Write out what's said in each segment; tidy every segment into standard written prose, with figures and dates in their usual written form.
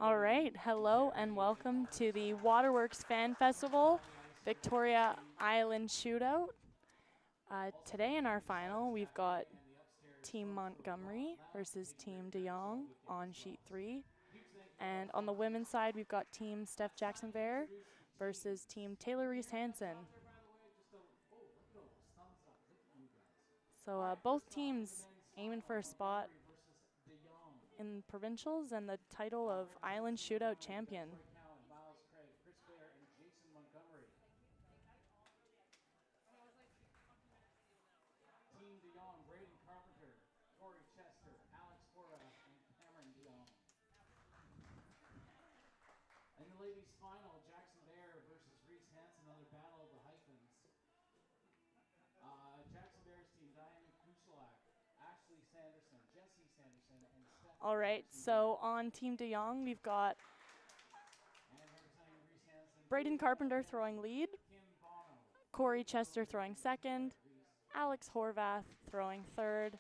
All right, hello and welcome to the Waterworks Fan Festival, Victoria Island Shootout. Today in our final, we've got Team Montgomery versus Team Jong on sheet 3. And on the women's side, we've got Team Steph Jackson-Baier versus Team Taylor Reese Hansen. So both teams aiming for a spot in provincials and the title of Island Shootout champion. In the ladies' final, Jackson-Baier versus Reese Hansen, another battle of the hyphens. Jackson-Baier's team, Diane Kuchelak, Ashley Sanderson, Jesse Sanderson, and Steph. All right, so on Team Jong, we've got Braden Carpenter throwing lead, Corey Chester throwing second, Alex Horvath throwing third,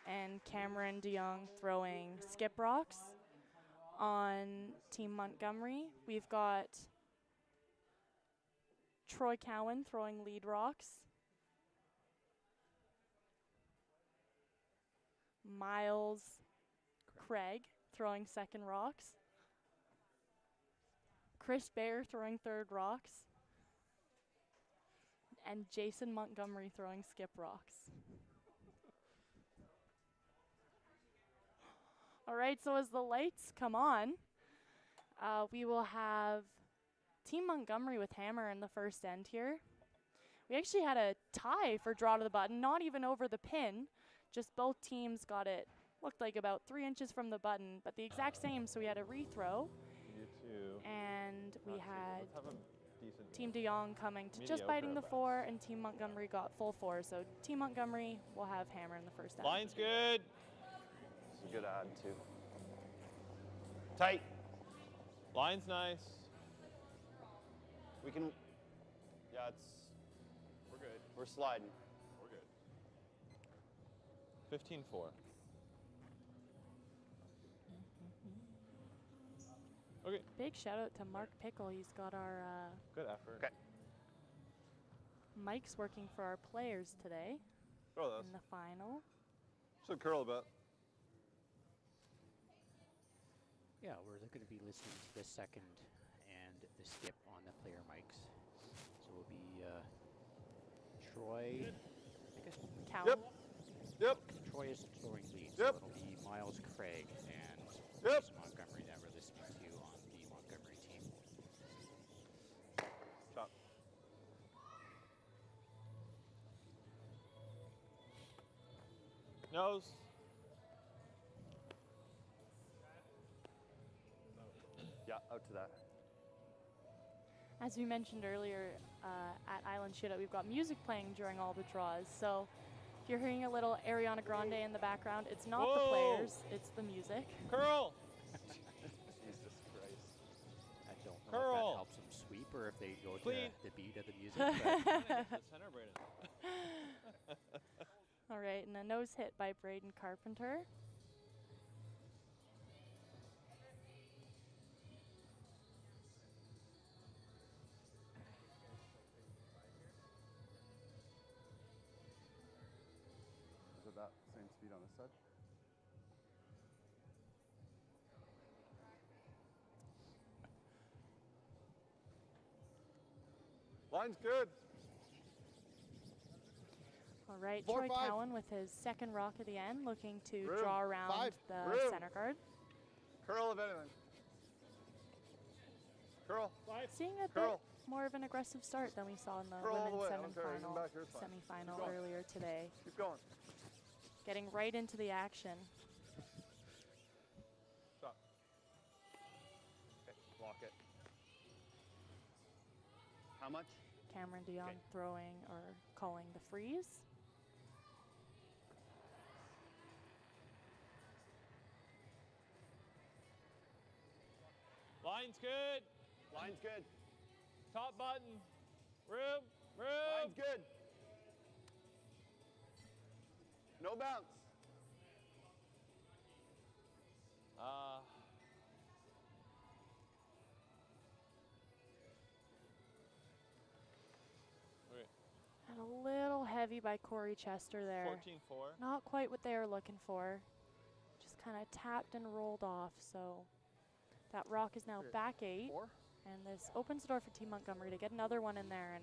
and Cameron DeYoung throwing skip rocks. On Team Montgomery, we've got Troy Cowan throwing lead rocks, Miles Craig throwing second rocks, Chris Baer throwing third rocks, and Jason Montgomery throwing skip rocks. All right, so as the lights come on, we will have Team Montgomery with hammer in the first end here. We actually had a tie for draw to the button, not even over the pin, just both teams got it, looked like about 3 inches from the button, but the exact same, so we had a rethrow. And we had Team DeYoung coming to just biting the 4, and Team Montgomery got full 4, so Team Montgomery will have hammer in the first end. Line's good. It's a good ad, too. Tight. Line's nice. We can, yeah, We're good. we're sliding. We're good. 15-4. Okay. Big shout out to Mark Pickle. He's got our Good effort. Okay. mics working for our players today Throw those. in the final. Should curl a bit. Yeah, we're going to be listening to the second and the skip on the player mics. So it will be Troy. I guess Cowan. Yep. Troy is throwing lead. Yep. So it'll be Miles Craig and Yep. Reese Montgomery that we're listening to on the Montgomery team. Chop. Nose. Yeah, out to that. As we mentioned earlier, at Island Shootout, we've got music playing during all the draws. So if you're hearing a little Ariana Grande in the background, it's not the players, it's the music. Curl. Jesus Christ. I don't know if Curl. that helps them sweep or if they go Clean. to the beat of the music. But The center, Braden. All right, and a nose hit by Braden Carpenter. Is it that same speed on this side? Line's good. All right, 4-5. Troy Cowan with his second rock at the end, looking to Room. draw around 5. the Room. center guard. Curl if anything. Curl. Seeing a Curl. bit more of an aggressive start than we saw in the Curl all the women's way. I don't care. Even semifinal, back here is fine. semifinal Keep going. earlier today. Keep going. Getting right into the action. Stop. Okay, block it. How much? Cameron DeYoung Okay. throwing or calling the freeze. Line's good. Line's good. Top button. Room. Line's good. No bounce. A little heavy by Corey Chester there. 14-4. Not quite what they were looking for. Just kind of tapped and rolled off. So that rock is now back 8. 4. And this opens the door for Team Montgomery to get another one in there in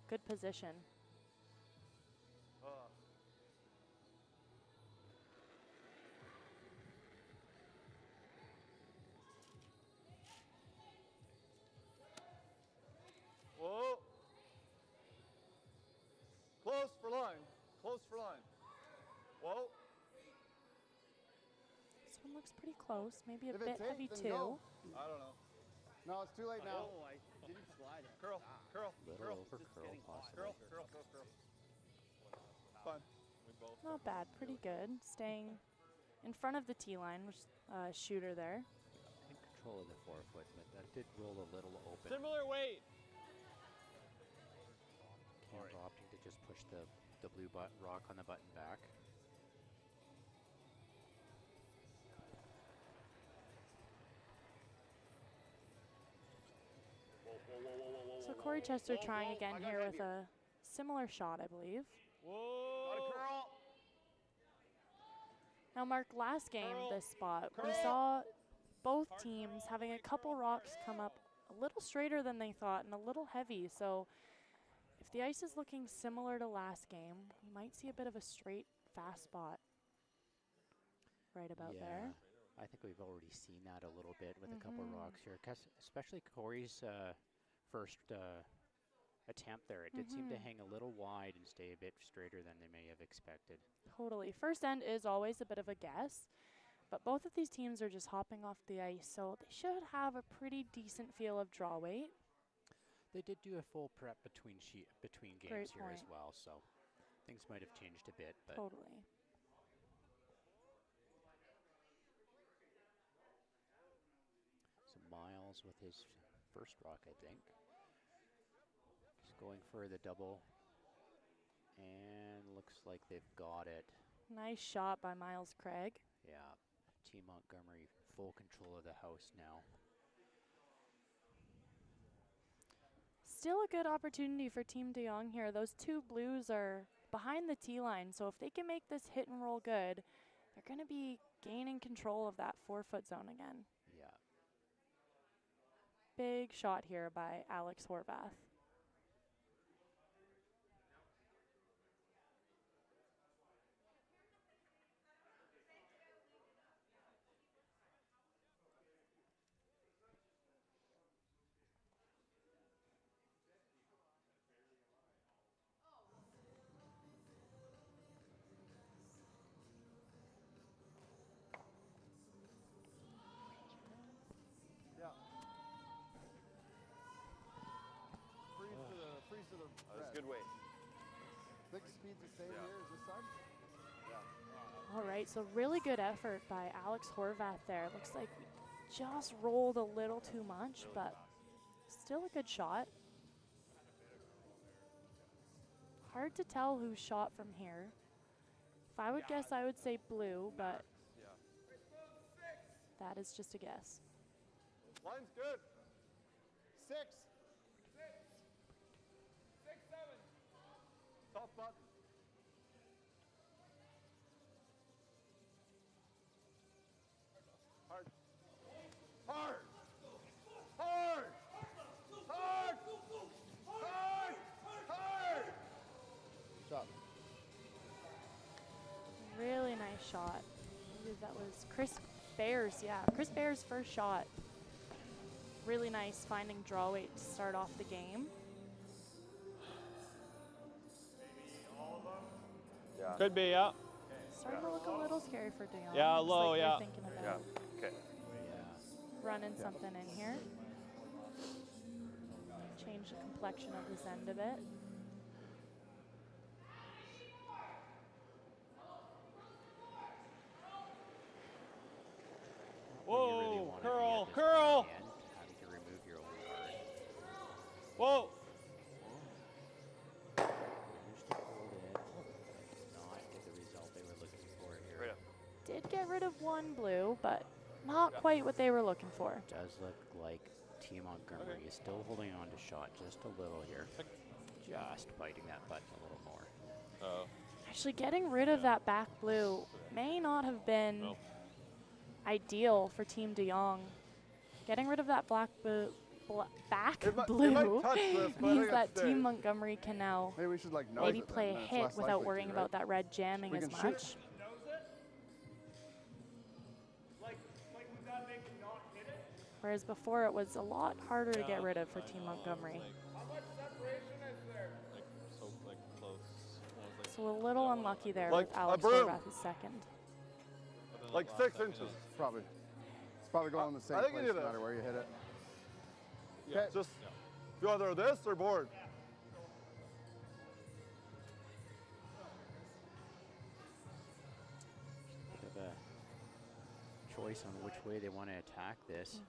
good position. Whoa. Close for line. Close for line. Whoa. This one looks pretty close. Maybe a If bit it's heavy hit, then too. go. I don't know. No, it's too late now. Oh, I didn't slide it. Curl. Curl. Little Curl. over curl, possibly. Curl. Curl. Curl. Curl. Fine. We both. Not bad. Pretty good. Staying in front of the tee line, which shooter there. In control of the forefoot, but that did roll a little open. Similar weight. Cam's opting to just push the blue rock on the button back. So Corey Chester trying again here with a similar shot, I believe. Whoa. Now, Mark, last game, this spot, we saw both teams having a couple rocks come up a little straighter than they thought and a little heavy. So if the ice is looking similar to last game, we might see a bit of a straight, fast spot right about there. I think we've already seen that a little bit with a couple rocks here, 'cause especially Corey's first attempt there. It did seem to hang a little wide and stay a bit straighter than they may have expected. Totally. First end is always a bit of a guess, but both of these teams are just hopping off the ice, so they should have a pretty decent feel of draw weight. They did do a full prep between games here as well, so things might have changed a bit. But Totally. so Miles with his first rock, I think. Just going for the double, and looks like they've got it. Nice shot by Miles Craig. Yeah, Team Montgomery full control of the house now. Still a good opportunity for Team De Jong here. Those two blues are behind the tee line, so if they can make this hit and roll good, they're going to be gaining control of that 4-foot zone again. Yeah. Big shot here by Alex Horvath. Yeah. Freeze to the That was red. good weight. Think the speed's the same here as this side? Yeah. All right, so really good effort by Alex Horvath there. Looks like we just rolled a little too much, but still a good shot. Hard to tell who shot from here. If I would guess, I would say blue, but that is just a guess. Line's good. 6. 7. Top button. Hard. Hard. Hard. Hard. Hard. Hard. Shot. Really nice shot. I believe that was Chris Bayer's, yeah. Chris Bayer's first shot. Really nice finding draw weight to start off the game. Yeah. Could be, yeah. Starting to look a little scary for De Jong. Yeah, Looks low, like yeah. they're thinking about Okay. running something in here. Change the complexion of this end a bit. Whoa, curl, curl. Having to remove your own card. Whoa. Managed to hold it, but not get the result they were looking for here. Right up. Did get rid of one blue, but not quite what they were looking for. Does look like Team Montgomery is still holding on to shot just a little here. just biting that button a little more. Actually, getting rid of that back blue may not have been ideal for Team De Jong. Getting rid of that back blue might touch this, but I means think that it Team stays. Montgomery can now Maybe we should like nose maybe it then, play a then it's hit less without likely worrying to, about right? that red jamming We as can shoot. much. Whereas before it was a lot harder to get rid of for Team Montgomery. So a little unlucky there Like with a Alex broom. Horvath' second. Like 6 inches. It's probably going in the same I think place you no did it. matter where you hit it. Yeah. Just do either this or board. Bit of a choice on which way they want to attack this.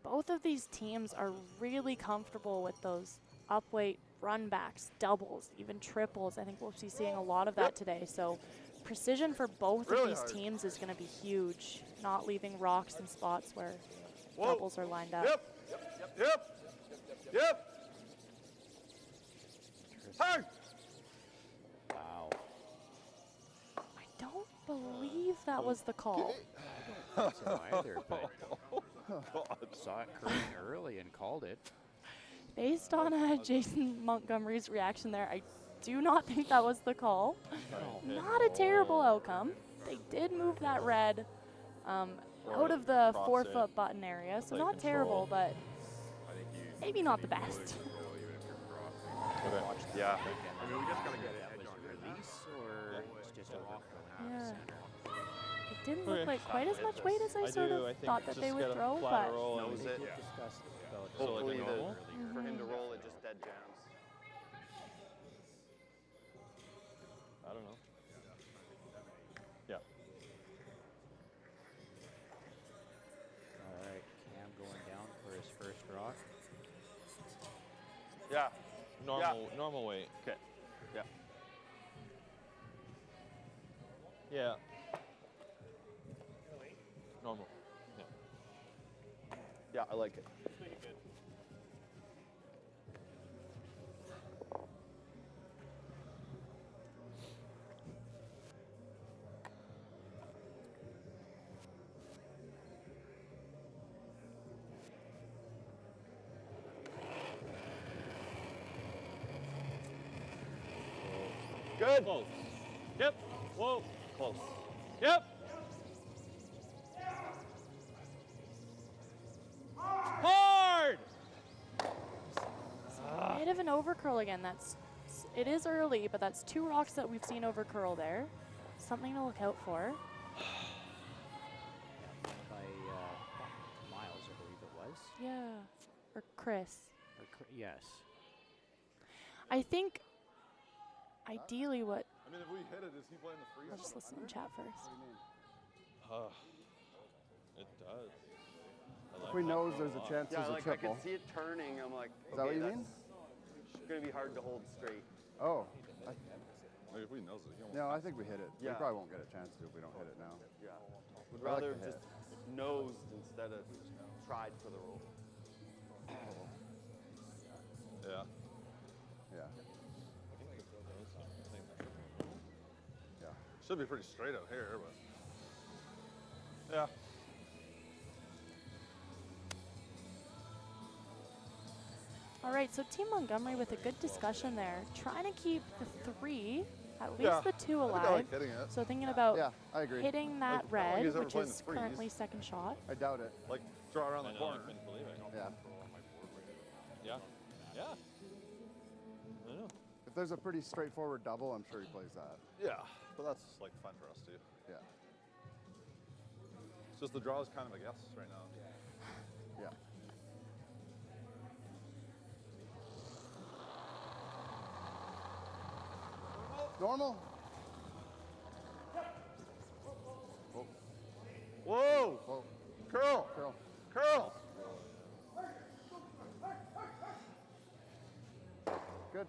Both of these teams are really comfortable with those upweight run backs, doubles, even triples. I think we'll be seeing a lot of that today. So precision for both of Really these hard. teams is going to be huge, not leaving rocks in spots where Whoa. doubles are lined up. Yep. Hang. Wow. I don't believe that was the call. I don't think so either, but saw it coming early and called it. Based on Jason Montgomery's reaction there, I do not think that was the call. Not a terrible outcome. They did move that red out of the 4-foot button area, so not terrible, but maybe not the best. Yeah. I mean, we just gotta get that was a release or it's just a rock going Yeah. out center. It didn't look like quite as much weight as I sort of thought that they would throw, but No, Nose we it. did discuss about Hopefully like the, earlier. for him to roll it just dead jams. I don't know. Yeah. All right, Cam going down for his first rock. Yeah. Normal weight. Okay. Yeah. Yeah. Normal. Yeah, I like it. Good. Close. Yep. Whoa. Close. Yep. Hard. bit of an overcurl again. It is early, but that's 2 rocks that we've seen overcurl there. Something to look out for. By Miles, I believe it was. Yeah, or Chris. Yes. I think ideally what, I mean, if we hit it, is he playing the freeze? I'll just listen in chat first. It does. If we knows there's a chance Yeah, there's a like I triple. could see it turning. I'm like, Is that what you mean? It's gonna be hard to hold straight. Oh, Like, if we knows it, he won't. no, I think we hit it. Yeah. We probably won't get a chance to if we don't hit it now. Yeah. Would I like rather the hit. just nosed instead of tried for the roll. Yeah. Yeah. Yeah. Should be pretty straight out here, but. Yeah. All right, so Team Montgomery with a good discussion there, trying to keep the 3, at least Yeah, the 2 I think I alive. like hitting it. So thinking about Yeah, I agree. hitting that Like, I don't think red, he's ever which playing the is freeze. currently second shot. I doubt it. Like, draw around the corner. believe it. Yeah. Yeah. Yeah. I know. If there's a pretty straightforward double, I'm sure he plays that. Yeah, but that's like fun for us too. Yeah. It's just the draw is kind of a guess right now. Yeah. Normal? Whoa! Whoa. Curl! Curl. Curl! Good.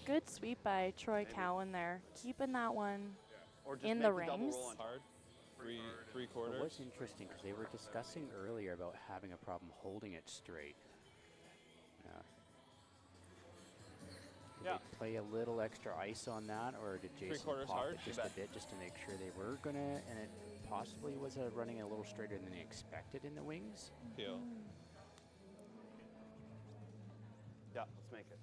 Good sweep by Troy Cowan there, keeping that one Or just in make the double rings. roll on hard. Three It quarters. was interesting because they were discussing earlier about having a problem holding it straight. Yeah. Yeah. they play a little extra ice on that, or did Jason Three-quarters pop hard? it You just a bet. bit just to make sure they were gonna, and it possibly was running a little straighter than they expected in the wings? Peel. Yeah, let's make it.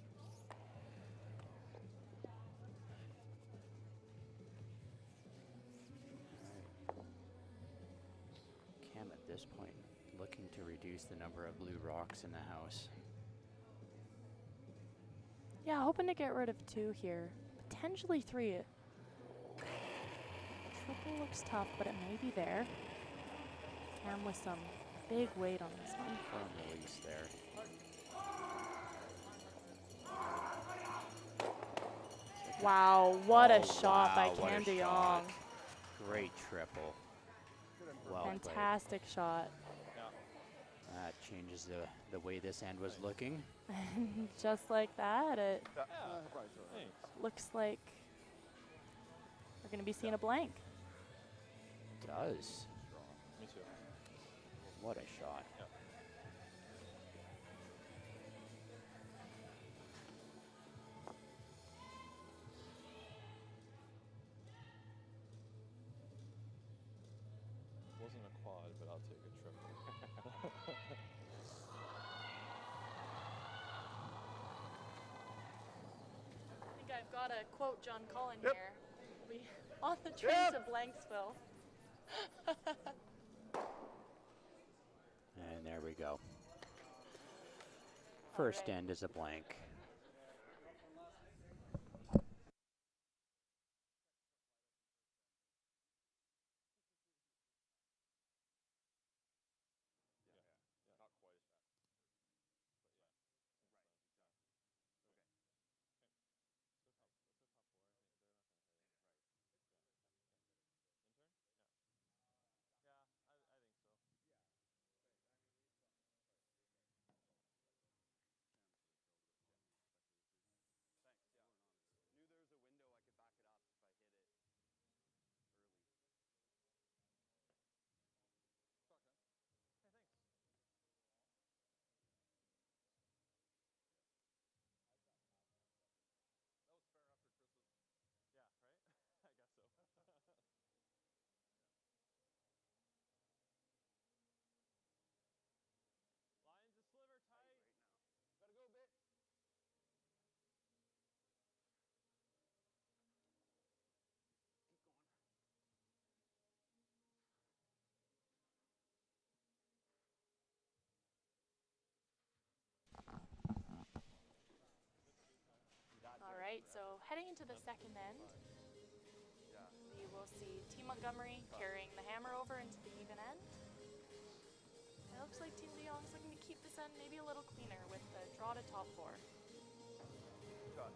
Cam at this point looking to reduce the number of blue rocks in the house. Yeah, hoping to get rid of 2 here. Potentially 3. Triple looks tough, but it may be there. Cam with some big weight on this one. Firm release there. Wow, what a Oh, shot by wow, what a Cam de shot. Jong. Great triple. Well played. Fantastic shot. That changes the way this end was looking. Just like that, it Probably so. Thanks. looks like we're going to be seeing a blank. Does. Me too. What a shot. Yeah. Wasn't a quad, but I'll take a triple. I think I've got to quote John Cullen Yep. here. We on the train Yep. to Blanksville. And there we go. First right. end is a blank. Not quite as fast. But yeah. Let's go top 4. I think they're not gonna hit it. Intern? Yeah. Yeah, I think so. Thanks, yeah. Knew there was a window I could back it up if I hit it early. Hey, thanks. That was fair after Chris's. Yeah, right? I guess so. Lines a sliver tight. Gotta go a bit. Keep going. All right, so heading into the second end, we will see Team Montgomery carrying the hammer over into the even end. It looks like Team de Jong's looking to keep this end maybe a little cleaner with the draw to top 4. Shot.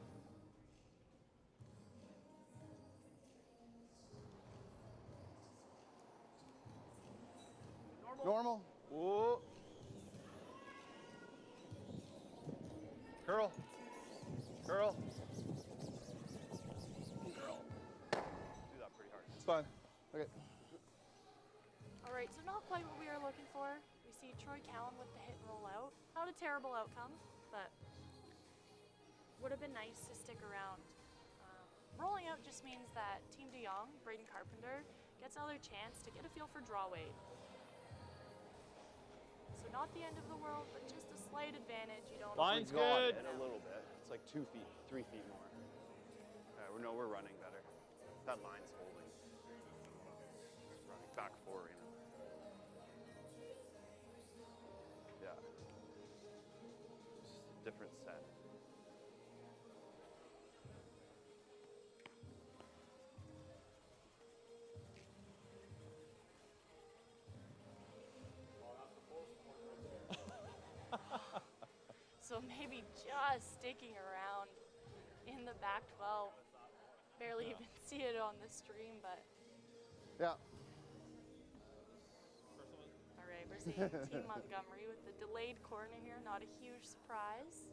Normal. Whoa. Curl. Curl. Do that pretty hard. It's fine. Okay. All right, so not quite what we were looking for. We see Troy Cowan with the hit and roll out. Not a terrible outcome, but would have been nice to stick around. Rolling out just means that Team de Jong, Braden Carpenter, gets another chance to get a feel for draw weight. So not the end of the world, but just a slight advantage. You don't Line's We got good. it a little bit. It's like 2 feet, 3 feet more. We know we're running better. That line's holding. It's running back 4, you know. Yeah. Just a different set. So maybe just sticking around in the back 12. Barely even see it on the stream, but Yeah. all right, we're seeing Team Montgomery with the delayed corner here. Not a huge surprise.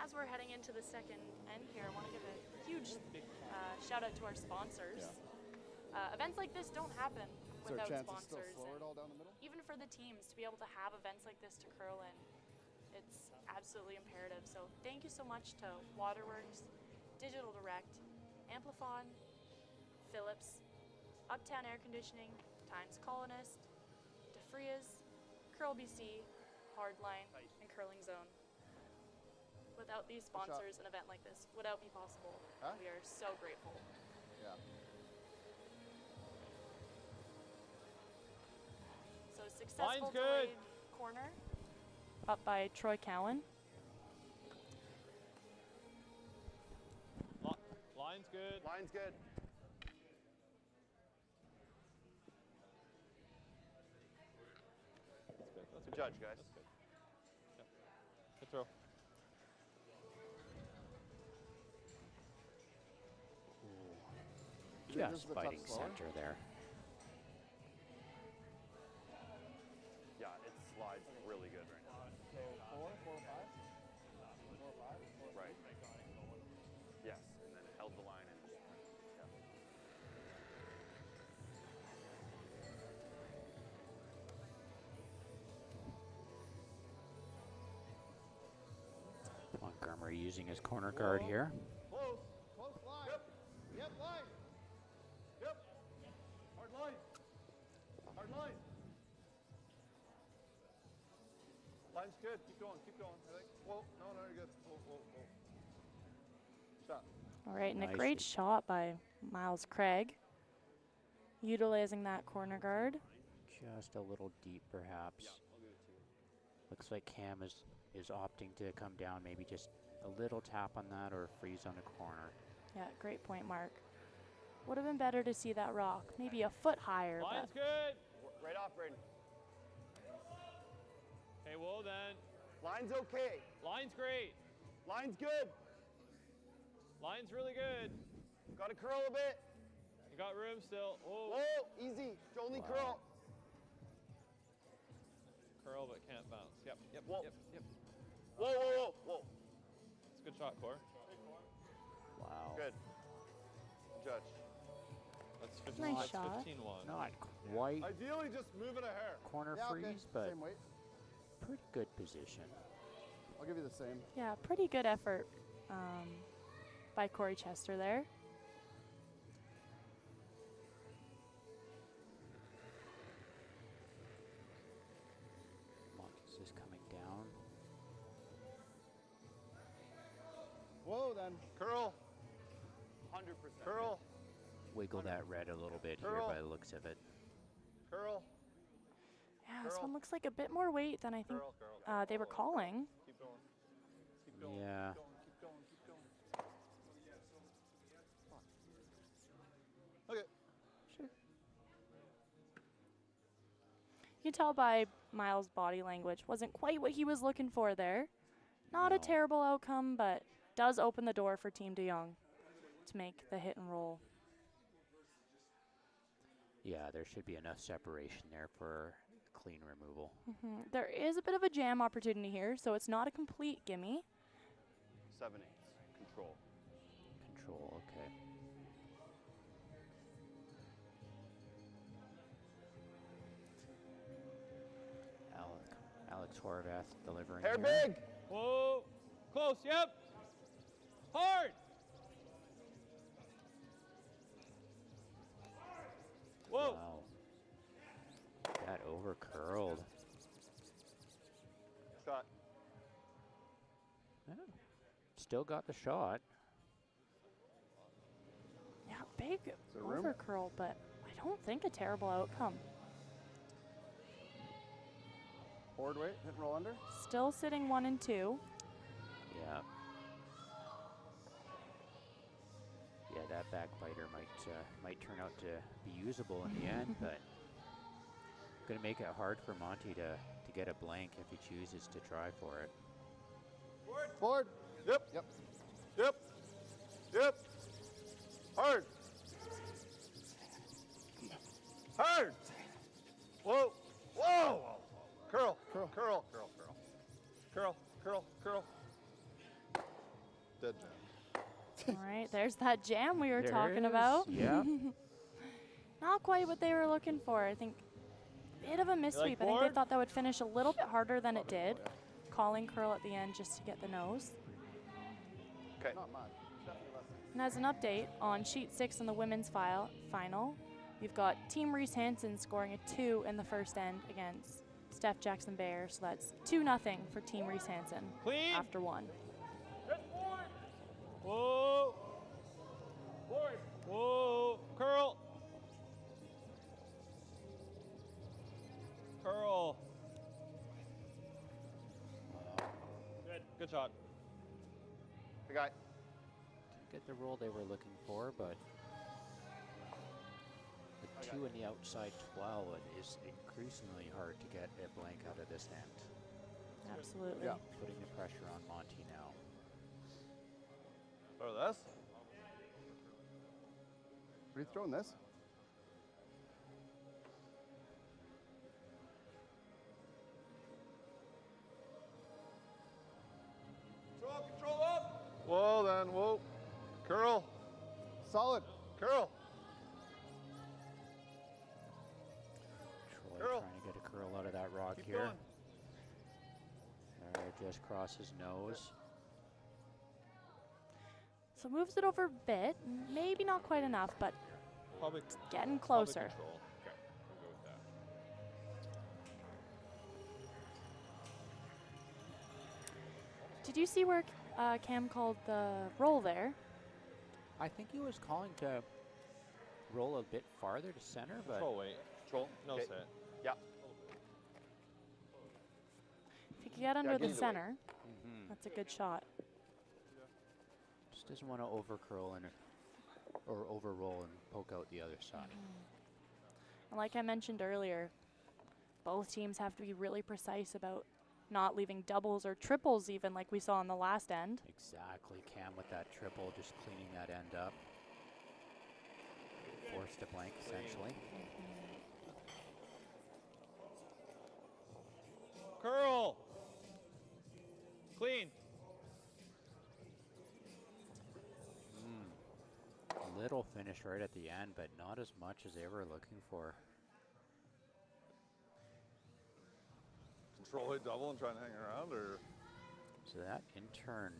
As we're heading into the second end here, I want to give a huge shout out to our sponsors. Events like this don't happen Is there a without chance to still sponsors. slow and it all down the middle? even for the teams to be able to have events like this to curl in, it's absolutely imperative. So thank you so much to Waterworks, Digital Direct, Amplifon, Philips, Uptown Air Conditioning, Times Colonist, DeFrias, Curl BC, Hardline, and Curling Zone. Without these sponsors, an event like this would not be possible. Huh? We are so grateful. Yeah. So successful good. delayed corner up by Troy Cowan. Line's good. Line's good. That's good. That's Good judge, guys. That's good. Yeah. Good throw. You think this Just is a tough biting slower? center there. Yeah, it slides really good right now. So 4, 4, 5? 4, 5? Right. Yes, and then it held the line and yeah. Montgomery using his corner guard here. Close. Close line. Yep. Yep, line. Yep. Hard line. Hard line. Line's good. Keep going. Keep going. I think. Whoa. No, no, you're good. Whoa, whoa, whoa. Shot. All right, and a Nice. great shot by Miles Craig, utilizing that corner guard. Just a little deep, perhaps. Looks like Cam is opting to come down, maybe just a little tap on that or freeze on the corner. Yeah, great point, Mark. Would have been better to see that rock, maybe a foot higher. Line's But good. Right off, Braden. Okay, well then. Line's okay. Line's great. Line's good. Line's really good. Got to curl a bit. You got room still. Oh, Whoa, easy. Only Wow. curl. curl but can't bounce. Yep, yep, Whoa. yep, yep. Whoa, whoa, whoa, whoa. It's a good shot, Core. Wow. Good. Judge. That's Nice 15, shot. that's 15-1. Not quite Ideally, just move it a hair. corner Yeah, okay. freeze, but Same weight. pretty good position. I'll give you the same. yeah, pretty good effort by Corey Chester there. Montes is coming down. Whoa, then. Curl. 100%. Curl. Wiggle that red a little bit here Curl. by the looks of it. Curl. Yeah, this Curl. one looks like a bit more weight than I think Curl, curl. they were calling. Keep going. Keep going. Yeah. Keep going. Keep going. Keep going. Okay. Sure. You can tell by Miles' body language, wasn't quite what he was looking for there. Not a No. terrible outcome, but does open the door for Team De Jong to make the hit and roll. Yeah, there should be enough separation there for clean removal. There is a bit of a jam opportunity here, so it's not a complete gimme. 7/8. Control. Control, okay. Alex Horvath delivering Hair here. big. Whoa. Close, yep. Hard. Whoa. Wow. That over curled. Shot. Yeah. Still got the shot. Yeah, big there room? over curl, but I don't think a terrible outcome. Forward weight, hit and roll under. Still sitting 1 and 2. Yeah. Yeah, that backbiter might turn out to be usable in the end, but going to make it hard for Monty to get a blank if he chooses to try for it. Forward. Yep. Yep. Yep. Yep. Hard. Hard. Whoa. Whoa. Curl. Curl. Curl. Curl. Curl. Curl. Curl. Curl. Dead jam. All right, there's that jam we were There talking it is. about. Yeah. not quite what they were looking for. I think bit of a missweep. I think they bored? thought that would finish a little bit harder than it did. Calling curl at the end just to get the nose. Okay. Not much. Definitely less. And as an update on sheet 6 in the women's final, you've got Team Reese Hansen scoring a 2 in the first end against Steph Jackson-Baier. So that's 2-0 for Team Reese Hansen Clean. after 1. Whoa. Board. Whoa. Curl. Curl. Good. Good shot. The guy. Didn't get the roll they were looking for, but the 2 in the outside 12, it is increasingly hard to get a blank out of this end. Absolutely. Yeah. Putting the pressure on Monty now. Throw this. Are you throwing this? Control up. Whoa, then, whoa. Curl. Solid. Curl. Troy Curl. trying to get a curl out of that rock Keep here. going. Just cross his nose. So moves it over a bit. Maybe not quite enough, but Probably getting closer. control. Okay. We'll go with that. Did you see where Cam called the roll there? I think he was calling to roll a bit farther to center, but Control weight. Control. No Okay. set. Yeah. If you could get under get the either way. center, that's a good shot. just doesn't want to over curl and or over roll and poke out the other side. And like I mentioned earlier, both teams have to be really precise about not leaving doubles or triples even like we saw in the last end. Exactly, Cam with that triple, just cleaning that end up. Forced a blank, essentially. Curl. Clean. Little finish right at the end, but not as much as they were looking for. Control a double and try and hang around, or So that in turn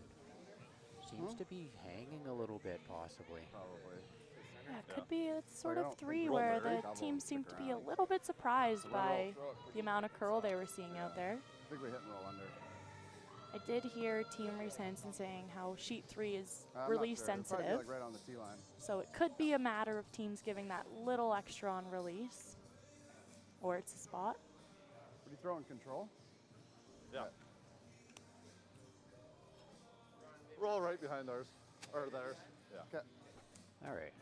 seems to be hanging a little bit, possibly. probably. Yeah, it could be it's sort I of don't think 3 we're where very the double team and seemed stick to be a around. little bit surprised Roll, by throw it the amount of curl they were seeing out there. I think we hit and roll under. I did hear Team Reese Hansen saying how sheet 3 is I'm not release sure. It'd probably be, sensitive. like right on the T line. So it could be a matter of teams giving that little extra on release. Or it's a spot. What are you throwing? Control? Yeah. Roll right behind ours, or theirs. Yeah. Okay. All right.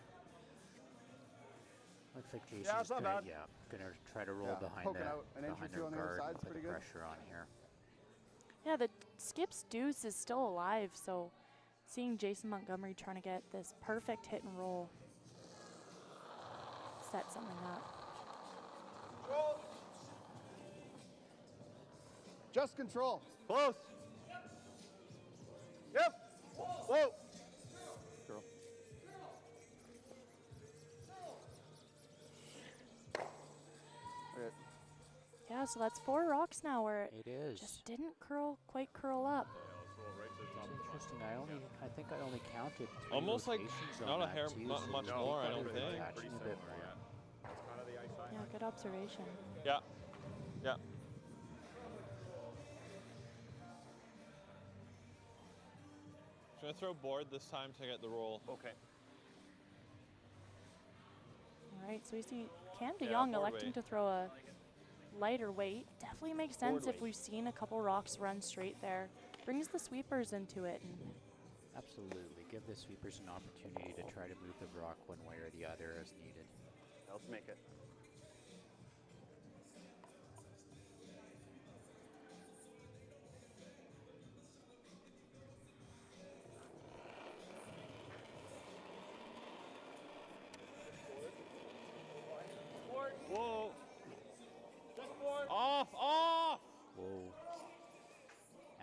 Looks like Jason's Yeah, it's not gonna, bad. gonna try to roll Yeah, behind poking the out an inch or behind two their on the other guard side's and put pretty the good. pressure on here. Yeah, the Skip's deuce is still alive, so seeing Jason Montgomery trying to get this perfect hit and roll set something up. Just control. Close. Yep. Whoa. Girl. Okay. Yeah, so that's 4 rocks now where it It is. just didn't quite curl up. It's interesting. I think I only counted 3 Almost like rotations on not a that hair, too, not so much they more, I thought don't they were think. catching a bit more. Yeah, good observation. Yeah. Yeah. Should I throw board this time to get the roll? Okay. All right, so we see Cam Yeah, DeYoung board electing weight. to throw a lighter weight. Definitely makes sense Board if weight. we've seen a couple rocks run straight there. Brings the sweepers into it. And Absolutely. Give the sweepers an opportunity to try to move the rock one way or the other as needed. Let's make it. Whoa. Off, off! Whoa.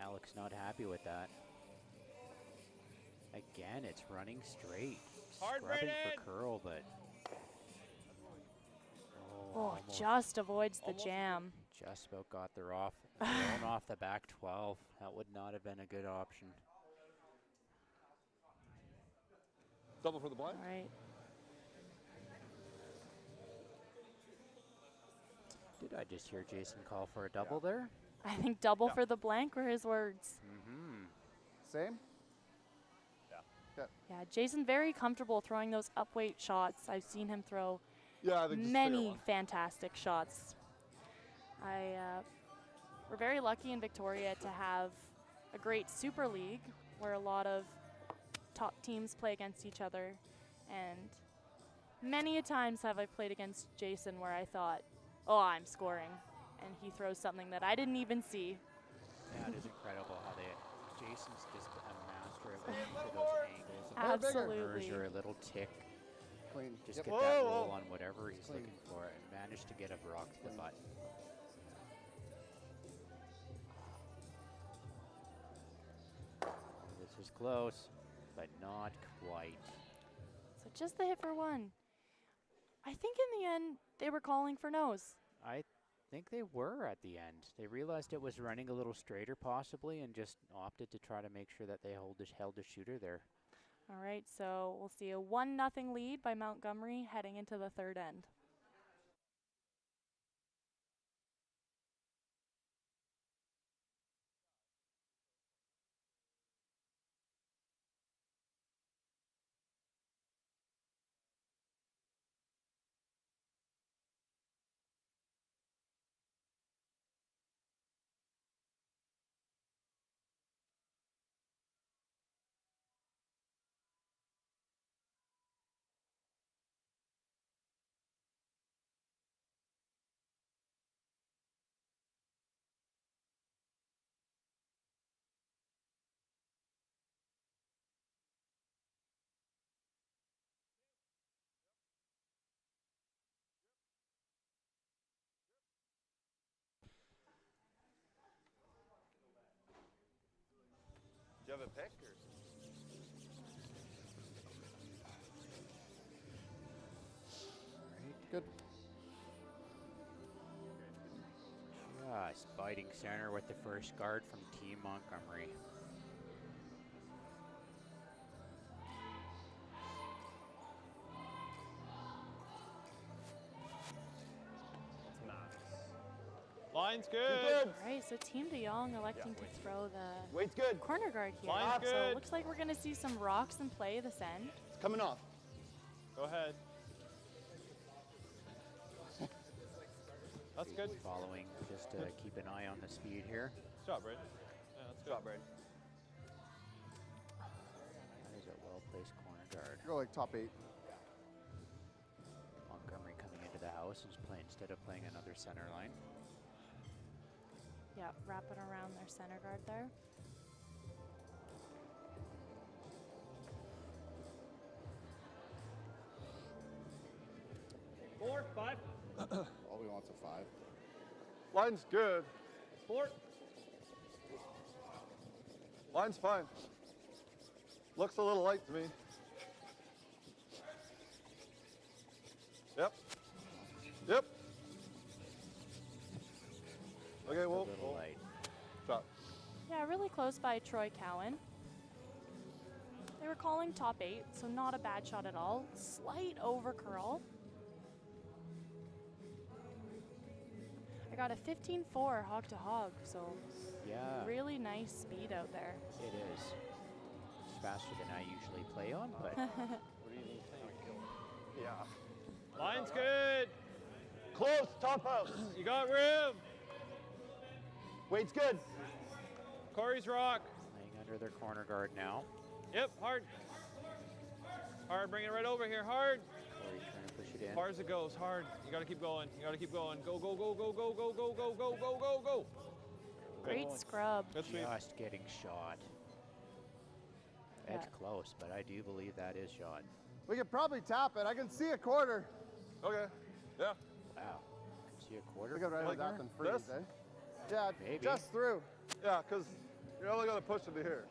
Alex not happy with that. Again, it's running straight. Hard Scrubbing Brayden! for curl, but just avoids the jam. Just about got their thrown off the back 12. That would not have been a good option. Double for the blind. All right. Did I just hear Jason call for a double there? I think double for the blank were his words. Mm-hmm. Same? Yeah, Jason very comfortable throwing those upweight shots. I've seen him throw Yeah, I think just many one. fantastic shots. We're very lucky in Victoria to have a great Super League where a lot of top teams play against each other. And many a times have I played against Jason where I thought, oh, I'm scoring. And he throws something that I didn't even see. That is incredible how Jason's just a master of looking for those angles. Absolutely. Or a little tick. Clean. Just Yep. get that roll on whatever he's Clean. looking for and manage to get a rock to the butt. This is close, but not quite. So just the hit for one. I think in the end, they were calling for nose. I think they were at the end. They realized it was running a little straighter possibly and just opted to try to make sure that they held the shooter there. All right, so we'll see a 1-0 lead by Montgomery heading into the third end. Do you have a pick? Or? Good. Just biting center with the first guard from Team Montgomery. Line's good. All right, so Team De Jong electing to throw the Weight's good. corner guard here. Line's So good. it looks like we're going to see some rocks in play this end. It's coming off. Go ahead. That's good. Following, just to keep an eye on the speed here. Good job, Braden. Yeah, that's good. Good job, Braden. That is a well-placed corner guard. Go like top 8. Montgomery coming into the house instead of playing another center line. Yeah, wrapping around their center guard there. Four, five. All we want's a 5. Line's good. Four. Line's fine. Looks a little light to me. Yep. Yep. Okay, A well, little light. shot. Yeah, really close by Troy Cowan. They were calling top 8, so not a bad shot at all. Slight over curl. I got a 15-4 hog to hog, so Yeah, really nice speed out there. it is. It's faster than I usually play on, but What do you think? Yeah. Line's good. Close, top house. You got room. Weight's good. Corey's rock. playing under their corner guard now. Yep, hard. Hard, bring it right over here, hard. Corey trying to push it in. Hard as it goes, hard. You gotta keep going, you gotta keep going. Go, go, go, go, go, go, go, go, go, go, go, go. Great scrub. Good sweep. Just getting shot. It's close, but I do believe that is shot. We could probably tap it. I can see a quarter. Okay. Yeah. Wow. Can see a quarter. We could right Like with that than freeze, this? eh? Yeah, Maybe. just through. Yeah, because you're only going to push it to here.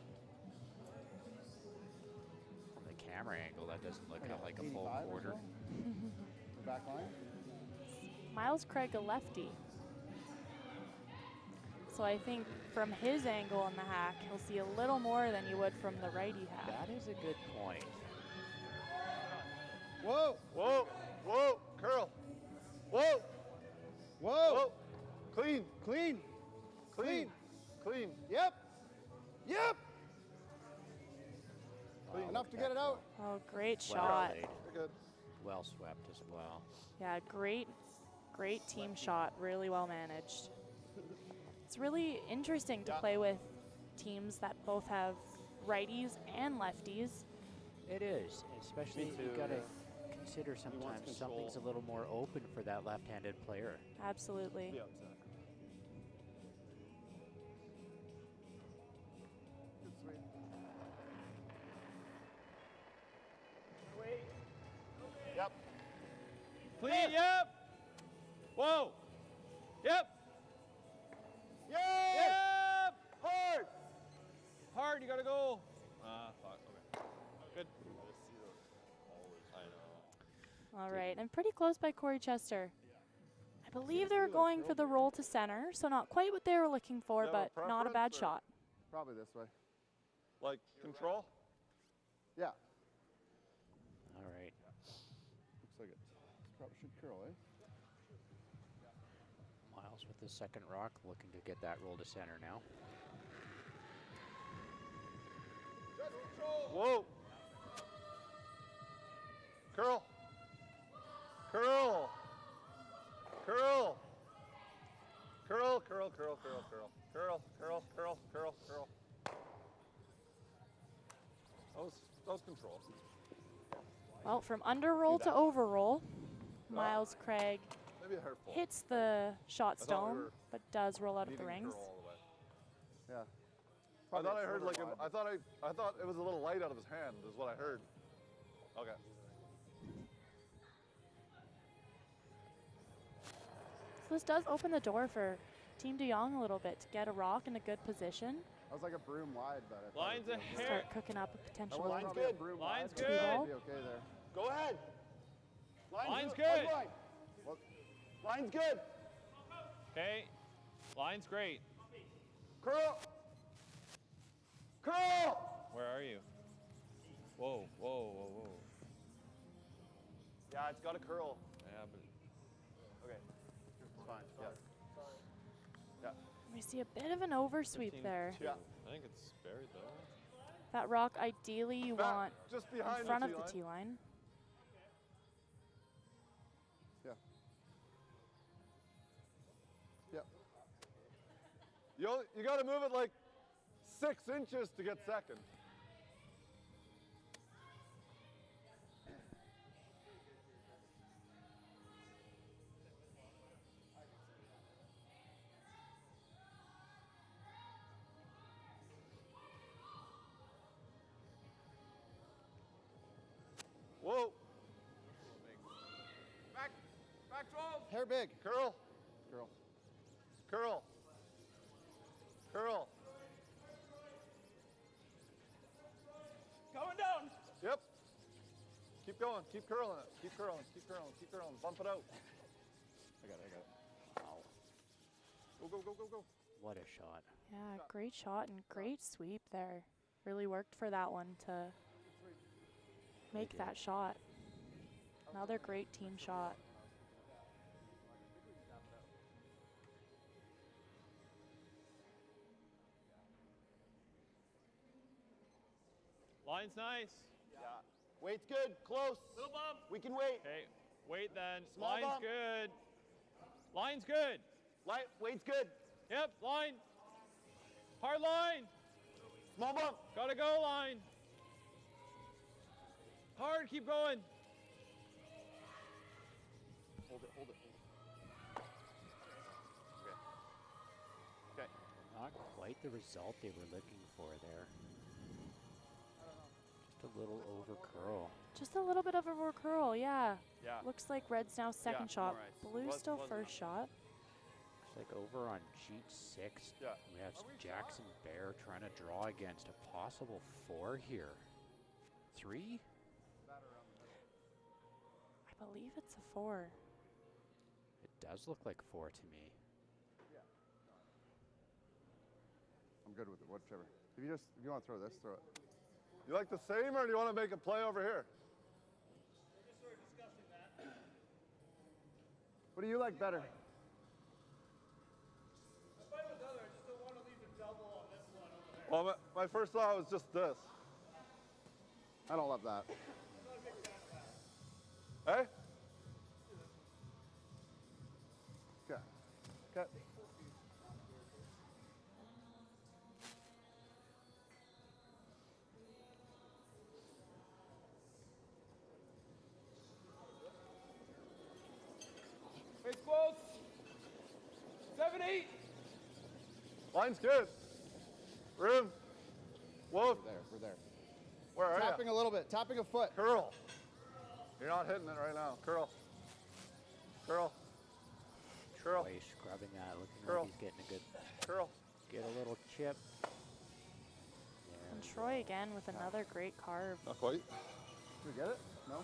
From the camera angle, that doesn't look like a full 85 or quarter. so. The back line. Miles Craig a lefty. So I think from his angle on the hack, he'll see a little more than you would from the righty hack. That is a good point. Whoa! Whoa! Whoa! Curl! Whoa! Whoa! Clean! Clean! Clean! Clean! Yep! Yep! Wow, Enough look to at get it that out. Oh, great Well shot. played. You're good. Well swept as well. Yeah, great team shot. Really well managed. It's really interesting to play with teams that both have righties and lefties. It is, especially Me you too, got to yeah. consider sometimes control. something's a little more open for that left-handed player. Absolutely. Yeah. Good sweep. Yep. Clean, yep. Whoa. Yep. Yeah! Yep. Hard! Hard, you gotta go. Ah, fuck, okay. Good. I know. All right, and pretty close by Corey Chester. I believe they were going for the roll to center, so not quite what they were looking for, Do you have but a not a bad preference, or- shot. Probably this way. Like control? Yeah. All right. Looks like it. Probably should curl, eh? Miles with the second rock, looking to get that roll to center now. Whoa! Curl! Curl! Curl! Curl, curl, curl, curl, curl. Curl, curl, curl, curl, curl. That was control. Well, from under roll to over roll, Miles Craig Maybe a hairful. hits the shot I thought we stone, were but does roll out of the Needing rings. curl all the way. Yeah. I thought I it's heard a like little wide. I thought it was a little light out of his hand is what I heard. Okay. So this does open the door for Team De Jong a little bit to get a rock in a good position, That was like a broom wide, but I thought Line's it'd be okay. ahead. start cooking up a That potential. was probably a broom Line's wide, but good. it'd be okay there. Go ahead. Line's good. What? Line's good. Okay. Line's great. Curl. Curl. Where are you? Whoa, whoa, whoa, whoa. Yeah, it's got to curl. Yeah, but Okay. It's fine. Yeah. Yeah. We see a bit of an oversweep there. 15-2. Yeah. I think it's buried though. That rock, ideally, you Back, want just in behind front the of tee the line. tee line. Yeah. Yeah. You got to move it like 6 inches to get second. Whoa. Back 12. Hair big. Curl. Curl. Curl. Curl. Going down. Yep. Keep going. Keep curling it. Keep curling. Keep curling. Keep curling. Bump it out. I got it. Wow. Go, go, go, go, go. What a shot. Yeah, great shot and great sweep there. Really worked for that one to make that shot. Another great team shot. Line's nice. Yeah. Weight's good. Close. Little bump. We can wait. Okay, wait then. Small Line's bump. good. Line's good. Light. Weight's good. Yep, line. Hard line. Small bump. Gotta go, line. Hard, keep going. Hold it. Hold it. Okay. Not quite the result they were looking for there. Just a little over curl. Just a little bit of a over curl, yeah. Yeah. Looks like red's now second shot. more ice. Blue Was- still was first shot. Looks like over on sheet 6, Yeah. we have Jackson-Baier trying to draw against a possible 4 here. 3? I believe it's a 4. It does does look like 4 to me. I'm good with it, whichever. If you want to throw this, throw it. You like the same, or do you want to make a play over here? What do you like better? Well, my first thought was just this. I don't love that. Hey? Okay. Okay. Face close. 7, 8. Line's good. Room. Whoa. We're there. Where are Tapping you? a little bit, tapping a foot. Curl. You're not hitting it right now. Curl. Curl. Curl. Boy, he's scrubbing that, looking Curl. like he's getting a good, Curl. get a little chip. And Troy again with another great carve. Not quite. Did we get it? No?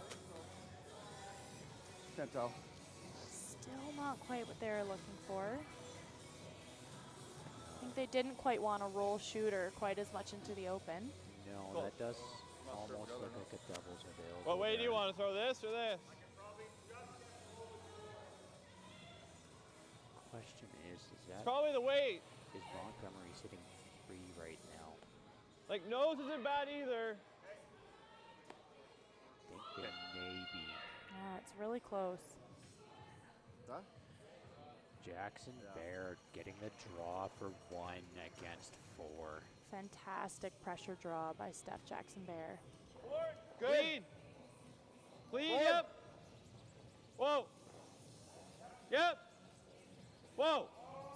Can't tell. Still not quite what they were looking for. I think they didn't quite want to roll shooter quite as much into the open. No, Cool. that does Must almost serve look together like a doubles available. What way do you there. want to throw this or this? Question is It's that probably the weight. is Montgomery sitting 3 right now? Like nose isn't bad either. I think they may be. Yeah, it's really close. Huh? Jackson-Baier getting the draw for 1 against 4. Fantastic pressure draw by Steph Jackson-Baier. Clean. Clean, yep. Whoa. Yep. Whoa.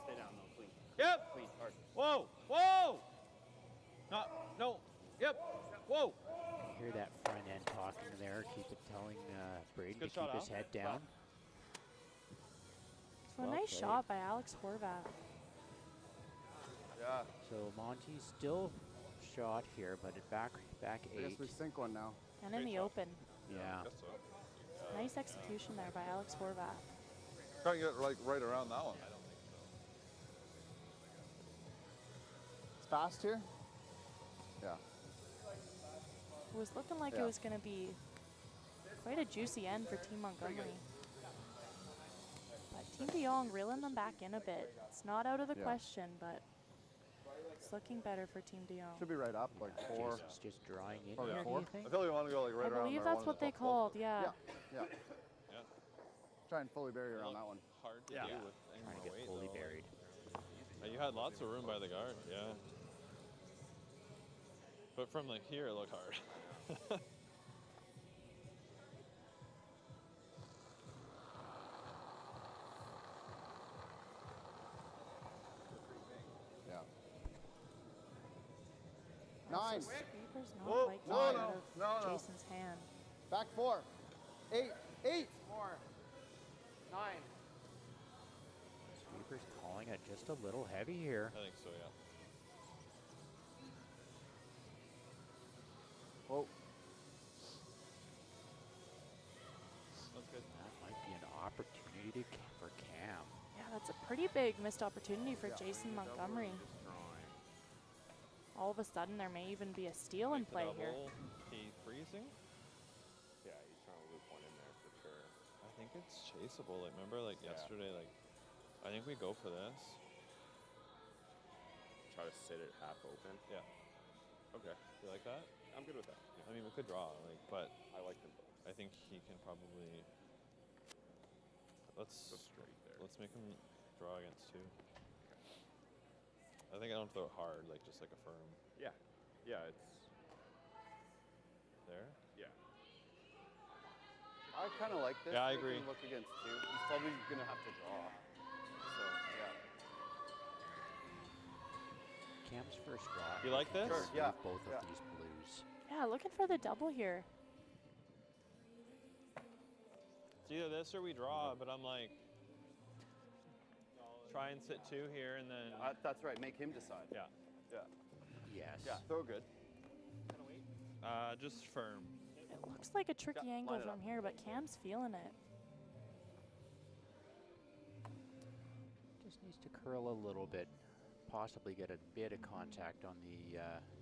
Stay down though, clean. Yep. Clean, hard. Whoa. Whoa. No. Yep. Whoa. You hear that front end talking there, telling Brady to Good keep shot, his Al. head down. So a Well nice played. shot by Alex Horvath. Yeah. So Monty's still shot here, but it back I 8. guess we sink one now. And in the shot. open. Yeah. Guess so. Nice execution there by Alex Horvath. Trying to get like right around that one. It's fast here? Yeah. It was looking like it Yeah. was going to be quite a juicy end for Team Montgomery. But Team de Jong reeling them back in a bit. It's not out of the Yeah. question, but it's looking better for Team de Jong. Should be right up, like 4. Jason's just drawing in Probably here, do 4. you I think? feel like you want to go like right I around believe there. that's what they called, yeah. Yeah. Yeah. Try and fully bury around that one. Hard to Yeah. do with any Trying to more get weight, fully though. buried. You had lots of room by the guard, yeah. But from like here, it looked hard. Yeah. 9. Sweeper's not Whoa, like no, out no, of no. Jason's hand. Back 4. 8. 8. Sweeper's calling it just a little heavy here. I think so, yeah. Whoa. That's good. That might be an opportunity for Cam. Yeah, that's a pretty big missed opportunity for Jason Montgomery. All of a sudden, there may even be a steal in Like the play here. double, he freezing? Yeah, he's trying to loop one in there for sure. I think it's chaseable. Like, remember, like yesterday, like, I think we go for this. Try to sit it half open. Yeah. Okay. You like that? I'm good with that. Yeah. I mean, we could draw, like, but I like them both. I think he can probably. Let's Go straight there. let's make him draw against 2. I think I don't throw it hard, like just like a firm. Yeah. Yeah, it's. There. Yeah. I kind of like this. Yeah, I Make agree. him look against 2. He's probably going to have to draw. So, yeah. Cam's first draw. You like this? Sure, yeah, Both yeah. of these blues. Yeah, looking for the double here. It's either this or we draw, but I'm like, try and sit 2 here and then. That's right. Make him decide. Yeah. Yeah. Yes. Yeah, throw good. Just firm. It looks like a tricky Yeah, angle line it from up. here, but Cam's feeling it. Just needs to curl a little bit, possibly get a bit of contact on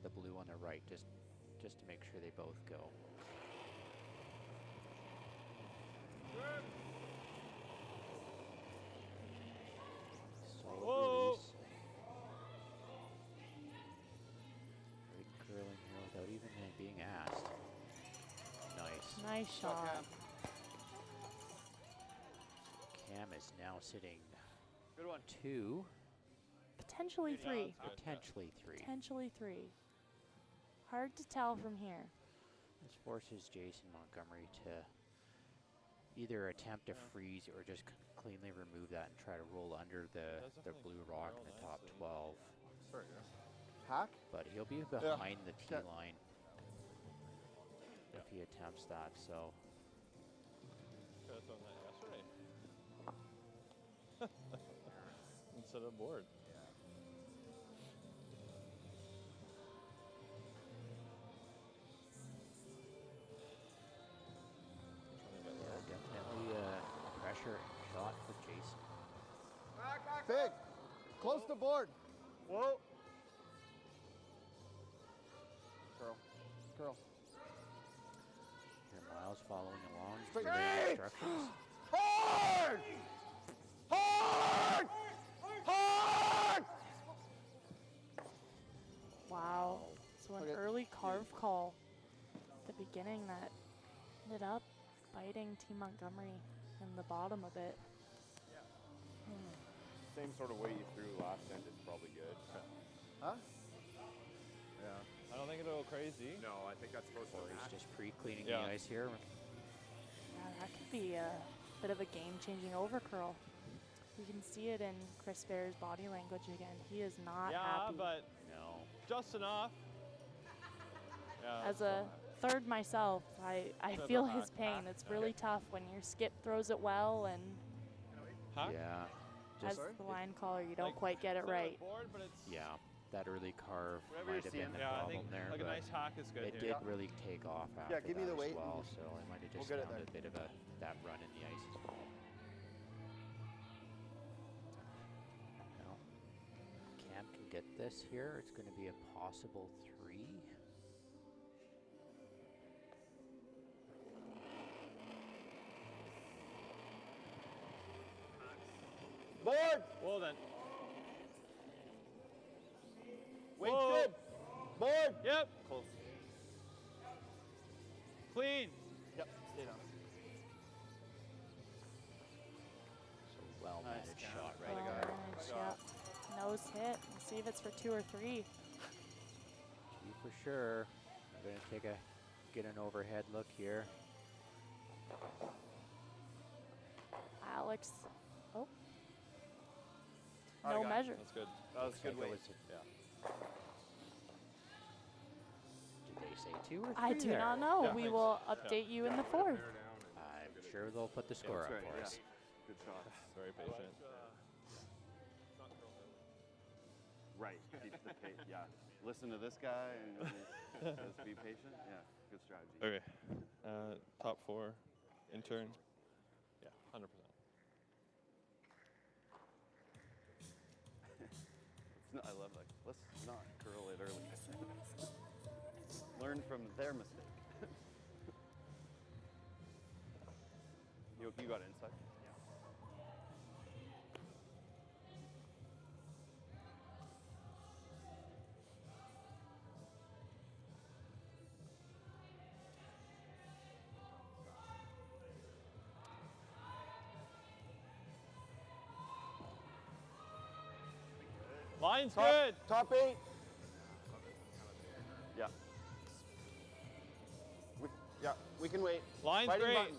the blue on the right, just to make sure they both go. Solid release. Great curling here without even being asked. Nice. Nice shot. Cam is now sitting Good one. 2, Potentially 3. potentially 3. Potentially 3. Hard to tell from here. This forces Jason Montgomery to either attempt to freeze or just cleanly remove that and try to roll under the blue rock in the top 12. Sorry. Hack? But he'll be behind the tee line if he attempts that, so. Could have done that yesterday. Instead of board. Yeah, definitely pressure shot for Jason. Big. Close to board. Whoa. Curl. Curl. Here Miles following along. Straight. relaying instructions. Hard! Hard! Hard! Wow. So an Okay. early carve call at the beginning that ended up biting Team Montgomery in the bottom a bit. Same sort of way you threw last end is probably good. Huh? Yeah. I don't think it'll go crazy. No, I think that's supposed to Corey's match. just pre-cleaning Yeah. the ice here. Yeah, that could be a bit of a game-changing overcurl. You can see it in Chris Baer's body language again. He is not Yeah, happy. but No. just enough. Yeah. As a third myself, I Bit feel of a his hack. pain. It's really tough when your skip throws it well, and Huh? Yeah. as Just, the line caller, you don't Like, quite get it instead of right. board, but it's yeah. That early carve Whatever might you're have been seeing. the yeah, I problem think there, like a but nice hack is good it here. did really take off after give me that the as weight well, and so it might have just get it found there. a bit of that run in the ice as well. Well, Cam can get this here. It's going to be a possible 3. Board. Well then. Weight's Whoa. good. Board. Yep. Close. Clean. Yep. Stay down. So well Nice, managed Cam. shot Well right there. managed, yep. Nose hit. We'll see if it's for 2 or 3. 2 for sure. We're going to get an overhead look here. Alex. Oh. All right, No guys. measure. That's good. That was Looks good like it weight. was Yeah. Did they say 2 or 3 I do there? not know. Yeah, We thanks. will update you in the 4th. I'm sure they'll put the score That's up right, for yeah. us. Good shot. Very patient. Right. Keep the pace. Yeah. Listen to this guy and just be patient. Yeah. Good strategy. Okay. Top 4. Intern. Yeah, 100%. I love like let's not curl it early. Learn from their mistake. you got inside. Line's good. Top 8. Yeah. We can wait. Line's Fighting great. button.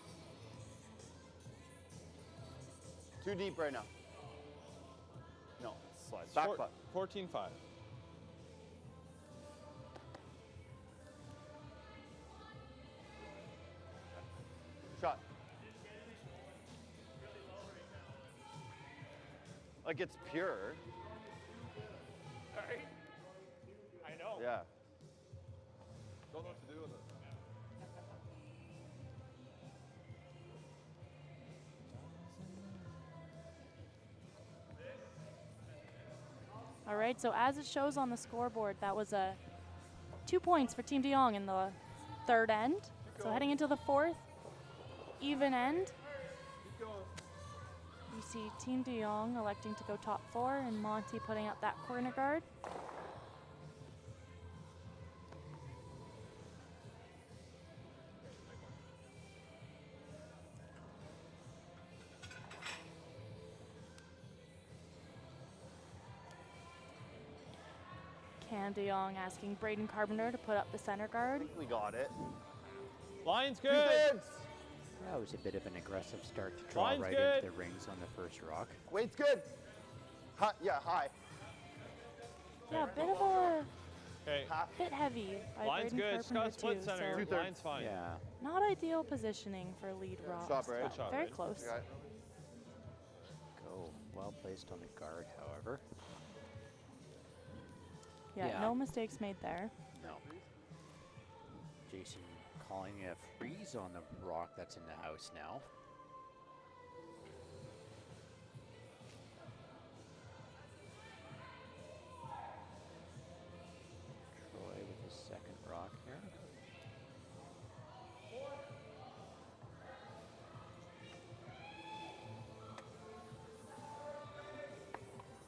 Too deep right now. No, slide. Back putt. 14-5. Shot. Like it's pure. I know. Yeah. Don't know what to do with it. All right, so as it shows on the scoreboard, that was 2 points for Team de Jong in the third end. So heading into the fourth, even end. You see Team de Jong electing to go top 4 and Monty putting up that corner guard. Cam de Jong asking Braden Carpenter to put up the center guard. We got it. Line's good. Defense. That was a bit of an aggressive start to draw Line's right good. into the rings on the first rock. Weight's good. High, yeah, high. Yeah, a bit of a Okay. bit heavy by Line's Braden good. Just got Carpenter split too, center. so Line's fine. Yeah. not ideal positioning for lead rocks, shot, Brad. but Good shot, very Brad. close. Okay. Go. Well placed on the guard, however. Yeah, Yeah. no mistakes made there. No. Jason calling a freeze on the rock that's in the house now. Troy with his second rock here.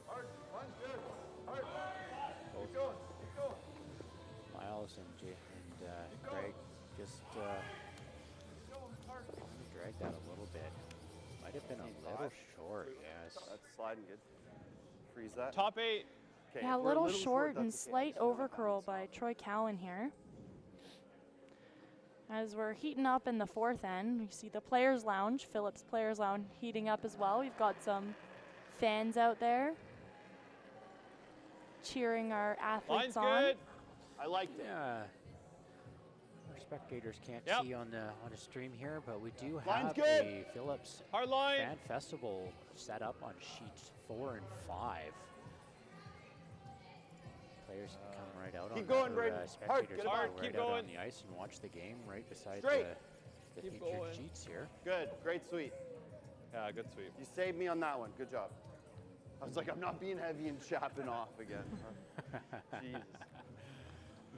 Hard. Line's good. Hard. Keep going. Keep going. Miles and Craig just trying to drag that a little bit. Might have been a little short, yes. That's sliding good. Freeze that. Top 8. Okay, Yeah, a we're little short and that's okay. slight Just go overcurl by Troy Cowan here. As we're heating up in the fourth end, we see the Players Lounge, Phillips Players Lounge heating up as well. We've got some fans out there cheering our athletes Line's on. good. I liked it. Yeah. Our spectators can't Yep. see on the stream here, but we do Line's have good. a Phillips Hard line. Fan Festival set up on sheets 4 and 5. Players can come right out Keep on going, that, or, Braden. Hard, spectators get can it hard, go keep right out going. on the ice and watch the game right beside Straight. the Keep featured going. sheets here. Good. Great sweep. Yeah, good sweep. You saved me on that one. Good job. I was like, I'm not being heavy and chapping off again. Jesus.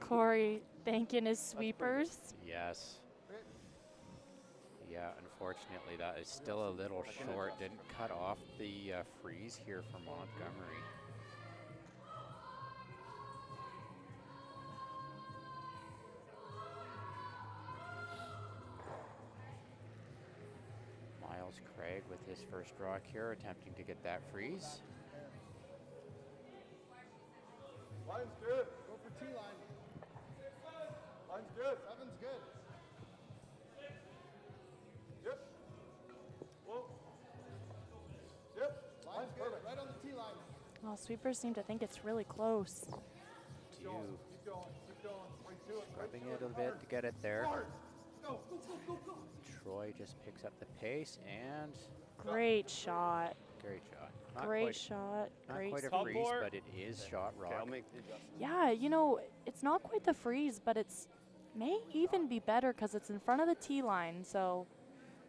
Corey thanking his sweepers. Yes. Yeah, unfortunately that is still a little short. Didn't cut off the freeze here for Montgomery. Miles Craig with his first rock here, attempting to get that freeze. Line's good. Go for T-line. Line's good. Seven's good. Yep. Whoa. Yep. Line's good. Right on the T-line. Well, sweepers seem to think it's really close. Do Keep going. Keep going. Keep going. Right to it. scrubbing Right it to a bit to get it there. Hard. Go. Go. Go. Go. Go. Troy just picks up the pace and Great shot. great shot. Not Great quite, shot. not Great quite a Top freeze, board. but it is shot rock. Okay, I'll make the adjustment. Yeah, you know, it's not quite the freeze, but it's may even be better because it's in front of the tee line, so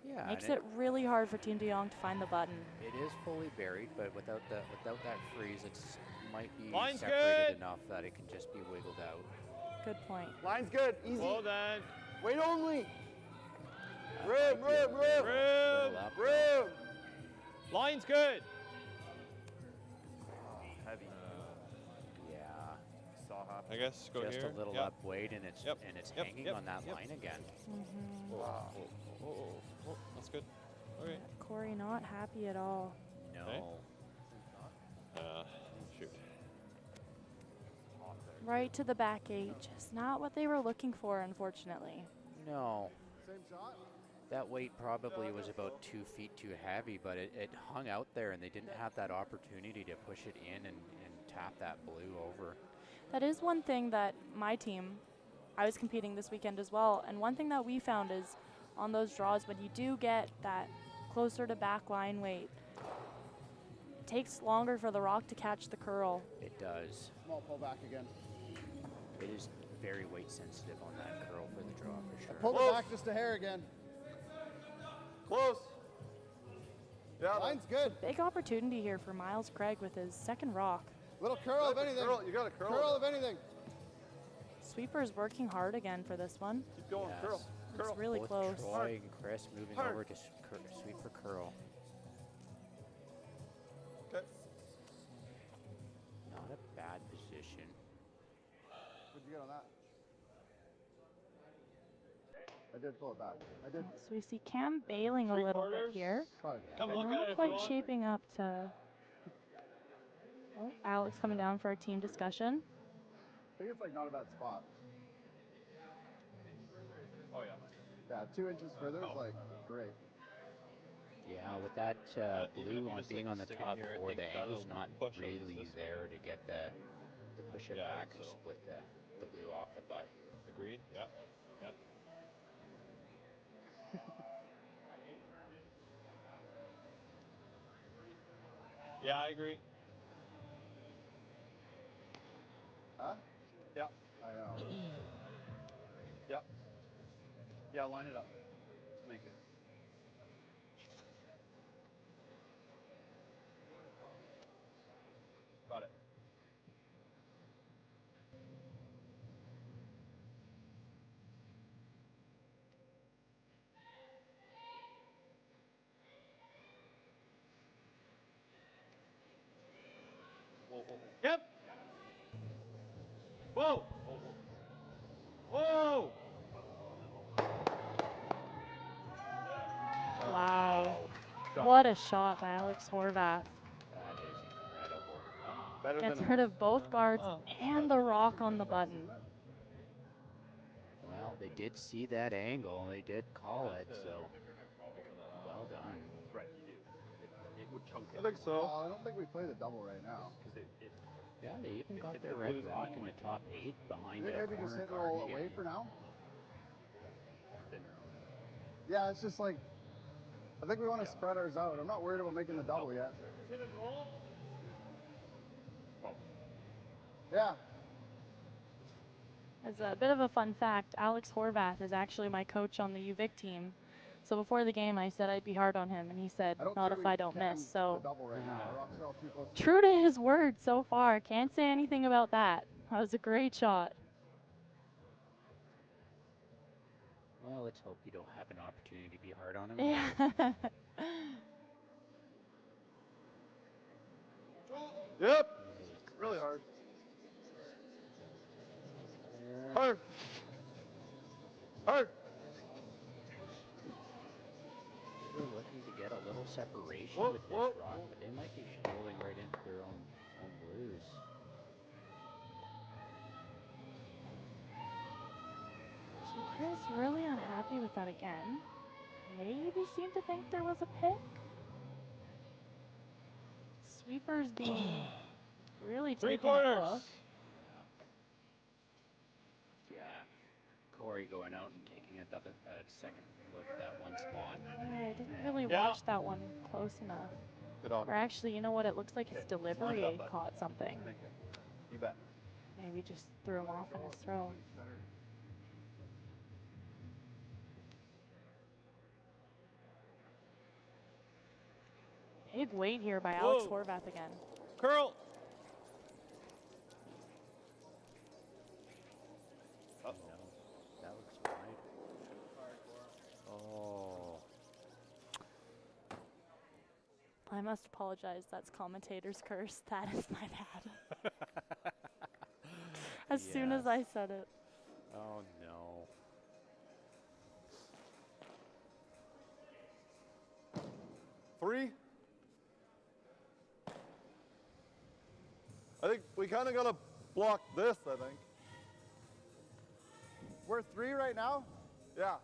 Yeah, makes and it really hard for Team de Jong to find the button. it is fully buried, but without that freeze, it's might be Line's separated good. enough that it can just be wiggled out. Good point. Line's good. Easy. Well done. Wait only. That Room, might be a room, little room, up. Room. Line's good. Heavy. Yeah, Saw hop. I guess go just here. a little Yep. up weight, and it's Yep, yep, hanging yep, on that yep. line again. Oh, that's good. Okay. Corey not happy at all. No. Okay. Shoot. Right to the back eight. Just not what they were looking for, unfortunately. No. Same shot. That weight probably was about 2 feet too heavy, but it hung out there, and they didn't have that opportunity to push it in and tap that blue over. That is one thing that my team, I was competing this weekend as well, and one thing that we found is on those draws, when you do get that closer to back line weight, it takes longer for the rock to catch the curl. It does. Small pullback again. It is very weight sensitive on that curl for the draw for sure. Pull Close. it back just a hair again. Close. Yeah. Line's good. Big opportunity here for Miles Craig with his second rock. Little curl of anything. Curl, you got a curl. Curl of anything. Sweeper's working hard again for this one. Keep going, curl. It's Curl. really Both close. Troy and Chris moving Hard. over to sweep for curl. Okay. Not a bad position. What'd you get on that? I did pull it back. I did. So we see Cam bailing a little bit here. Fine. But not quite shaping up to. Oh, Alex coming down for a team discussion. I think it's like not a bad spot. Oh, yeah. Yeah, 2 inches further is like great. Yeah, with that blue on being on the top four, the angle's not really there to get to push it back and split the blue off the butt. Agreed? Yeah. Yeah. Yeah, I agree. Huh? Yeah. I know. Yeah. Yeah, line it up. Make it. Got it. Whoa, whoa, whoa. Yep. Whoa. Whoa. Wow. Shot. What a shot by Alex Horvath. That is incredible. Better Gets than rid of both guards and the rock on the button. Well, they did see that angle, they did call it, so well done. Right, you do. It would chunk it. I think so. I don't think we play the double right now. Yeah, they even got their red rock in the top 8 behind You the think maybe just corner hit guard. roll away for now? Yeah, it's just like, I think we want to spread ours out. I'm not worried about making the double yet. Yeah. As a bit of a fun fact, Alex Horvath is actually my coach on the UVic team. So before the game, I said I'd be hard on him, and he said, not if I don't miss. So The double right now. Our rocks are all too close. true to his word so far. Can't say anything about that. That was a great shot. Well, let's hope you don't have an opportunity to be hard on him. Yeah. Yep. Really hard. Hard. Hard. They're looking to get a little separation Whoa, with this whoa, rock, whoa. but they might be rolling right into their own blues. So Chris really unhappy with that again. Maybe seemed to think there was a pick. Sweepers being really taking a look. Yeah, Corey going out and taking a second look at that one spot. Yeah, I didn't really watch that one close enough. Good on. Or actually, you know what? It looks like his delivery caught something. You bet. Maybe just threw him off in his throw. Big weight here by Alex Horvath again. Curl. Oh, no. That looks wide. Oh. I must apologize. That's commentator's curse. That is my bad. As soon as I said it. Oh, no. Three. I think we kind of got to block this, I think. We're 3 right now? Yeah.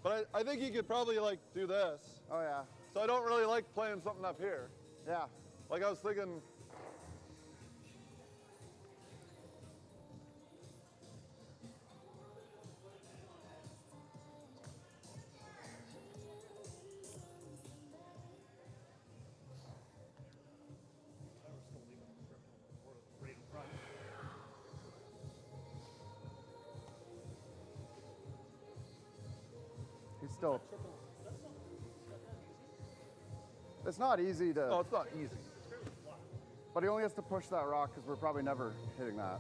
But I think you could probably, like, do this. Oh, yeah. So I don't really like playing something up here. Yeah. Like, I was thinking... He's still. It's not easy to. Oh, it's not easy. But he only has to push that rock because we're probably never hitting that.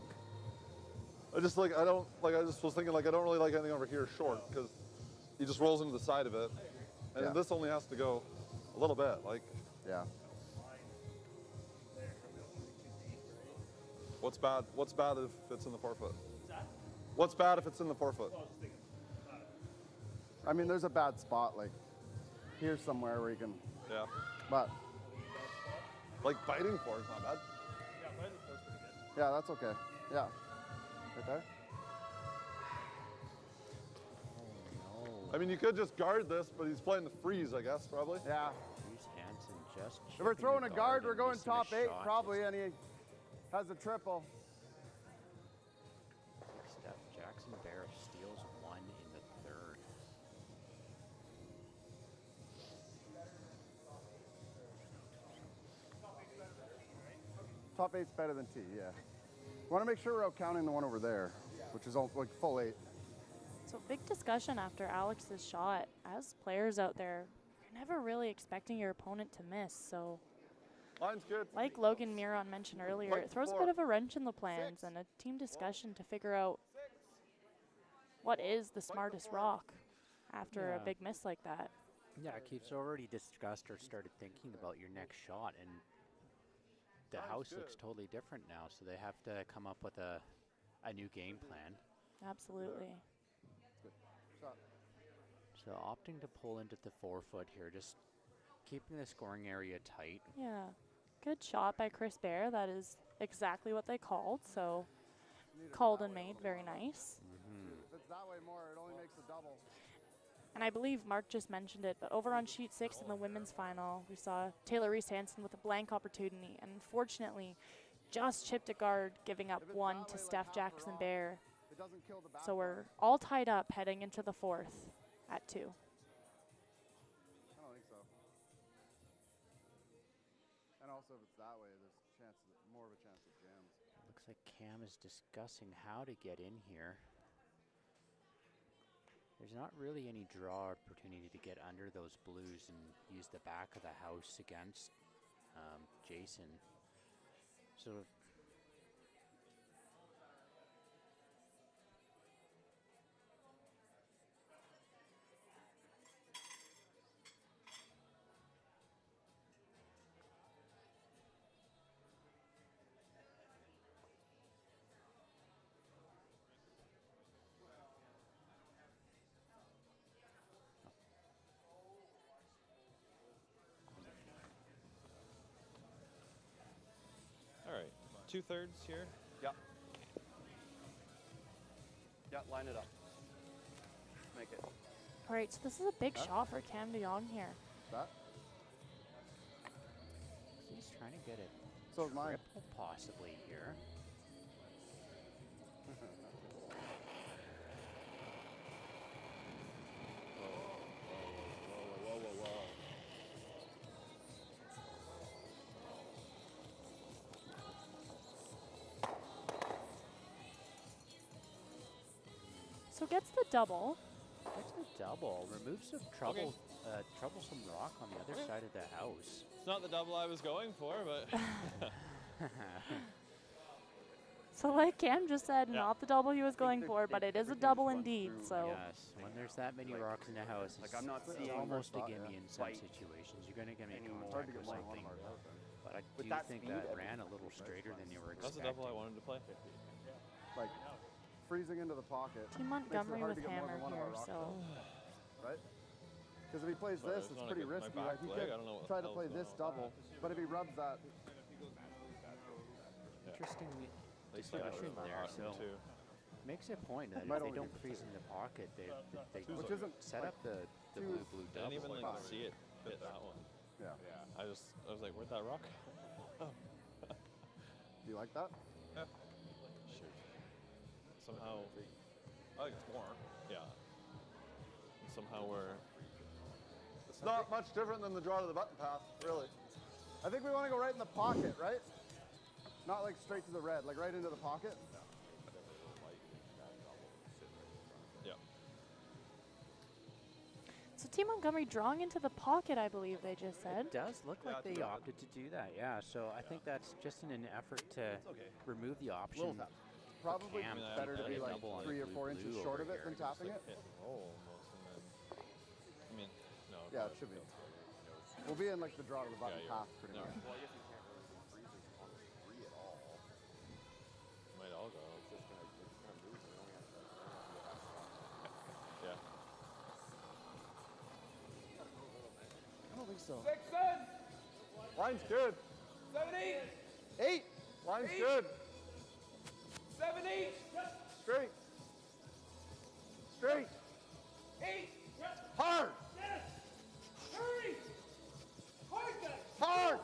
I just like, I don't, like, I just was thinking, like, I don't really like anything over here short because he just rolls into the side of it. And Yeah. this only has to go a little bit, like. Yeah. What's bad? What's bad if it's in the 4 foot? What's bad if it's in the 4 foot? I mean, there's a bad spot, like here somewhere where you can, Yeah. but Like biting for is not bad. yeah, that's okay. Yeah. Right there? I mean, you could just guard this, but he's playing the freeze, I guess, probably. Yeah. Reese Hansen just If we're chipping throwing the a guard, and we're going missing a top 8 shot. probably, and he has a triple. Jackson-Baier steals 1 in the 3rd. Top 8's better than T, yeah. Want to make sure we're out counting the one over there, which is all, like full 8. So big discussion after Alex's shot. As players out there, you're never really expecting your opponent to miss. So Line's good. like Logan Miron mentioned earlier, Right it throws a 4. bit of a wrench in the plans and a team discussion to figure out what is the smartest rock after a Yeah. big miss like that. Yeah, Keith's already discussed or started thinking about your next shot, and the house looks totally different now, so they have to come up with a new game plan. Absolutely. So opting to pull into the 4 foot here, just keeping the scoring area tight. Yeah. Good shot by Chris Bear. That is exactly what they called. So called and made. Very nice. If it's that way more, it only makes a double. And I believe Mark just mentioned it, but over on sheet 6 in the women's final, we saw Taylor Reese Hansen with a blank opportunity, and unfortunately just chipped a guard, giving up 1 to Steph Jackson-Baier. It doesn't kill the back. So we're all tied up heading into the 4th at 2. I don't think so. And also, if it's that way, there's more of a chance of jams. Looks like Cam is discussing how to get in here. There's not really any draw opportunity to get under those blues and use the back of the house against Jason. So All right, 2/3 here. Yeah. Yeah, line it up. Make it. All right, so this is a big shot for Cam Jong here. That? he's trying to get it So is mine. triple possibly here. Whoa, whoa, whoa. So gets the double. That's a double. Removes some troublesome rock on the other side of the house. It's not the double I was going for, but So like Cam just said, Yeah. not the double he was going for, but it is a double indeed. So Yes, when there's that many rocks in the house, Like, it's, I'm not it's seeing almost a spot, gimme yeah. in some Bite situations. You're going to get me anymore. contact or Hard to get something. But I With do that think speed, that I ran a little straighter than you were that's the expecting. double I wanted to play. Like freezing into the pocket. Team Makes it Montgomery hard with to get more hammer than one of our here. rocks So out, right? Because if he plays Sorry, this, it's it's not pretty a good- my risky. back Like he leg, could I don't know what try the to play hell's this going on. double, but if he rubs that, Interesting They still got discussion room there. for So too. makes a point that Might if they only don't be freeze in the pocket, they which isn't set up the too- blue I didn't double. even like see it hit that one. yeah. I was like, where'd that rock? Do you like that? Shoot. Somehow, I think it's more. Yeah. Somehow we're. It's not much different than the draw to the button path, really. I think we want to go right in the pocket, right? Not like straight to the red, like right into the pocket. Yeah. So Team Montgomery drawing into the pocket, I believe they just said. It does look like they opted to do that, yeah. So I think that's just in an effort to remove the option. Probably Cam better to play be a like double on 3 or blue 4 inches blue short over of it here. than tapping it. Hit and roll almost, and then, I mean, no. Yeah, it should be. We'll be in like the draw to the button Yeah, path pretty yeah. much. Well, I guess you can't really move freezers on the 3 at all. Might all go. It's just gonna move. We only have to Yeah. I don't think so. 6 cents. Line's good. 7 8. 8. Line's good. 7 8. Straight. Straight. 8. Hard. Yes. Hurry. Hard, guys. Hard.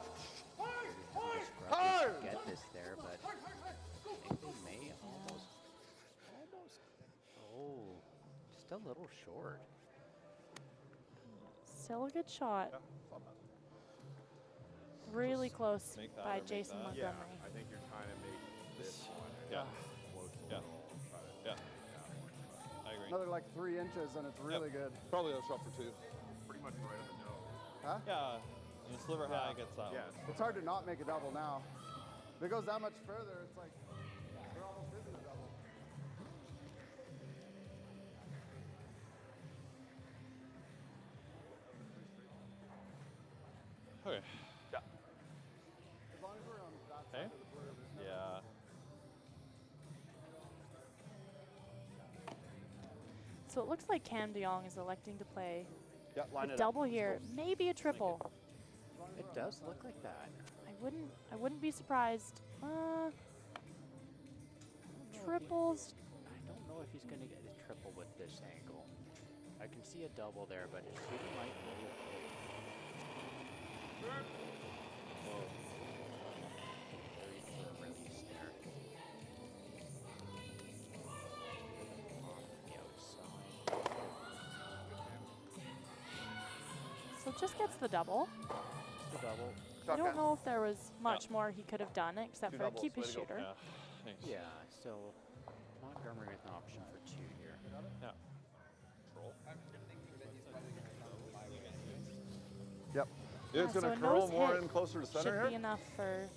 Hard. Hard. Hard. Get this there, but Hard, hard, hard. Go, I think they may almost. Oh, just a little short. Still a good shot. Really close make that by or make Jason that. Montgomery. I think you're trying to make this one Yeah. close a Yeah. little. Try to- Yeah. I agree. Another like 3 inches and it's really good. Probably a shot for 2. Pretty much right on the nose. Huh? Yeah. And the sliver high gets that Yeah. one. It's hard to not make a double now. If it goes that much further, it's like they're almost busy a double. Okay. As long as we're on that side Hey? of the blue, there's no Yeah. So it looks like Cam Jong is electing to play Yeah, line a it up. double here, maybe a triple. It does look like that. I wouldn't be surprised. Triples. I don't know if he's going to get a triple with this angle. I can see a double there, but his shooting might be. Very firm release there. Off the outside. So just gets the double. Just a double. I don't know if there was much more he could have done except Two for doubles, keep his way to go. shooter. Yeah. Thanks. Yeah, so Montgomery with an option for 2 here. Yeah. Yep. Yeah, it's so gonna a curl nose more hit in closer to center Should here. be enough for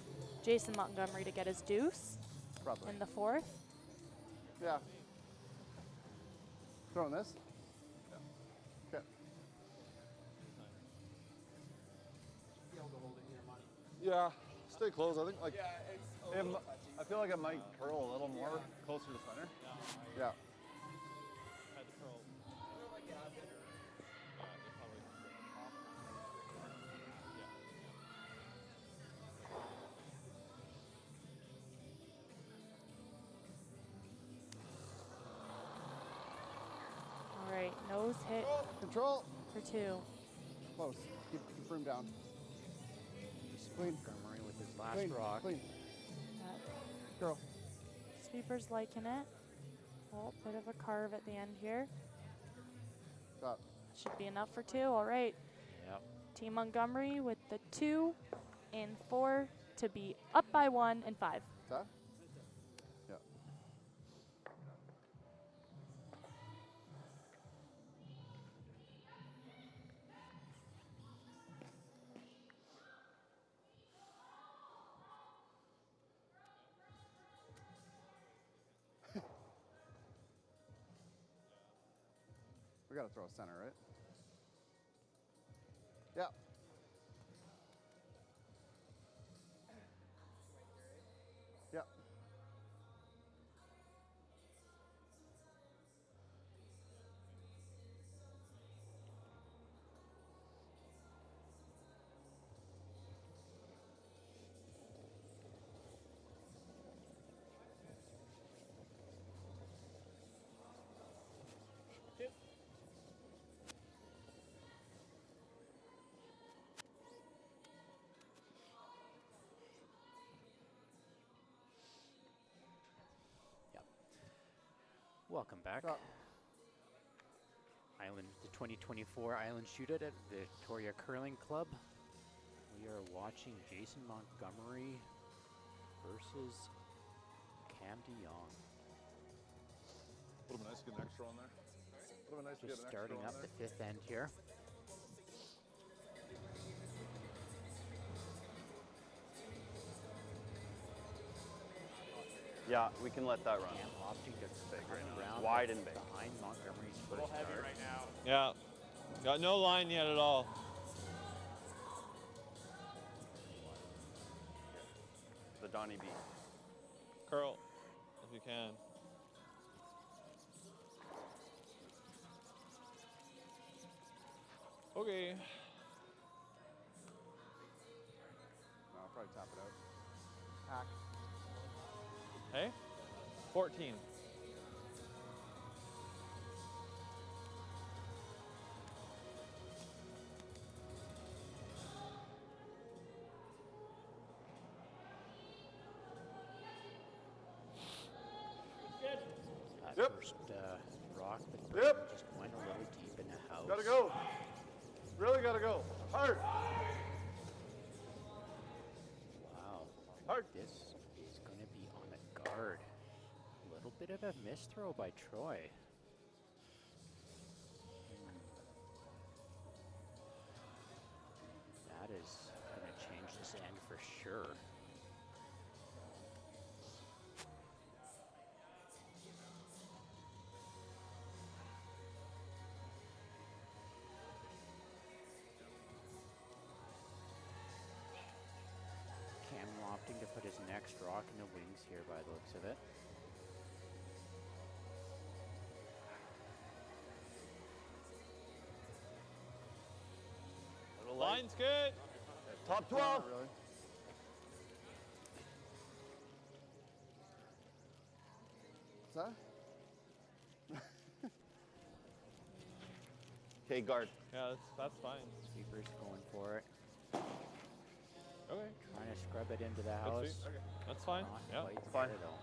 Jason Montgomery to get his deuce Probably. in the 4th. Yeah. Throwing this? Okay. Yeah, stay close. I think like I feel like it might curl a little more closer to center. Yeah. Had the curl. All right, nose hit Control. for 2. Close. Keep the broom down. Clean. Montgomery with his last Clean. rock. Clean. Girl. Sweeper's liking it. Oh, bit of a carve at the end here. Stop. Should be enough for 2. All right. Yep. Team Montgomery with the 2 and 4 to be up by 1 and 5. That? Yeah. We gotta throw a center, right? Yeah. Yeah. Welcome back. Stop. Island, the 2024 Island Shootout at Victoria Curling Club. We are watching Jason Montgomery versus Cam Jong. would have been nice to get an extra on there. Would have been nice to Just get an starting extra up on the there. 5th end here. Yeah, we can let that run. Cam opting to Big right now. around Wide and big. behind Montgomery's A little first heavy dart. right now. Yeah. Got no line yet at all. The Donnie B. Curl, if you can. Okay. No, I'll probably tap it out. Hack. Hey? 14. That Yep. first rock that Yep. just went a little deep in the house. Gotta go. Really gotta go. Hard. Wow. Hard. This is going to be on the guard. A little bit of a misthrow by Troy. That is going to change this end for sure. Cam opting to put his next rock in the wings here by the looks of it. Line's good. Top No, 12. not really. What's that? Okay, guard. Yeah, that's fine. Keeper's going for it. Okay. Trying to scrub it into the That's house. sweet. Okay. That's fine. Not Yeah. quite fine. there, though.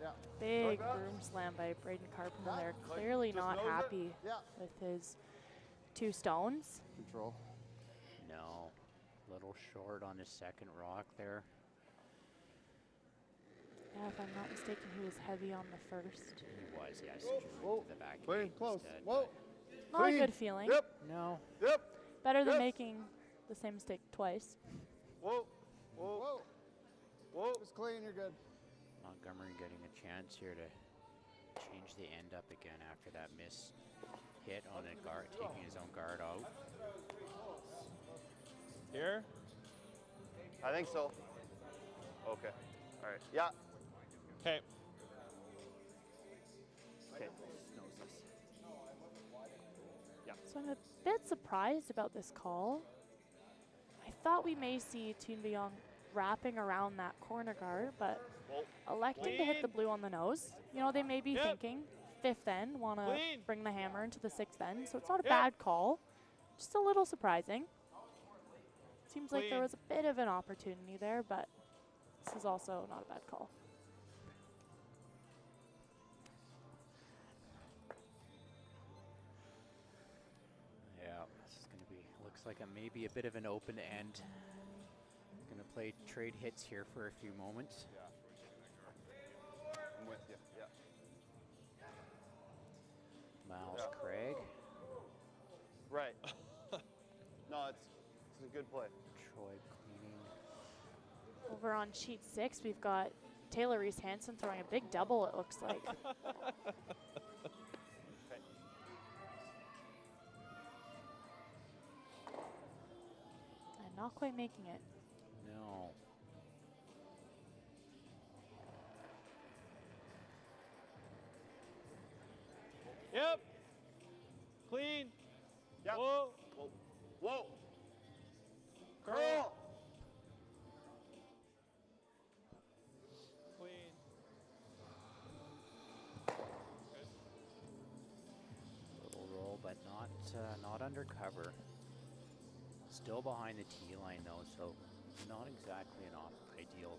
Yeah. Big Like that? broom slam by Braden Carpenter That? there. Like, Clearly just not nose it? happy Yeah. with his 2 stones. Control. No. Little short on his second rock there. Yeah, if I'm not mistaken, he was heavy on the first. He was, yes. Whoa. To the back Clean, gate close. instead, Whoa. Not a Clean. good feeling. Yep. but No. Yep. Better than Yes. making the same mistake twice. Whoa. Whoa. Whoa. Whoa. Just clean, you're good. Montgomery getting a chance here to change the end up again after that miss hit on a guard, taking his own guard out. Here. I think so. Okay. All right. Yeah. Okay. Okay. So I'm a bit surprised about this call. I thought we may see Thunberg wrapping around that corner guard, but electing to hit the blue on the nose. You know, they may be Yep. thinking 5th end, want to Clean. bring the hammer into the 6th end, so it's not a Yep. bad call. Just a little surprising. Seems like there Clean. was a bit of an opportunity there, but this is also not a bad call. Yeah, this is going to be, looks like maybe a bit of an open end. Going to play trade hits here for a few moments. I'm with you. Yeah. Miles Craig, Right. No, it's a good play. Troy cleaning. Over on sheet 6, we've got Taylor Reese Hansen throwing a big double, it looks like. And not quite making it. No. Yep. Clean. Yep. Whoa. Whoa. Whoa. Curl. Clean. Little roll, but not under cover. Still behind the tee line though, so not exactly an ideal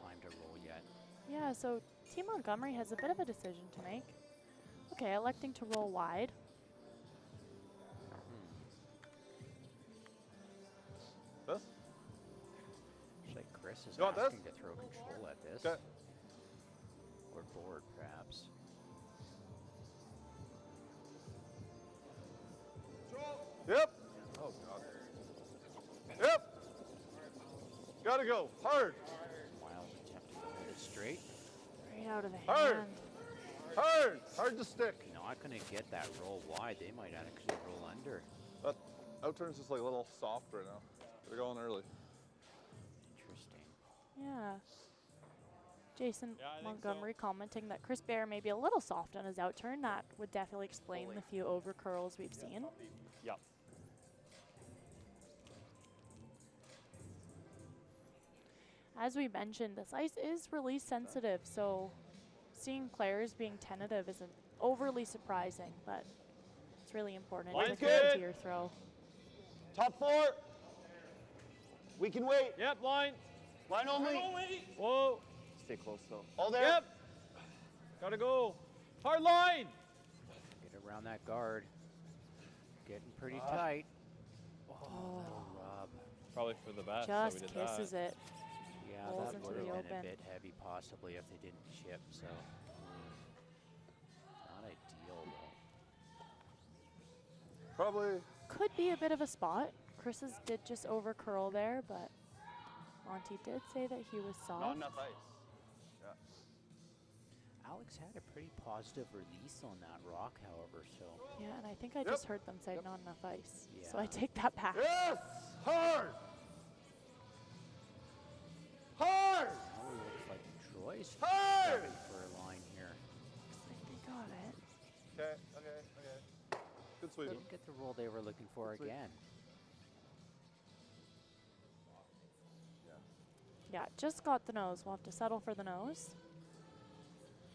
time to roll yet. Yeah, so Team Montgomery has a bit of a decision to make. Okay, electing to roll wide. This? Looks like Chris is You want this? asking to throw control at this. Okay. Or board, perhaps. Yep. Oh, God. Yep. Gotta go. Hard. straight. Right out of the Hard. hand. Hard to stick. Not going to get that roll wide. They might actually roll under. That out turn's just like a little soft right now. They're going early. Interesting. Yeah. Jason Yeah, I think Montgomery commenting that Chris Bear may be a little soft on his out turn. That would definitely explain the few over curls we've seen. Yep. As we mentioned, this ice is really sensitive, so seeing players being tentative isn't overly surprising, but it's really important to Line's commit to good. your throw. Top 4. We can wait. Yep, line. Line only. Whoa. Stay close though. All there. Yep. Gotta go. Hard line. Get around that guard. Getting pretty tight. Oh, that'll rub. Probably for the best that we Just did kisses that. it. Yeah, Rolls that into would the have been a open. bit heavy possibly if they didn't chip, so. Not ideal though. Probably. Could be a bit of a spot. Chris's did just over curl there, but Monty did say that he was soft. Not enough ice. Alex had a pretty positive release on that rock, however, so. Yeah, and I think I just heard them say not enough ice. So Yeah. I take that back. Yes! Hard! Hard! Now it looks like Troy's Hard! going for a line here. Looks like they got it. Okay. Good sweep. Didn't get the roll they were looking for Good sweep. again. Yeah, just got the nose. We'll have to settle for the nose.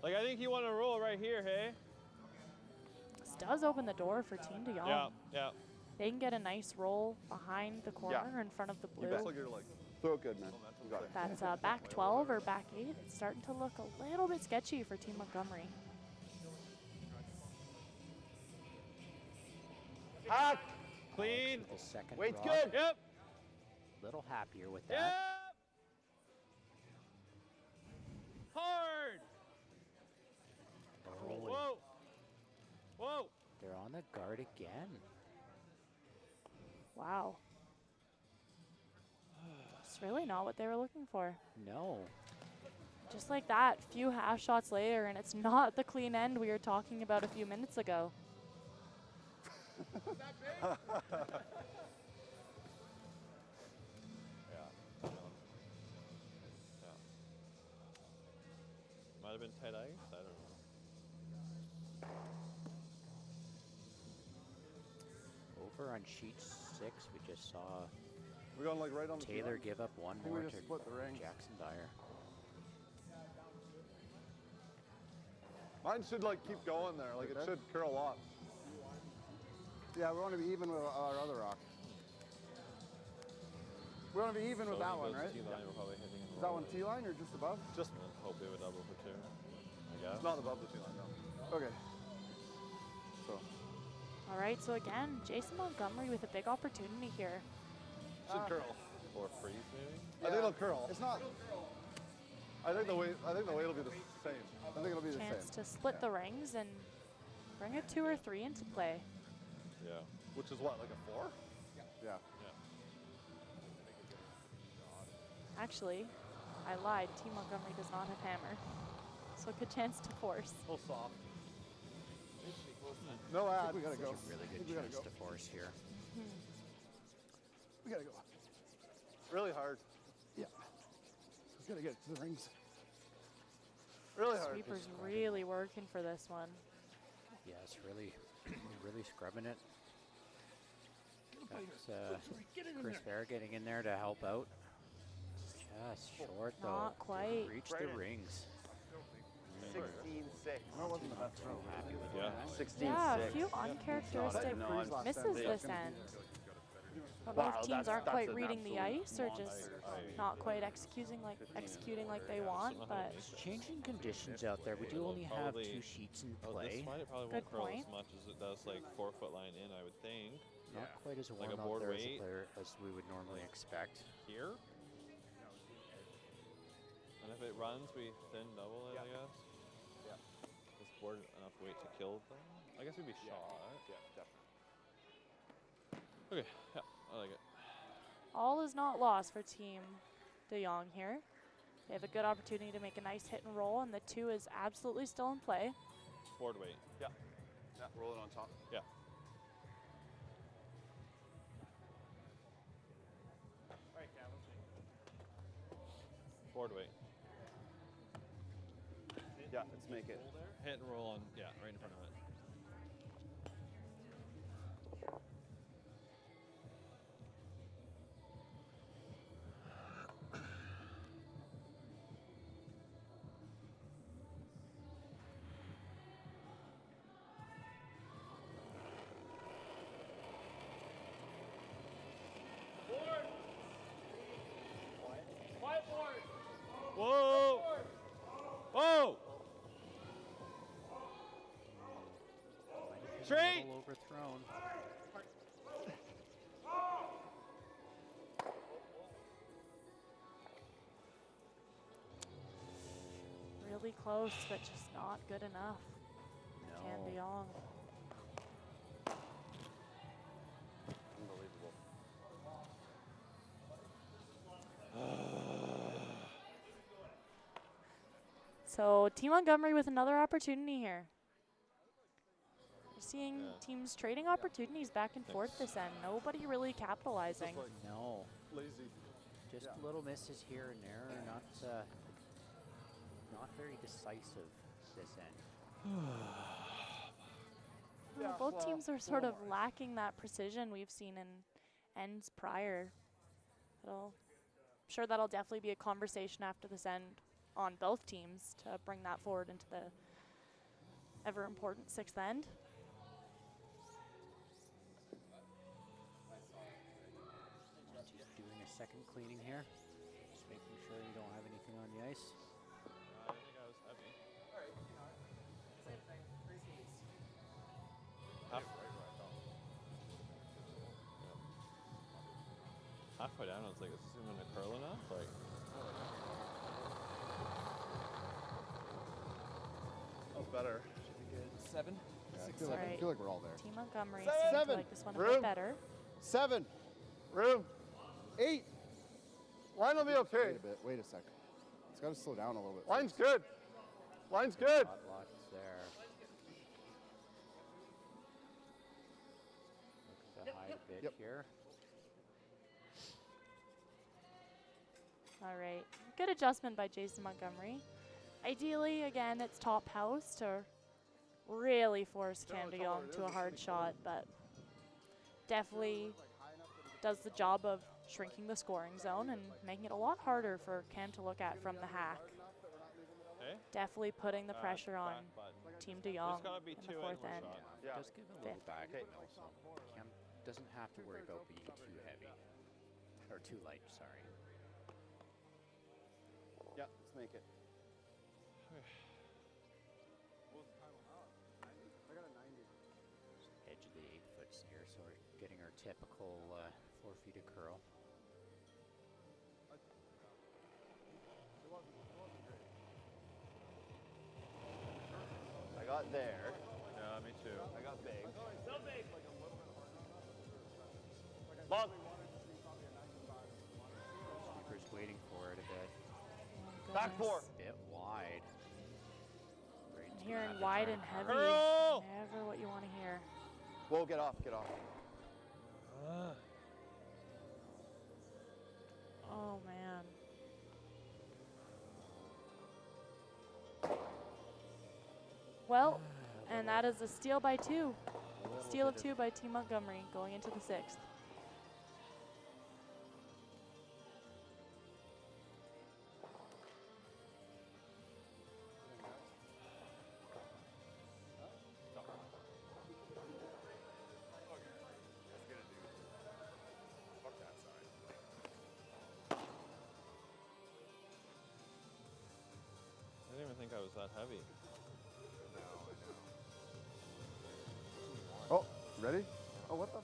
Like, I think you want to roll right here, hey? This does open the door for Team de Jong. Yeah, yeah. They can get a nice roll behind the corner in front of the blue. Looks like you're like Throw it good, man. You got it. That's back 12 or back 8. It's starting to look a little bit sketchy for Team Montgomery. Hack. Clean. The second Weight's rock, good. Yep. little happier with Yep. that. Hard. Oh, and Whoa. Whoa. they're on the guard again. Wow. It's really not what they were looking for. No. Just like that, few half shots later, and it's not the clean end we were talking about a few minutes ago. Might have been tight ice. I don't know. Over on sheet 6, we just saw we're going like right on the Taylor field. give up one think we more just to split the ring. Jackson-Baier. Mine should like keep going there. Like it Okay. should curl a lot. Yeah, we want to be even with our other rock. We want to be even with that one, right? T-line, we're probably hitting Is that one T-line or just above? Just And then hope they would double for 2. I guess. it's not above the T-line now. Okay. So, All right, so again, Jason Montgomery with a big opportunity here. Should curl. Or freeze, maybe? I think it'll curl. it's not. I think the weight will be the same. I think it'll be the Chance same. to split the rings and bring a 2 or 3 into play. Yeah. Which is what, like a 4? Yeah. Actually, I lied. Team Montgomery does not have hammer. So good chance to force. A little soft. No ad. We gotta There's go. a really good We gotta chance go. to force here. We gotta go. Really hard. Yeah. We gotta get to the rings. Really hard. Sweeper's really working for this one. Yeah, it's really, really scrubbing it. That's Chris Bear getting in there to help out. Just short though. Not quite. Reach the rings. 16-6. No, it wasn't the best throw. Happy with Yeah. that. 16-6. Yeah, a few uncharacteristic No, I'm- misses this end. But both teams aren't quite reading the ice or just not quite executing like they want, but There's changing conditions out there. We do only have Probably- 2 sheets in Oh, this play. one, it probably Good won't curl point. as much as it does like 4-foot line in, I would think. Not quite as warm Like a out board there as, weight. as we would normally expect. Here. And if it runs, we thin double it, I guess. Yeah. This board enough weight to kill them. I guess we'd be shot. Yeah, definitely. Okay, yeah, I like it. all is not lost for Team de Jong here. They have a good opportunity to make a nice hit and roll, and the 2 is absolutely still in play. Forward weight. Yeah. Yeah, roll it on top. Yeah. Forward weight. Yeah, let's make it. Hit and roll on, yeah, right in front of it. Whoa! Whoa! Straight! Overthrown. Really close, but just not good enough. No. Can Jong. Unbelievable. So Team Montgomery with another opportunity here. We're seeing teams trading opportunities back and forth this end. Nobody really capitalizing. No. Lazy. Just little misses here and there. Not very decisive this end. Well, both teams are sort of lacking that precision we've seen in ends prior. I'm sure that'll definitely be a conversation after this end on both teams to bring that forward into the ever important 6th end. Just doing a second cleaning here. Just making sure you don't have anything on the ice. I think I was heavy. Halfway down, I was like, is this even a curl enough? Like, That's better. seven? Yeah, All right. I feel like we're all there. Team Montgomery seems to 7. like this one a Room. bit better. 7. Room. 8. Line will be okay. Wait a bit. Wait a sec. It's got to slow down a little bit. Line's good. Line's good. Hot locked there. Looking to hide a bit here. All right, good adjustment by Jason Montgomery. Ideally, again, it's top house to really force Cam Jong to a hard shot, but definitely does the job of shrinking the scoring zone and making it a lot harder for Cam to look at from the hack. Okay. Definitely putting the pressure on button. Team De Jong There's gotta be in the 2 4th angle end. shots. Yeah. Just give a little back also. Cam doesn't have to worry about being too heavy. Or too light, sorry. Yeah, let's make it. Edge of the 8 foot here, so we're getting our typical 4 feet of curl. I got there. Yeah, me too. I got big. Long. Keeper's waiting for it a bit. Oh, Back goodness. 4. Bit wide. I'm hearing wide and heavy. Curl! Never what you want to hear. Whoa, get off, get off. Oh, man. Well, and that is a steal by 2. Steal of 2 by Team Montgomery going into the 6th. I didn't even think I was that heavy. Oh, ready? Oh, what the?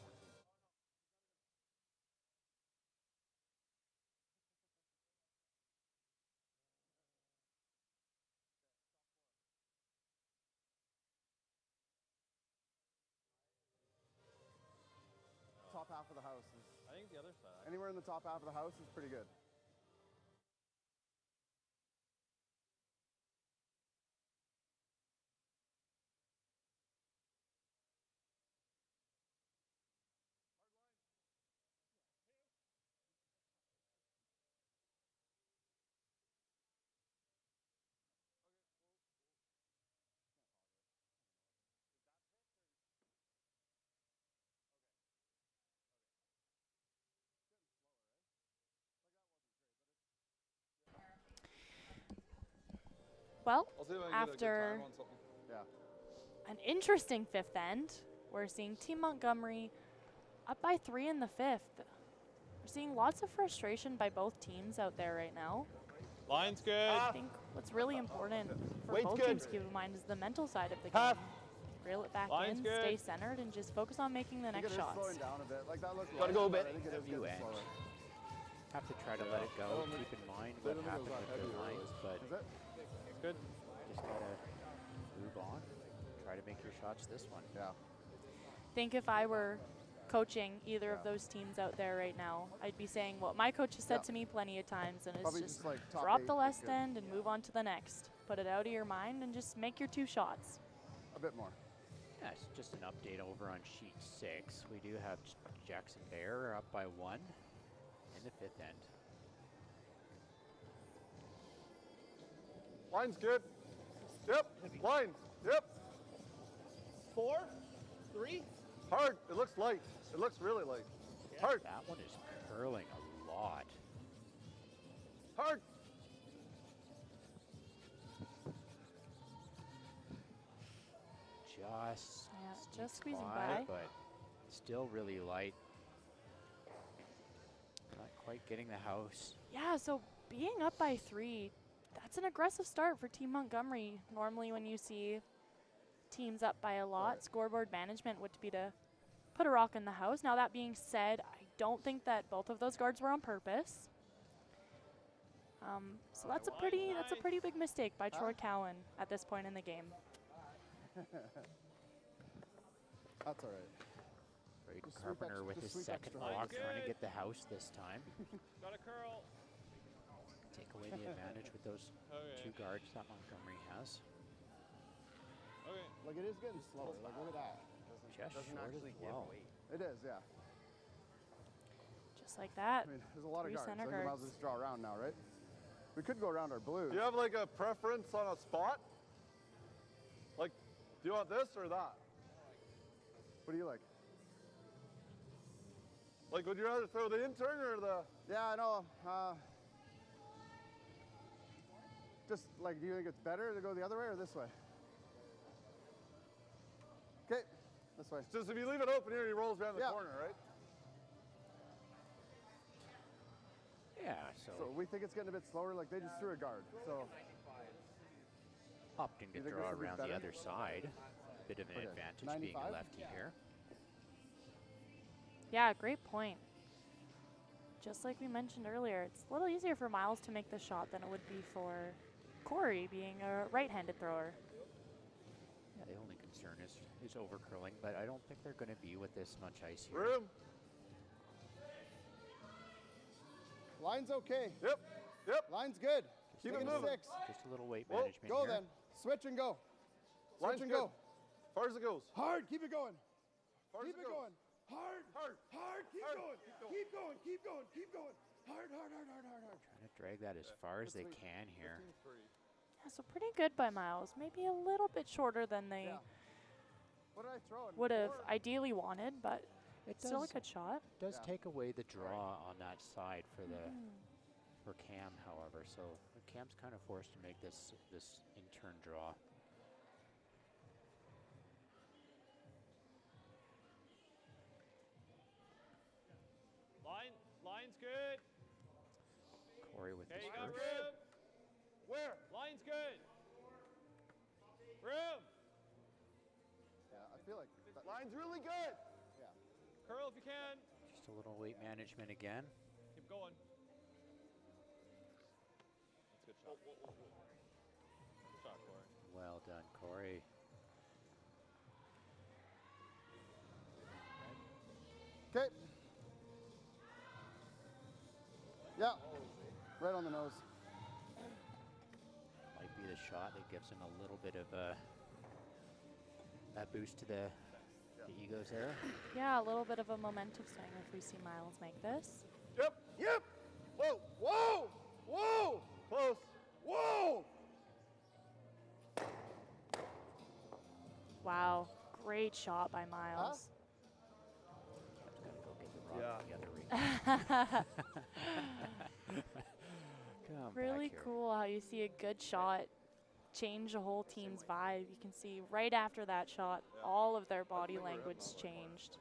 Top half of the house is I think the other side. anywhere in the top half of the house is pretty good. Well, I'll see if I can get a good after time on something. Yeah. an interesting fifth end, we're seeing Team Montgomery up by 3 in the fifth. We're seeing lots of frustration by both teams out there right now. Line's good. I think what's really important for Weight's both good. teams to keep in mind is the mental side of the Half. game. Reel it back Line's in, good. stay centered, and just focus on making the I think next it is shots. slowing down a bit. Like that looked Gotta light, go a but bit. I think it is Few getting edge. slower. Have to try to let it go. I don't Keep in mind they what don't think it happened was that with the heavy, lines, but Is it? It's good. just gotta move on. Try to make your shots this one. Yeah. Think if I were coaching either of Yeah. those teams out there right now, I'd be saying what my coach has said Yeah. to me plenty of times, and it's Probably just just like top drop 8 the is left good. end and move on to the next. Put it out of your mind and just make your 2 shots. A bit more. Yeah, it's just an update over on sheet 6. We do have Jackson-Baier up by 1 in the fifth end. Line's good. Yep. Line. Yep. 4, 3. Hard. It looks light. It looks really light. Hard. That one is curling a lot. Hard. Just squeezing by, by. but still really light. Not quite getting the house. Yeah, so being up by 3, that's an aggressive start for Team Montgomery. Normally when you see teams up by a lot, scoreboard management would be to put a rock in the house. Now that being said, I don't think that both of those guards were on purpose. So that's a pretty big mistake by Troy Cowan at this point in the game. That's all right. Braden Just sweep Carpenter extra- with just his sweep second extra hard. rock, trying to Good. get the house this time. Got a curl. Take away the advantage with those Okay. 2 guards that Montgomery has. Okay. Like it is getting slower. Like look at that. Just short as well. It is, yeah. Just like that. I mean, there's a lot of 3 guards. I center think we might as well guards. just draw around now, right? We could go around our blues. Do you have like a preference on a spot? Like, do you want this or that? What do you like? Like, would you rather throw the intern or the? Yeah, I know. Just like, do you think it's better to go the other way or this way? Okay, this way. Just if you leave it open here, he rolls around the Yeah. corner, right? Yeah, So so we think it's getting a bit slower. Like they just threw a guard. So opting to You think draw this will be around the better? other side. Bit of an Okay, advantage being a 95? lefty here. Yeah, great point. Just like we mentioned earlier, it's a little easier for Miles to make the shot than it would be for Corey being a right-handed thrower. Yeah, the only concern is over curling, but I don't think they're going to be with this much ice here. Room. line's okay. Yep. Yep. Line's good. Keep Make it a moving. 6. Just a little weight Whoa, management Go here. then. Switch and go. Line's Switch and good. go. Far as it goes. Hard. Keep it going. Far as Keep it it goes. going. Hard. Hard. Hard. Keep Hard. going. Keep going. Keep going. Keep going. Hard. Hard. Hard. Hard. Hard. Hard. Trying to drag that as far as they can here. 15-3. Yeah, so pretty good by Miles. Maybe a little bit shorter than they Yeah. What did I throw? In would have 4? ideally wanted, but It still a does, good shot. does Yeah. take away the draw on that side for the Mm. for Cam, however. So Cam's kind of forced to make this in-turn draw. Line's good. Corey with Okay, his you got first. room. Where? Line's good. Room. Yeah, I feel like that, Line's really good. Curl if you can. Just a little weight management again. Keep going. That's a good shot. Good shot, Corey. Well done, Corey. Okay. Yeah. Right on the nose. Might be the shot that gives him a little bit of a boost to the egos there. Yeah, a little bit of a momentum swing if we see Miles make this. Yep. Yep. Whoa. Whoa. Whoa. Close. Whoa. Wow, great shot by Miles. Cam's got to go get the rock Yeah. together. Come Really back here. cool how you see a good shot change a whole team's vibe. You can see right after that shot, all of their body language changed.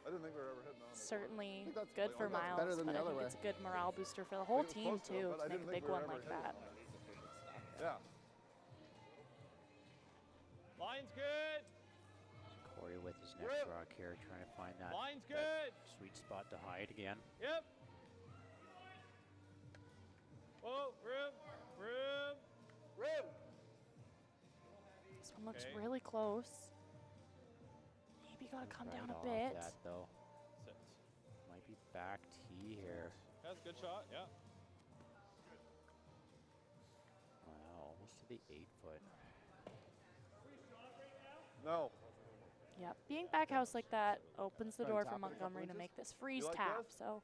I didn't think we were ever hitting on it. Certainly that's good for better Miles, than but the I other think way. it's a good morale booster for the whole It was team, close to it, too, but I to make didn't a think big we were one ever like hitting that. Yeah. Line's good. Corey with his next rock here, trying to find that, Line's that good. sweet spot to hide again. Yep. Whoa, room. This one looks Okay. really close. Maybe got to come Right down a off bit. That, though. Sit. Might be back tee here. That's a good shot, yeah. Wow, almost to the 8-foot. No. Yeah, being back house like that opens the Try and door tap for it a couple Montgomery to inches. make this freeze like tap. this? So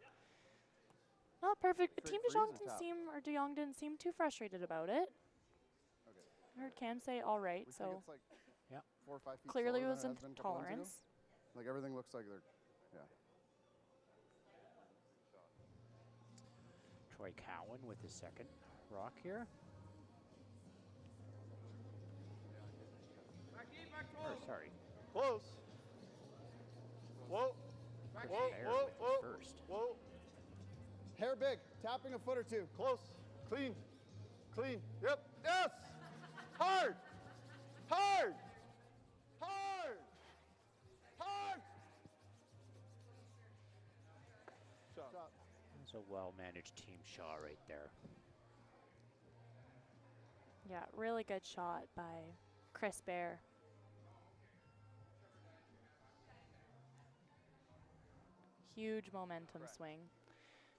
not perfect, but Straight Team de Jong freeze or didn't tap? De Jong didn't seem too frustrated about it. Okay. I heard Cam say all right, We think so it's like Yep. 4 or 5 feet clearly it slower was than in has been a couple months ago. tolerance. Like everything looks like they're, yeah. Troy Cowan with his second rock here. Or, sorry, Close. Whoa. Chris Whoa, Baer whoa, with whoa. his first. Whoa. Hair big, tapping a foot or two. Close. Clean. Clean. Yep. Yes. Hard. Hard. Hard. Hard. Shot. That's a well-managed team shot right there. Yeah, really good shot by Chris Baer. Huge momentum swing.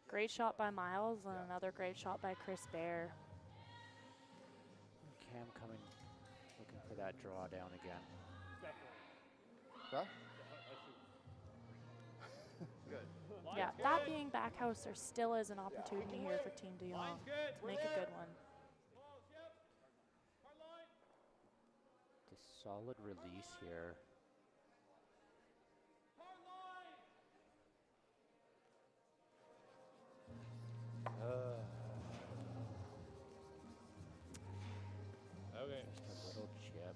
Great shot by Miles and another great shot by Chris Baer. Cam coming, looking for that drawdown again. Huh? Yeah, that being back house, there still is an opportunity here for Team de Jong to make a good one. The solid release here. Okay. Just a little chip.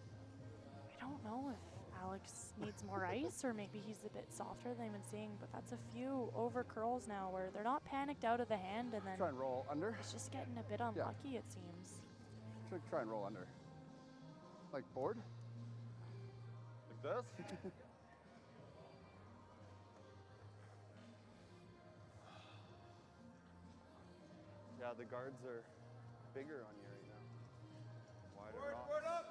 I don't know if Alex needs more ice or maybe he's a bit softer than I've been seeing, but that's a few over curls now where they're not panicked out of the hand and then Try and roll under. it's just getting a bit unlucky, it seems. Try and roll under. Like board? Like this? Yeah, the guards are bigger on you right now. Wider rocks.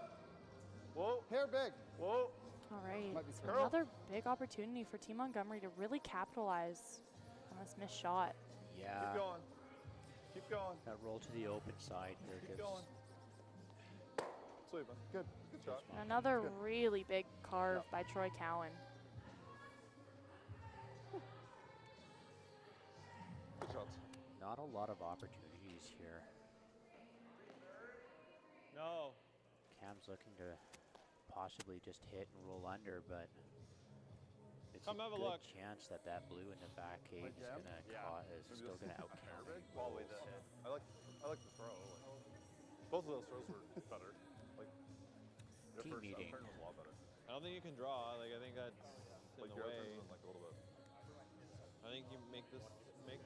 Whoa. Hair big. Whoa. All right, Might be so curl. another big opportunity for Team Montgomery to really capitalize on this missed shot. Yeah, Keep going. Keep going. that roll to the open side here Keep gives going. Sweeping. Good. Good shot. And another really big carve by Troy Cowan. Good shots. not a lot of opportunities here. No. Cam's looking to possibly just hit and roll under, but it's Come a have a good look. chance that that blue in the back cage is jam? gonna Yeah. is still gonna outcount. Always the hit. I like the throw. Both of those throws were better. Like your Team first meeting. turn was a lot better. I don't think you can draw. Like I think that's in Like the your way. turn was like a little bit. I think you make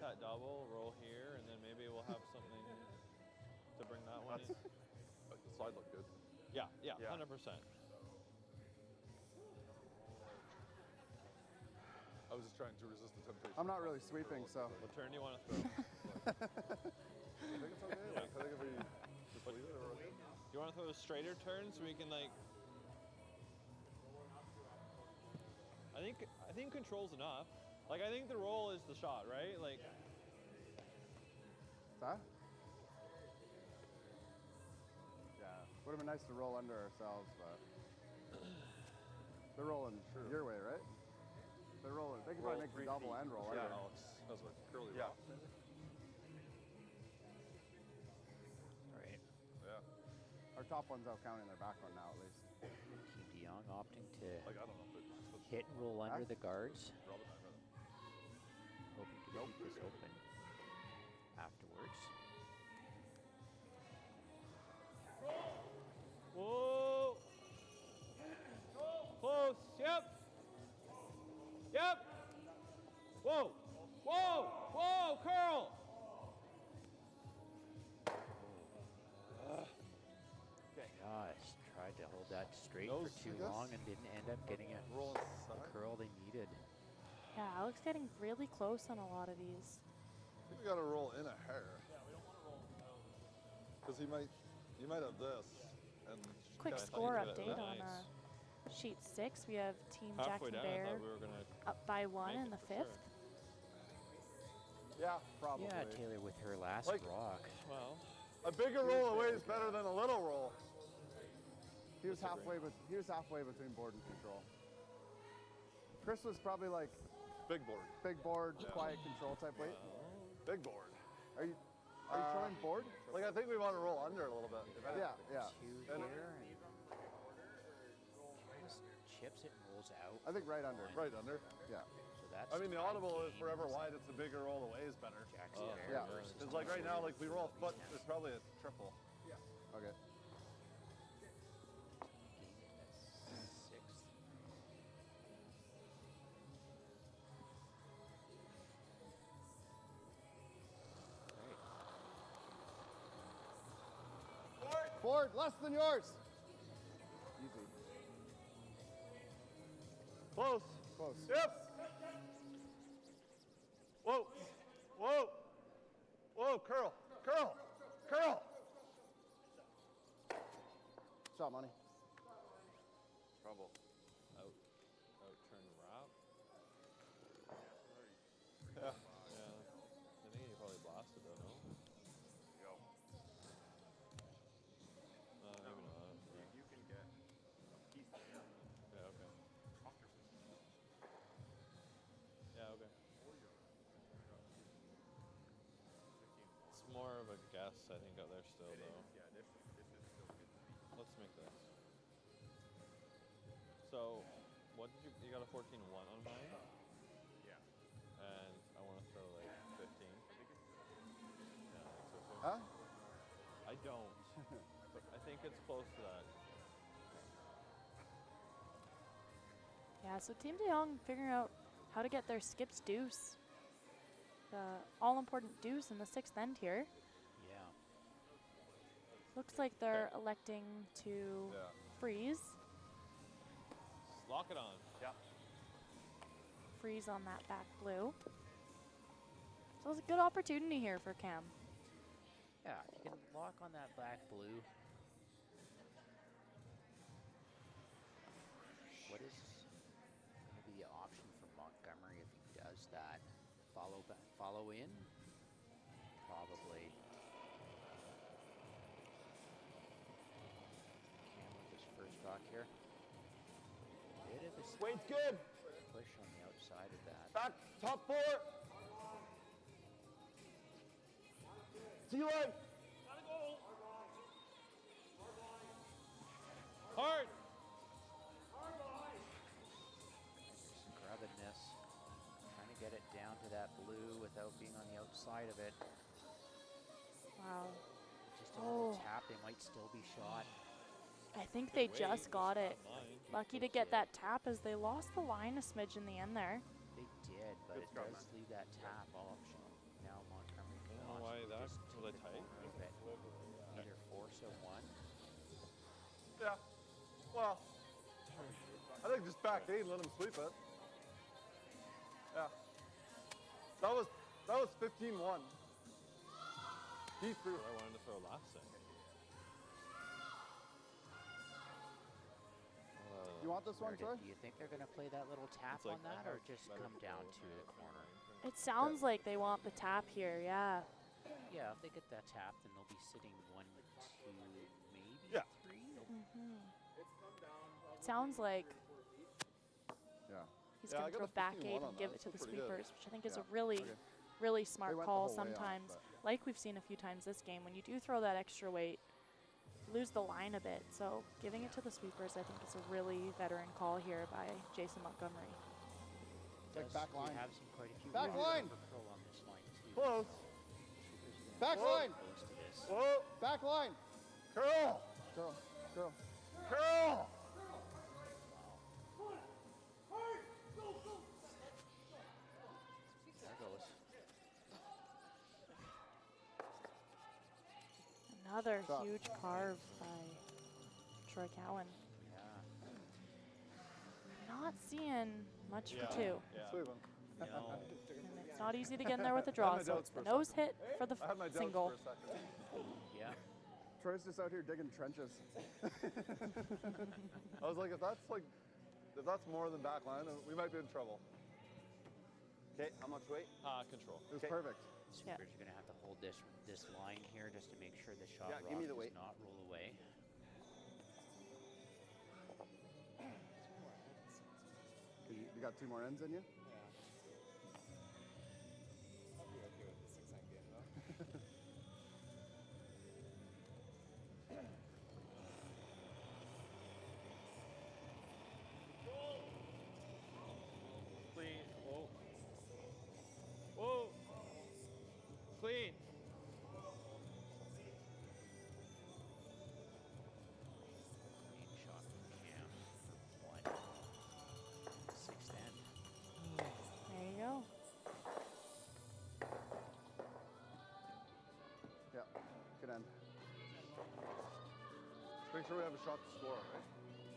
that double, roll here, and then maybe we'll have something to bring that one in. The slide looked good. Yeah, Yeah. 100%. I was just trying to resist the temptation. I'm not really sweeping, so. What turn do you want to throw? I think it's okay. Like, I think if we just leave it or Do you want to throw a straighter turn so we can like? I think control's enough. Like I think the roll is the shot, right? Like That? Yeah. Would have been nice to roll under ourselves, but they're rolling your way, right? They're rolling. They can Roll probably make the 3 double feet. and roll yeah, under. Alex has a curly Yeah. rock, maybe? Right. Yeah. Our top one's out counting their back one now, at least. Team DeYoung opting to Like I don't know if it's hit and roll under the guards, draw the time. hoping to keep this open afterwards. straight Nose, for too I guess? long and didn't end up getting a Roll the inside. curl they needed. Yeah, Alex getting really close on a lot of these. I think we got to roll in a hair. Yeah, we don't want to roll out. Because you might have this. And Quick I thought score you did it update on nice. sheet 6. We have Team Halfway down, I Jackson-Baier thought we were gonna up by 1 make in it the for 5th. sure. Yeah, probably. Yeah, Taylor with her last Like- rock. Well, a bigger roll away is better than a little roll. He was halfway between board and control. Chris was probably like Big board. big board, quiet control type weight. Big board. Are you throwing board? Like, I think we want to roll under a little bit. if anything. Yeah. 2 And- here. And just chips it and rolls out. I think right under. Right under. Yeah. So that's I mean, the tied audible is game. forever wide. It's a bigger roll away is better. Jackson-Baier Yeah. versus Because like right now, like we roll a foot, Reese it's probably a triple. Okay. Hansen. Game 6th. Right. Board less than yours. Easy. Close. Close. Yep. Whoa. Whoa. Whoa. Curl. Curl. Curl. Shot money. Trouble. out turn wrap. Yeah. Yeah. I think he probably blasted though, no? Go. Maybe not. You can get a piece there. Yeah, okay. Yeah, okay. It's more of a guess, I think, out there still, though. Yeah, this is still good to be. Let's make this. So, what did you got a 14-1 on mine? Yeah. And I want to throw like 15. Yeah, I think so too. Huh? I don't. But I think it's close to that. Yeah, so Team Jong figuring out how to get their skips deuce. The all-important deuce in the 6th end here. Yeah. Looks like they're electing to Yeah. freeze. Lock it on. Yeah. Freeze on that back blue. So it's a good opportunity here for Cam. Yeah, you can lock on that black blue. What is going to be the option for Montgomery if he does that? Follow in? Probably. Cam with his first rock here. Bit of a Weight's good. push on the outside of that. Back, top 4. T-line. Hard! Scrubbing this. Trying to get it down to that blue without being on the outside of it. Wow. Just a little Oh. tap, they might still be shot. I think they Wait, just got it's it. not mine. Lucky to get that tap as they lost the line a smidge in the end there. They did, but Good it scrub, does leave that tap option. Now Montgomery can I don't know why possibly that- just was take I the tight? corner of it. Either force a 1. Yeah. Well, I think just back 8 and let him sweep it. Yeah. That was 15-1. He threw. What I wanted to throw last thing. You want this one, Troy? Do you think they're going to play that little tap It's like on that I or have just better come down control to than the I corner? have. It sounds like they want the tap here, yeah. Yeah, if they get that tap, then they'll be sitting 1, 2, maybe Yeah. 3. It sounds like Yeah. he's Yeah, I going to got throw a back 15-1 8 on and give that. it to the That's pretty good. sweepers, which I think is Yeah, a really, okay. really smart They went the call whole way off, sometimes. but- Like we've seen a few times this game, when you do throw that extra weight, you lose the line a bit. So giving it to the sweepers, I think, is a really veteran call here by Jason Montgomery. Like back line. Have some quite a few Back runners line. over curl on this line too. Close. Sweepers are gonna Back be line. close to this. Whoa. Back line. Curl. Girl. Girl. Curl. There goes. Another Shot. huge carve by Troy Cowan. Yeah. not seeing much Yeah. for two. Yeah. Sweet one. No. And it's not easy to get in there with a draw, my so doubts it's the for a nose hit for the I had my doubts single. for a second. Yeah. Troy's just out here digging trenches. I was like, if that's more than back line, we might be in trouble. Okay, how much weight? Control. It was Okay. perfect. Yeah. Sweepers are going to have to hold this line here just to make sure the shot Yeah, rock give me the does weight. not roll away. You got 2 more ends in you? Clean. Whoa. Whoa. Clean. Clean shot from Cam for one. Sixth end. There you go. Yeah, good end. Just make sure we have a shot to score, right?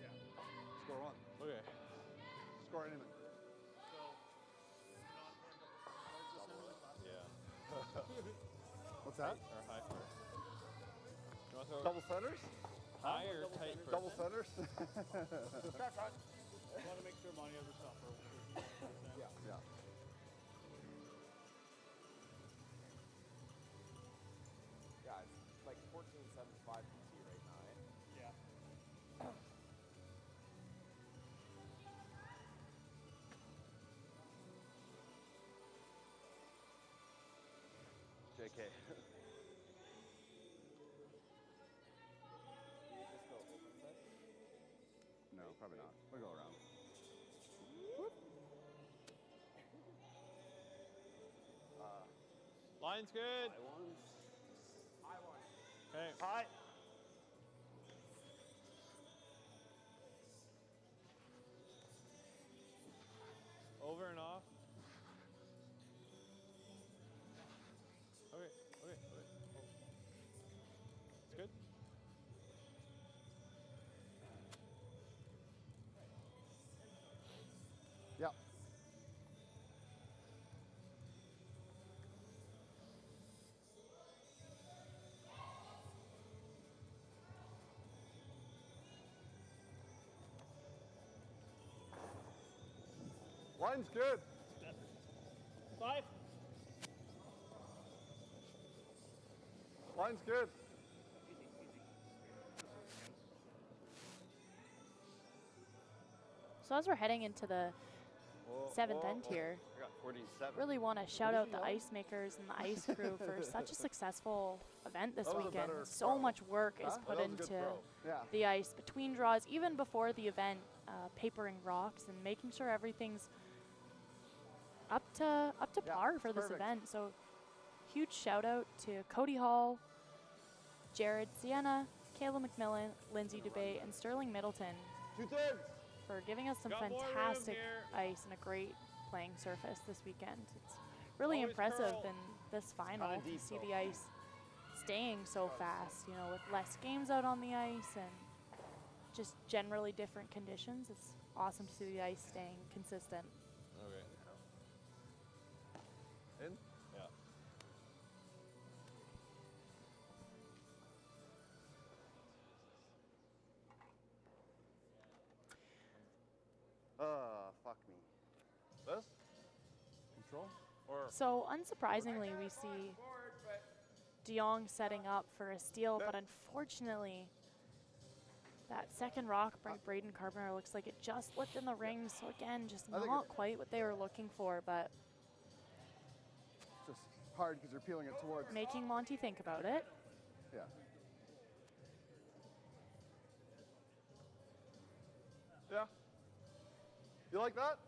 Yeah. Score one. Okay. Score anything. Yeah. What's that? Or high first. You want to throw Double centers? high or tight first? Double centers? Want to make sure money has a shot for Yeah. Yeah. Yeah, it's like 14.75 PT right now, eh? Yeah. JK. You just go open set. No, probably not. We'll go around. Line's good. High one. High one. Okay. High. Over and off. Okay. Okay. Okay. Oh. It's good. Yep. Line's good. 5. Line's good. So as we're heading into the seventh end here, I got 47. really want to shout out the ice makers and the ice crew for such a successful event this That was a weekend. better So throw. much work is Huh? put That was a good into throw. Yeah. the ice between draws, even before the event, papering rocks and making sure everything's up to Yeah, par it's for this perfect. event. So huge shout out to Cody Hall, Jared Sienna, Kayla McMillan, Lindsay Dubé, and Sterling Middleton 2/3. for giving us some Got more room fantastic here. ice and a great playing surface this weekend. It's really Always impressive curl. in this final Kinda to deep, see though. the ice staying so fast, you know, with less games out on the ice and just generally different conditions. It's awesome to see the ice staying consistent. Okay. In? Yeah. Fuck me. This? Control. Or So unsurprisingly, we see Jong setting up for a steal, but unfortunately, that second rock by Braden Carpenter looks like it just slipped in the ring. So again, just I think not quite what they were looking for, but Just hard because you're peeling it towards. making Monty think about it. Yeah. yeah. You like that?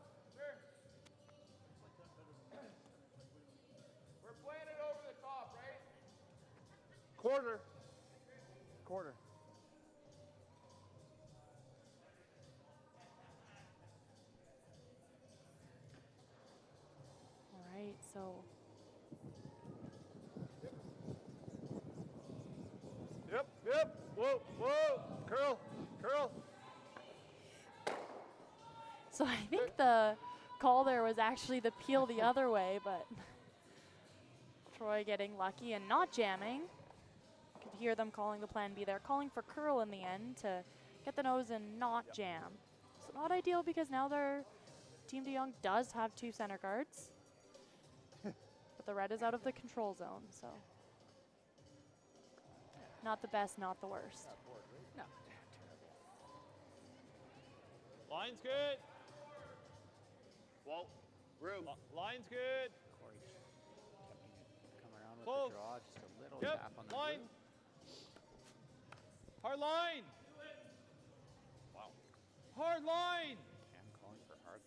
We're playing it over the top, right? Quarter. Quarter. All right, so Yep, yep. Whoa, whoa. Curl, curl. So I think the call there was actually the peel the other way, but Troy getting lucky and not jamming. Could hear them calling the plan B there, calling for curl in the end to get the nose and not jam. So not ideal because now their Team Jong does have 2 center guards, but the red is out of the control zone, so not the best, not the worst. No. Line's good. Wall. Room. Line's good. Corey attempting to come around with Close. the draw, just a little Yep. tap on the Line. blue. Hard line. Wow. Hard line. Cam calling for hard.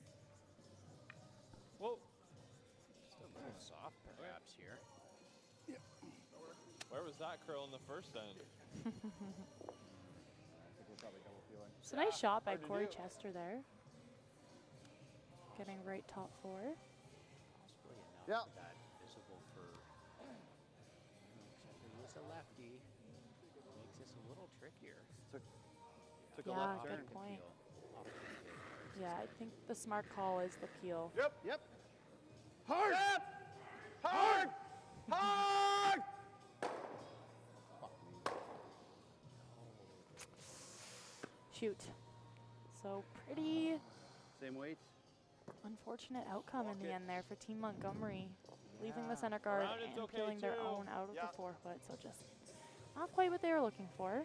Whoa. Just a little soft perhaps here. Where was that curl in the first end? I think we're probably double peeling. It's a nice shot by hard to Corey do. Chester there. Getting right top 4. Possibly enough Yeah. of that visible for except he is a lefty. Makes this a little trickier. Took a Yeah, left good turn. point. Feel off the big. Yeah, I think the smart call is the peel. Yep. Yep. Hard. Hard. Hard. Shoot. So pretty Same weight. unfortunate outcome in the Walk it. end there for Team Montgomery. Leaving the center guard Around it's and okay peeling their too. own out of Yeah. the 4-foot. So just not quite what they were looking for.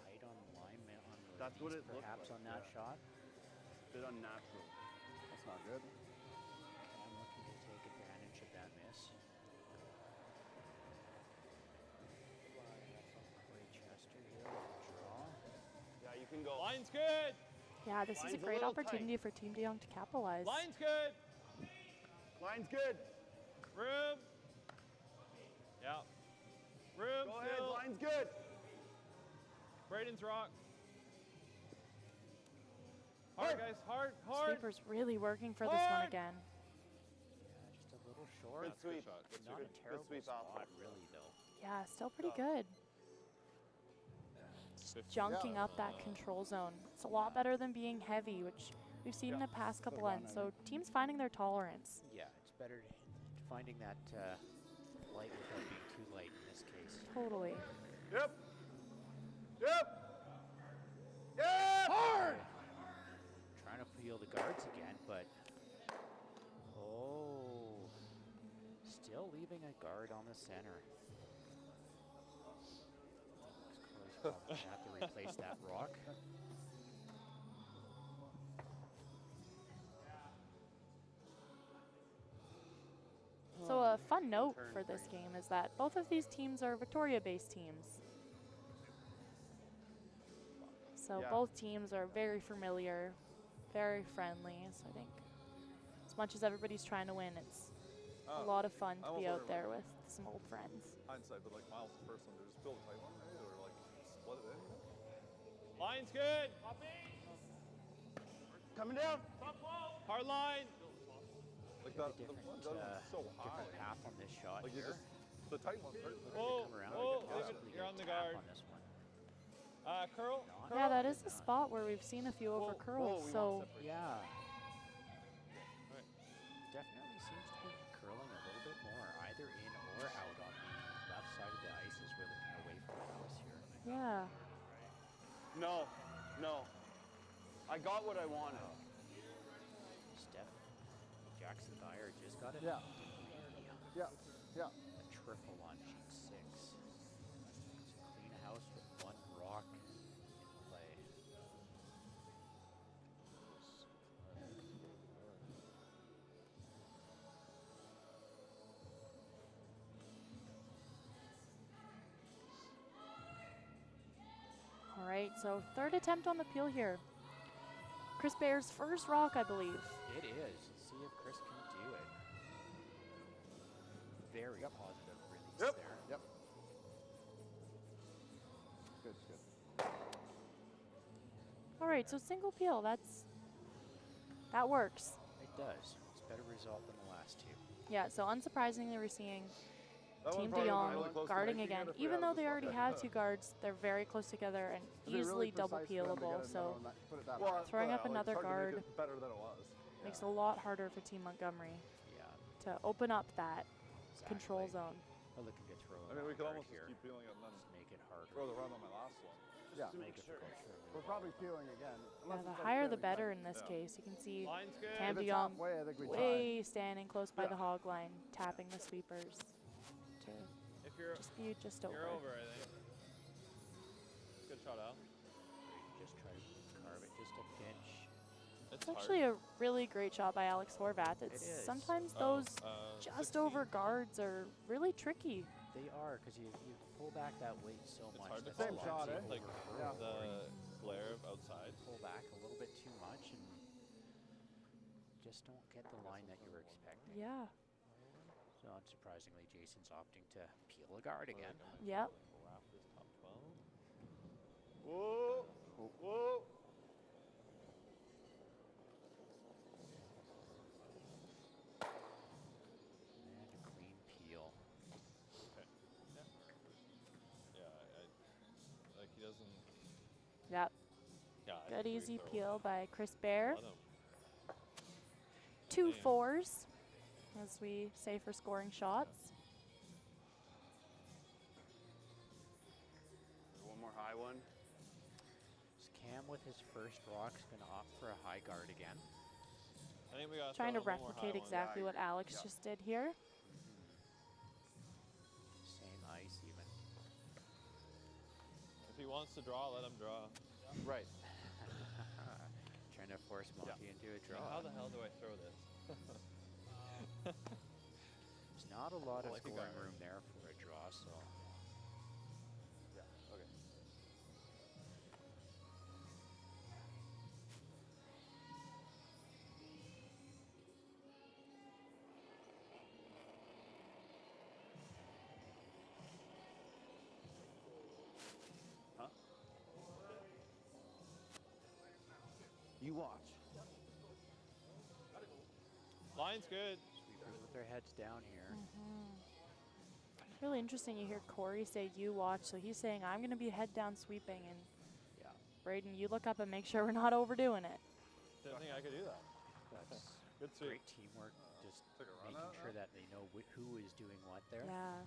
Tight on alignment on That's what release it looked perhaps like, on that shot. Bit unnatural. That's not good. Cam looking to take advantage of that miss. Corey Chester here with the draw. Yeah, you can go. Line's good. Yeah, this is Line's a a great little opportunity for Team Jong to capitalize. Line's good. Line's good. Room. Yeah. Room Go ahead. still. Line's good. Braden's rock. Hard, guys. Hard. Hard. Sweeper's really working for this one Hard. again. Yeah, just a little short. Good sweep. Not a terrible sweep out. spot really though. Yeah, still pretty good. Just junking up that control zone. It's a lot better than being heavy, which we've seen in the past couple ends. So teams finding their tolerance. Yeah, it's better finding that light without being too light in this case. Totally. Yep. Yep. Yep. Hard. Trying to peel the guards again, but still leaving a guard on the center. Corey's probably gonna have to replace that rock. So a fun note for this game is that both of these teams are Victoria-based teams. So Yeah. both teams are very familiar, very friendly. So I think as much as everybody's trying to win, it's a lot of fun to I be almost out wonder, there with some old friends. Hindsight, but like Miles' the first one, they just build a tight one, right? Or like split it in. Line's good. Coming down. Hard line. Like Got that, a the different, one does so high. different path on this shot Like you here. just, the tight one, right? Looking to Whoa, come around whoa, and leave it- possibly you're get on a the tap guard. on this one. Curl. Not. Yeah, that is a spot where we've seen a few over Whoa, curls. we So want separate. Yeah. Definitely seems to be curling a little bit more, either in or out on the left side of the ice as we're looking away from the house here. yeah, No. No. I got what I wanted. Steph Jackson-Baier just got it. Yeah. Yeah. Yeah. A triple on sheet 6. So clean house with one rock in play. all right. So third attempt on the peel here. Chris Baer's first rock, I believe. It is. Let's see if Chris can do it. Very positive release Yep. there. Yep. Good. Good. All right. So single peel. That works. It does. It's a better result than the last two. Yeah. So unsurprisingly, we're seeing That one Team probably De would've been Jong really close to guarding making it again. if we Even had though just they left already it. have two guards, they're very close together and It'd be really easily double precise for them to get peelable. it So down that- put it that Well, high. throwing up like, another it's hard to make guard it better than it was. makes it a lot harder for Team Montgomery Yeah. to open up that Exactly. control zone. We're looking to throw I mean, we a could guard almost here. just keep peeling it and then Just make it harder. throw the run on my last one. Yeah. Make difficult to We're remove probably all of them. peeling again. Yeah, unless the it's, like, higher the fairly better tight. in this Yeah. case. You can see Line's good. Cam If De it's Jong halfway, I think we tie. way standing close by Yeah. the hog line, tapping the sweepers to If you're just be just over. you're over, I think. Good shot, Al. Just try to carve it just a pinch. It's actually a really great shot by Alex Horvath. It's is. sometimes Oh, those just 16. over guards are really tricky. They are, because you pull back that weight so It's much. hard to that pull Same the back, shot, lines eh? like over- Yeah. the glare of outside. pull back a little bit too much and just don't get the line that you were expecting. Yeah. So unsurprisingly, Jason's opting to peel a guard again. Yep. Wrap this top 12. Whoa! Whoa! And a clean peel. Okay. Yeah. Like he doesn't. Yep. Yeah. I Good think we easy throw- peel by Chris Bear. Let him. 2 Damn. 4s, as we say for scoring shots. One more high one. Is Cam with his first rock's going to opt for a high guard again? I think we got Trying to replicate exactly what Alex Yeah. just did here. Same ice even. If he wants to draw, let him draw. Right. Trying to force Monty into a draw. How the hell do I throw this? There's not a lot of Like a scoring guard. room there for a draw, so Yeah. Okay. Huh? You watch. Line's good. sweepers with their heads down here. Really interesting. You hear Corey say, "You watch," so he's saying, "I'm going to be head down sweeping," and Yeah, Braden, you look up and make sure we're not overdoing it. Didn't think I could do that. that's Good sweep. great teamwork. Just Take a run making at sure that. that they know who is doing what there. Yeah.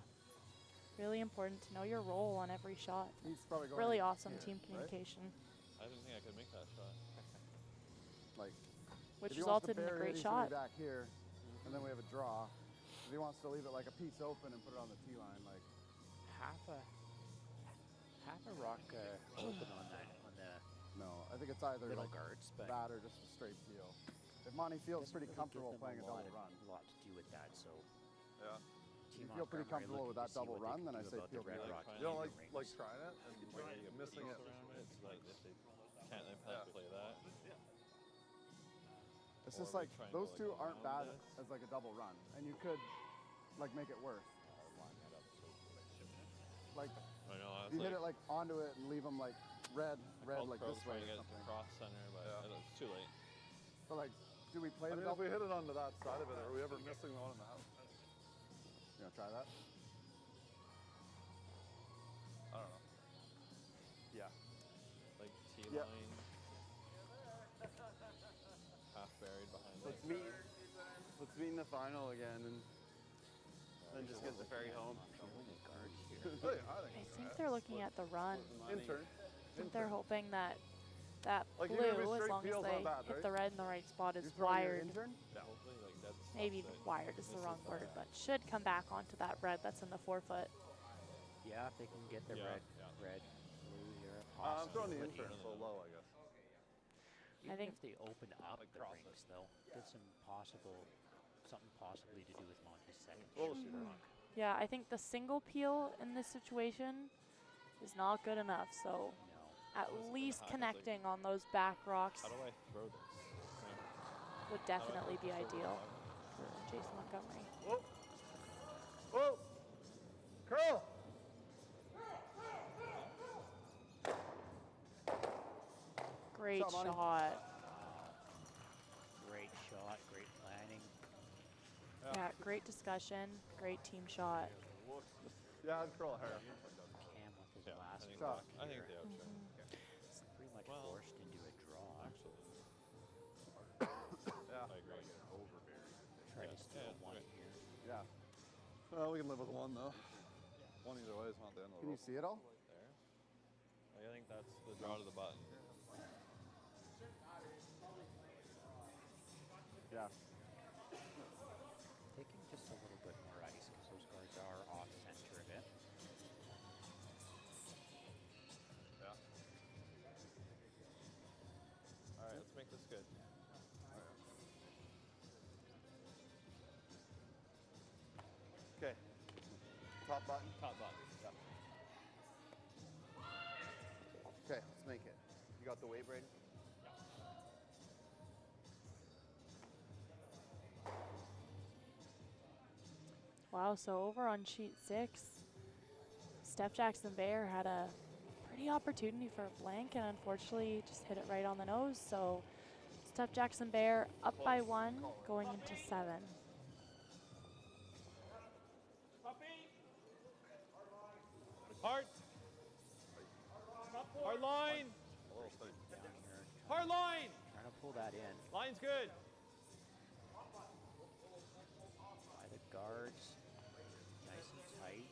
Really important to know your role on every shot. He's probably going Really awesome here, team right? communication, I didn't think I could make that shot. Like, which if he wants to resulted in a bury it, great he's gonna shot. be back here, and then we have a draw. If he wants to leave it like a piece open and put it on the tee line, like Half a rock open on the no, I think it's either middle like guards, but that or just a straight peel. If Monty feels doesn't pretty really comfortable give them playing a double run, a lot to do with that. So Yeah. Team you feel pretty Montgomery comfortable with looking that to see double what they run, can then I do say about peel the red together. rock. You don't in the like rings. trying it and like missing it. It's like if they can't play that. It's Or just we like try and go, those like, two aren't bad around this. as like a double run, and you could like make it worse. Line that up so Like I know. I was you like, hit it like onto it and leave them like red called like pros this way trying to or get something. cross center, but Yeah. it's too late. But like, do we play I the mean, if double? we hit it onto that side of it, are we ever missing the one in the house? You wanna try that? I don't know. Yeah. Like T Yeah. line, half buried behind. Let's meet. Let's meet in the final again, and then just get the ferry home. Hey, I I think think they're looking at the run. intern. I think they're hoping that Like, blue, even if it's as straight long as peel's they not bad, hit right? the red in the right spot, is You're throwing your wired. intern? Hopefully, like that's Maybe stops it. wired is the This wrong is word, but should come back onto that red that's in the 4-foot. Yeah, if they can get the Yeah, red, yeah. red, blue here. I'm throwing the possibility. intern so low, I guess. Even think- if they open up Like the cross rings, though, get something possibly to do with Monty's second We'll shot see. rock. Yeah, I think the single peel in this situation is not good enough. So No. at Wasn't least high, it's like- connecting on those back rocks How do I throw this? would definitely be ideal for Jason Montgomery. Whoa! Whoa! Curl! Great Shot, Monty. shot. Great shot, great landing. Yeah, great discussion. Great team shot. Yeah, I'd curl a hair. Cam with his Yeah, last I rock think here. the outro. It's pretty much Well, forced into a draw. Actually, Yeah. I agree. Try to steal yeah, one right. here. Yeah. Well, we can live with one though. One either way is not the end of the Can you rope. see it all? There. Like, I think that's the draw to the button. Yeah. Taking just a little bit more ice because those guards are off center a bit. Yeah. All right, let's make this good. Okay. Top button. Top button. Okay, let's make it. You got the weight, Braden? Wow, so over on sheet 6, Steph Jackson-Baier had a pretty opportunity for a blank and unfortunately just hit it right on the nose. So Steph Jackson-Baier up by 1, going into 7. Hard. Hard line. Down here, Hard line. trying to pull that in Line's good. by the guards. Nice and tight.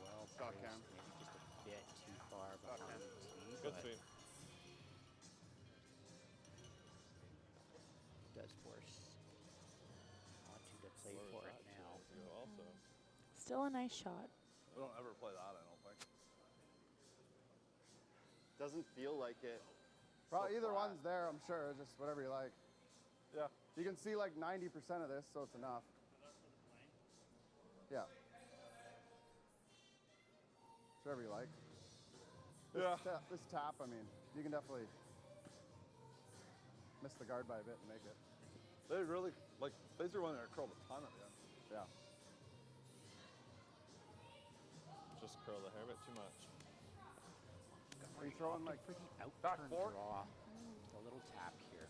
Well Got placed, Cam. maybe just a bit too far behind the tee, Good but sweep. does force Montu to play Where for was it that now. 2 years ago also. Still a nice shot. We don't ever play that, I don't think. Doesn't feel like it. Well, so either flat. one's there, I'm sure. Just whatever you like. Yeah. You can see like 90% of this, so it's enough. Yeah. Whatever you like. Yeah. This tap, I mean, you can definitely miss the guard by a bit and make it. They really, like, they threw one there and curled a ton at the end. Yeah. Just curl the hair a bit too much. Are you throwing like For the Back outturn four? draw, a little tap here.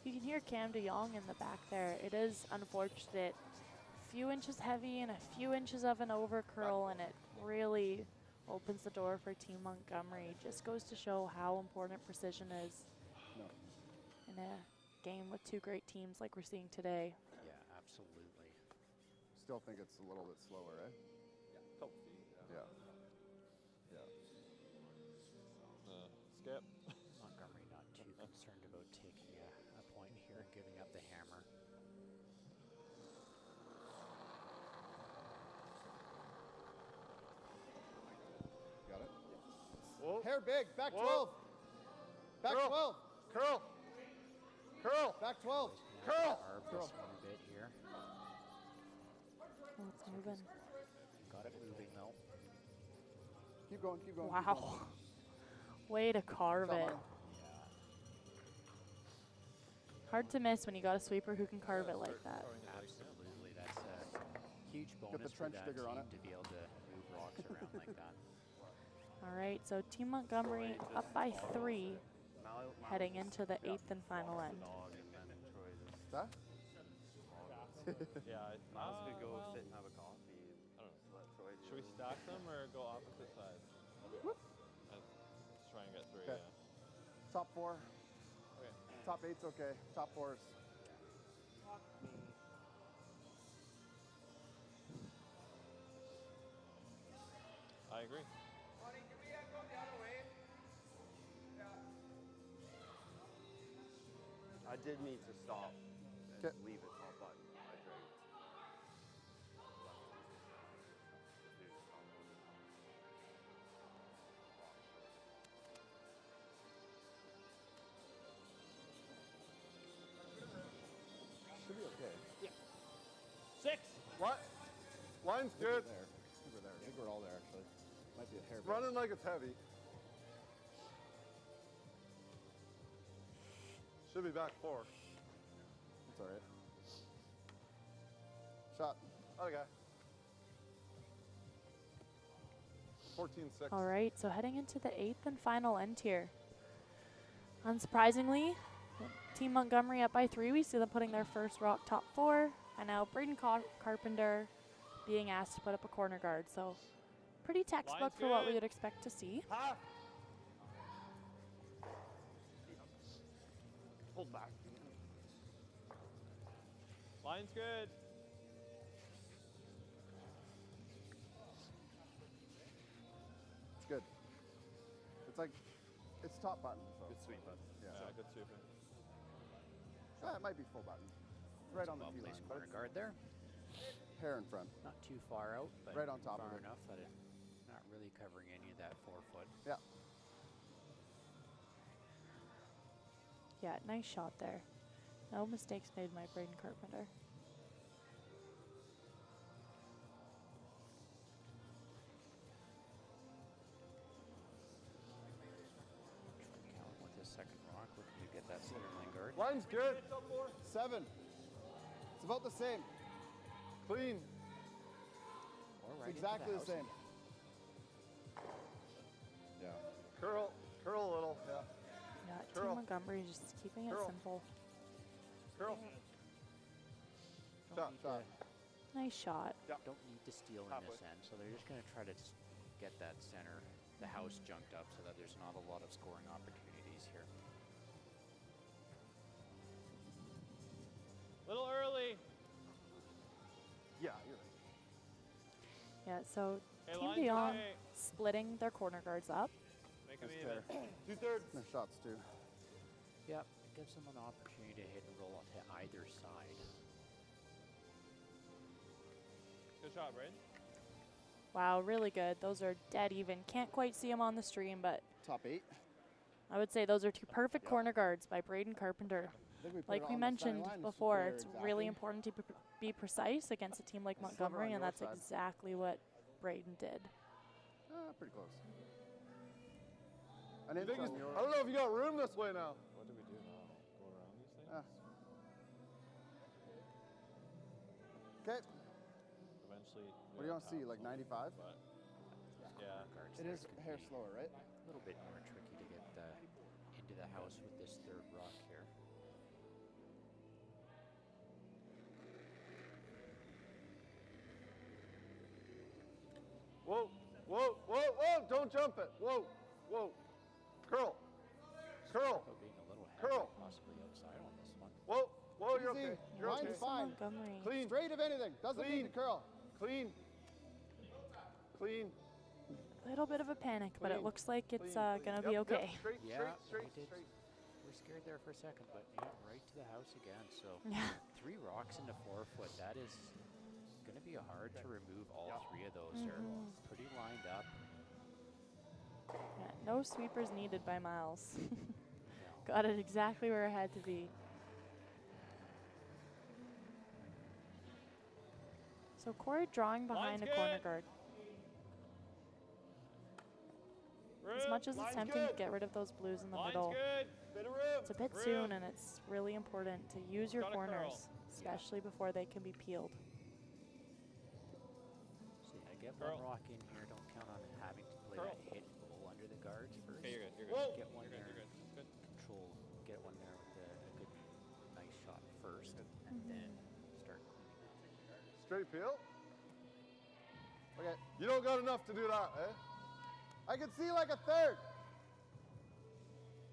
You can hear Cam de Jong in the back there. It is unfortunate. A few inches heavy and a few inches of an over curl, and it really opens the door for Team Montgomery. Just goes to show how important precision is no? in a game with two great teams like we're seeing today. Yeah, absolutely. Still think it's a little bit slower, eh? Couple feet. Yeah. Skip. Montgomery not too concerned about taking a point here and giving up the hammer. Got it? Whoa. Hair big, back Whoa. 12. Back Curl. 12. Curl. Curl. Back 12. Curl. Carve Curl. this one a bit here. Oh, it's moving. Got it moving though. Keep going, keep going. Wow. Way to carve Shot it. line. Hard to miss when you got a sweeper who can carve it like that. Absolutely, that's a huge bonus the for trench that digger team on it. to be able to move rocks around like that. All right, so Team Montgomery up by 3, heading into the 8th and final end. That? Yeah, Miles could go sit and have a coffee. I don't know. Let Troy do Should we it. stack them or go opposite sides? Let's try and get 3, Okay. yeah. Top 4. Okay. Top 8's okay. Top 4's. I agree. I did need to stop and 'Kay. leave it top button. I dragged. Should be okay. 6. What? Line's I think good. we're there. I think we're there. I think we're all there, actually. Might be a hair It's bit. running like it's heavy. Should be back 4. It's all right. Shot. Okay. 14-6. All right, so heading into the 8th and final end here. Unsurprisingly, Team Montgomery up by 3. We see them putting their first rock top 4. And now Braden Carpenter being asked to put up a corner guard. So pretty textbook Line's for what we good. would expect to see. Half. Hold back. Line's good. It's good. It's like, it's top button. So. Good sweep. Yeah. Yeah, good sweeping. It might be full button. Right on the Well T line. placed but corner it's guard there. hair in front. Not too far out, but Right on top of far it. enough that it's not really covering any of that 4 foot. Yeah. Yeah, nice shot there. No mistakes made by Braden Carpenter. Count with his second rock, looking to get that center line guard. Line's good. 7. It's about the same. Clean. Or It's right into exactly the house. same. Yeah. Curl a little. Yeah. Yeah, Team Curl. Montgomery just keeping it Curl. simple. Curl. Don't Shot. need to- Nice shot. Don't need to steal in Halfway. this end, so they're just going to try to get that center, the house junked up so that there's not a lot of scoring opportunities here. Little early. Yeah, you're right. Yeah, so Hey, Team line's De Jong okay. splitting their corner guards up. Make them Nice even. pair. 2/3. Nice shots too. Yep, it gives them an opportunity to hit and roll to either side. Good shot, Braden. Wow, really good. Those are dead even. Can't quite see them on the stream, but Top 8. I would say those are 2 perfect corner guards by Braden Carpenter. I think we put Like it we on the center mentioned line, it's before, there it's exactly. really important to be precise against a team like A sliver Montgomery, on and your that's side. exactly what Braden did. Pretty close. I don't know if you got room this way now. What do we do now? Go around these things? Okay. Eventually. What do you want to see? Like 95? But yeah. Guards It there is could hair be slower, right? a little bit more tricky to get into the house with this third rock here. Whoa, whoa, whoa, whoa! Don't jump it. Whoa, whoa. Curl. Curl. So being a little Curl. heavy, possibly outside on this one. Whoa, whoa, you're Easy. okay. You're Line's okay. Team fine. Montgomery. Clean. Straight if anything. Doesn't need to curl. Clean. Clean. A little bit of a panic, but it Clean. looks like it's Clean, gonna clean. be Yep, okay. Yep. Straight, Yeah, straight, we straight, did. straight. We're scared there for a second, but yeah, right to the house again. So Yeah. 3 rocks into 4 foot. That is going to be hard to remove all 3 of those. They're pretty lined up. Yeah, no sweepers needed by Miles. Got it exactly where it had to be. So Corey drawing behind Line's a corner good. guard. As Room. much as it's Line's tempting to good. get rid of those blues in the Line's middle, good. Bit of room. it's a bit Room. soon, and it's really important to use your Gotta curl. corners, especially before they can be peeled. So yeah, get Curl. 1 rock in here. Don't count on having to play Curl. that hit and roll under the guards first. Okay, you're good. You're good. Whoa. Get one You're good. there. You're good. Good. Control. Get one there with a good, nice shot first, and then start cleaning. Straight peel. Okay. You don't got enough to do that, eh? I can see like a third.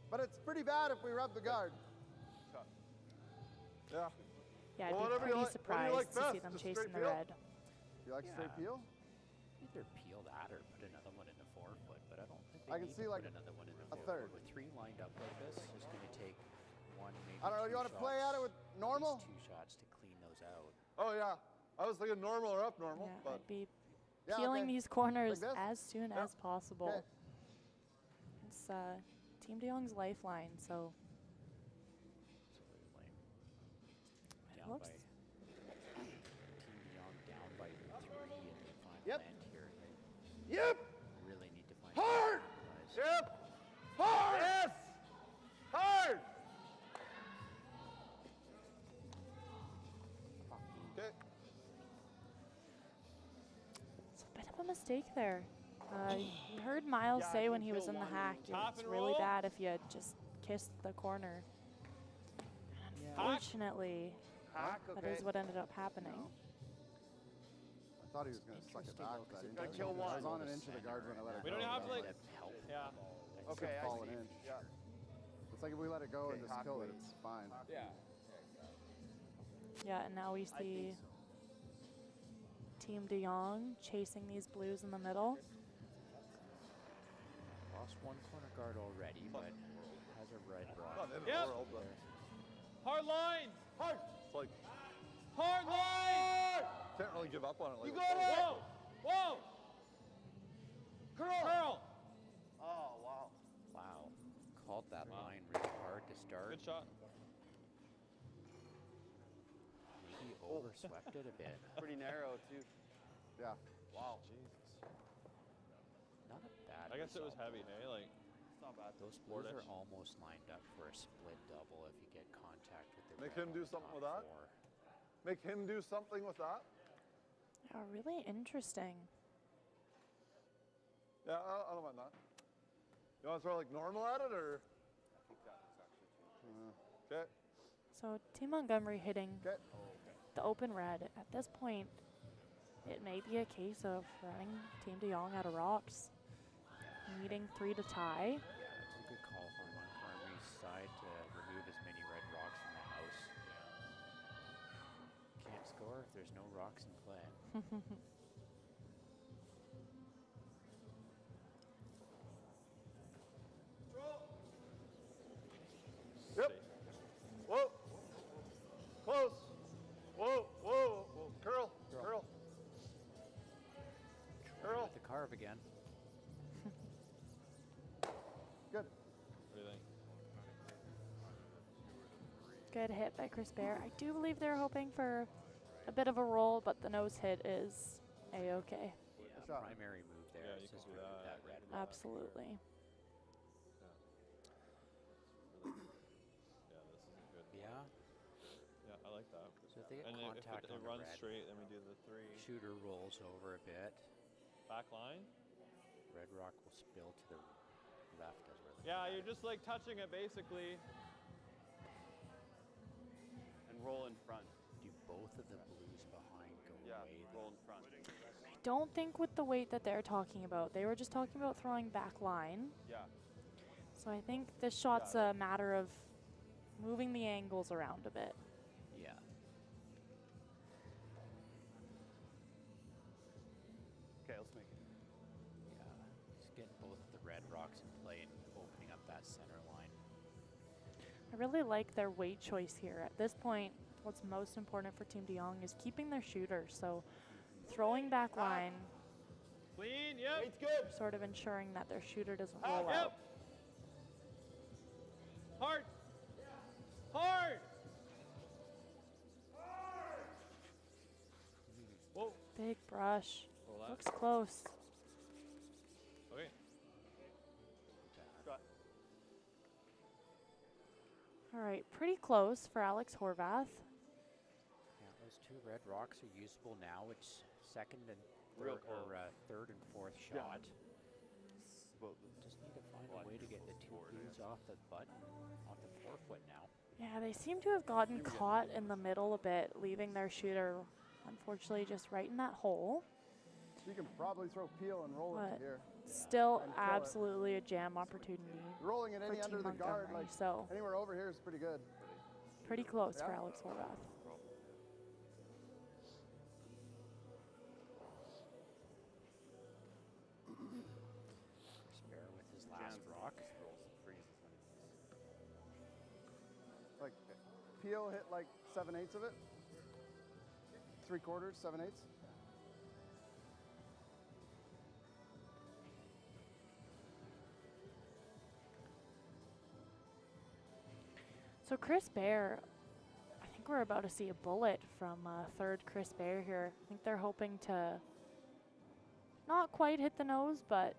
But it's pretty bad if we rub the guard. Yeah. Yeah, I'd Well, be whatever you pretty like- surprised what do you like to see best? them Just chasing straight the peel? red. You like straight Yeah. peel? Either peel that or put another one in the 4 foot, but I don't think they I can need see to like put another one in the a 4 third. foot. With 3 lined up like this, it's going to take 1, maybe I don't know. 2 You want to play shots, at it with at least normal? 2 shots to clean those out. Oh yeah. I was thinking normal or up normal, Yeah, but I'd be Yeah, peeling okay. these corners Like this? as soon Yeah. as possible. Okay. It's Team De Jong's lifeline, so Absolutely. it Down looks by Team De Jong down by 3 in the final Yep. end here. yep, They really need to find hard, guys. yep, hard, yes, hard. Okay. it's a bit of a mistake there. You heard Miles Yeah, I say when can he was feel in the one hack, Top it's and really roll. bad if you just kissed the corner. Hack. Unfortunately, Hack, that okay. is what ended up happening. I thought he was going to suck it Interesting, back, though, 'cause but it I does didn't. kill almost one. I was on go an to inch of the center, guard when I and let it that We don't go. have to, might like- end up help. Yeah. It's Okay, a I fall safe an inch. Yeah. It's like if we let it go and Okay, just kill it, halfway. it's fine. Yeah. Yeah, and now we I see think so. Team De Jong chasing these blues in the middle. Lost one corner guard already, but has a red rock. Not the end of Yep. the world, but Hard lines! Hard! it's like Hard lines! can't really give up on it. Like You got it! Whoa! Whoa! Curl! Oh, wow. Wow. Called that line really hard to start. Good shot. Maybe overswept it a bit. Pretty narrow, too. Yeah. Wow. Not a bad I guess it was result, heavy, though. hey? Like, It's not bad. Those blues are Sportish. almost lined up for a split double if you get contact with the Make red him do on the something top with that? four. Make him do something with that. Yeah, really interesting. Yeah, I don't mind that. You want to throw like normal at it or? Okay. So Team Montgomery hitting Okay. the open red. At this point, it may be a case of running Team De Jong out of rocks, needing 3 to tie. It's a good call from Montgomery's side to remove as many red rocks from the house. Can't score if there's no rocks in play. Yep. Whoa. Close. Whoa. Whoa. Whoa. Curl. Curl. Curl. With the carve again. Good. what do you think? Good hit by Chris Baier. I do believe they're hoping for a bit of a roll, but the nose hit is a-okay. Good shot. Primary move there Yeah, is you can just do remove that. that red rock. Absolutely. Yeah, this isn't good. Yeah. Yeah, I like that. So if they get And contact if on it the runs red, straight, then we do the 3. shooter rolls over a bit. Back line? Red rock will spill to the left as we're looking Yeah, at you're it. just like touching it basically. And roll in front. Do both of the blues behind go Yeah, away? roll in front. I don't think with the weight that they're talking about. They were just talking about throwing back line. Yeah. So I think this shot's a matter of moving the angles around a bit. Yeah. Okay, let's make it. Yeah. Just getting both of the red rocks in play and opening up that center line. I really like their weight choice here. At this point, what's most important for Team De Jong is keeping their shooter. So throwing back line, Clean, yep. Weight's good. sort of ensuring that their shooter doesn't Out, roll yep. out. Hard. Hard. Whoa. Big brush. Roll that. Looks close. Okay. Shot. All right, pretty close for Alex Horvath. Yeah, those 2 red rocks are usable now. It's second and Real third, or third and fourth Yeah. shot. Well, Just need to find a way to get the 2 blues off the button, off the forefoot now. Yeah, they seem to have gotten caught in the middle a bit, leaving their shooter, unfortunately, just right in that hole. You can probably throw peel and roll it But to here. still And kill it. absolutely a jam opportunity Rolling it for any under Team the guard, Montgomery. like So anywhere over here is pretty good. pretty close for Yeah. Alex Horvath. Spare with his last rock. Like peel hit like 7/8 of it. 3/4, 7/8. So Chris Baier, I think we're about to see a bullet from third Chris Baier here. I think they're hoping to not quite hit the nose, but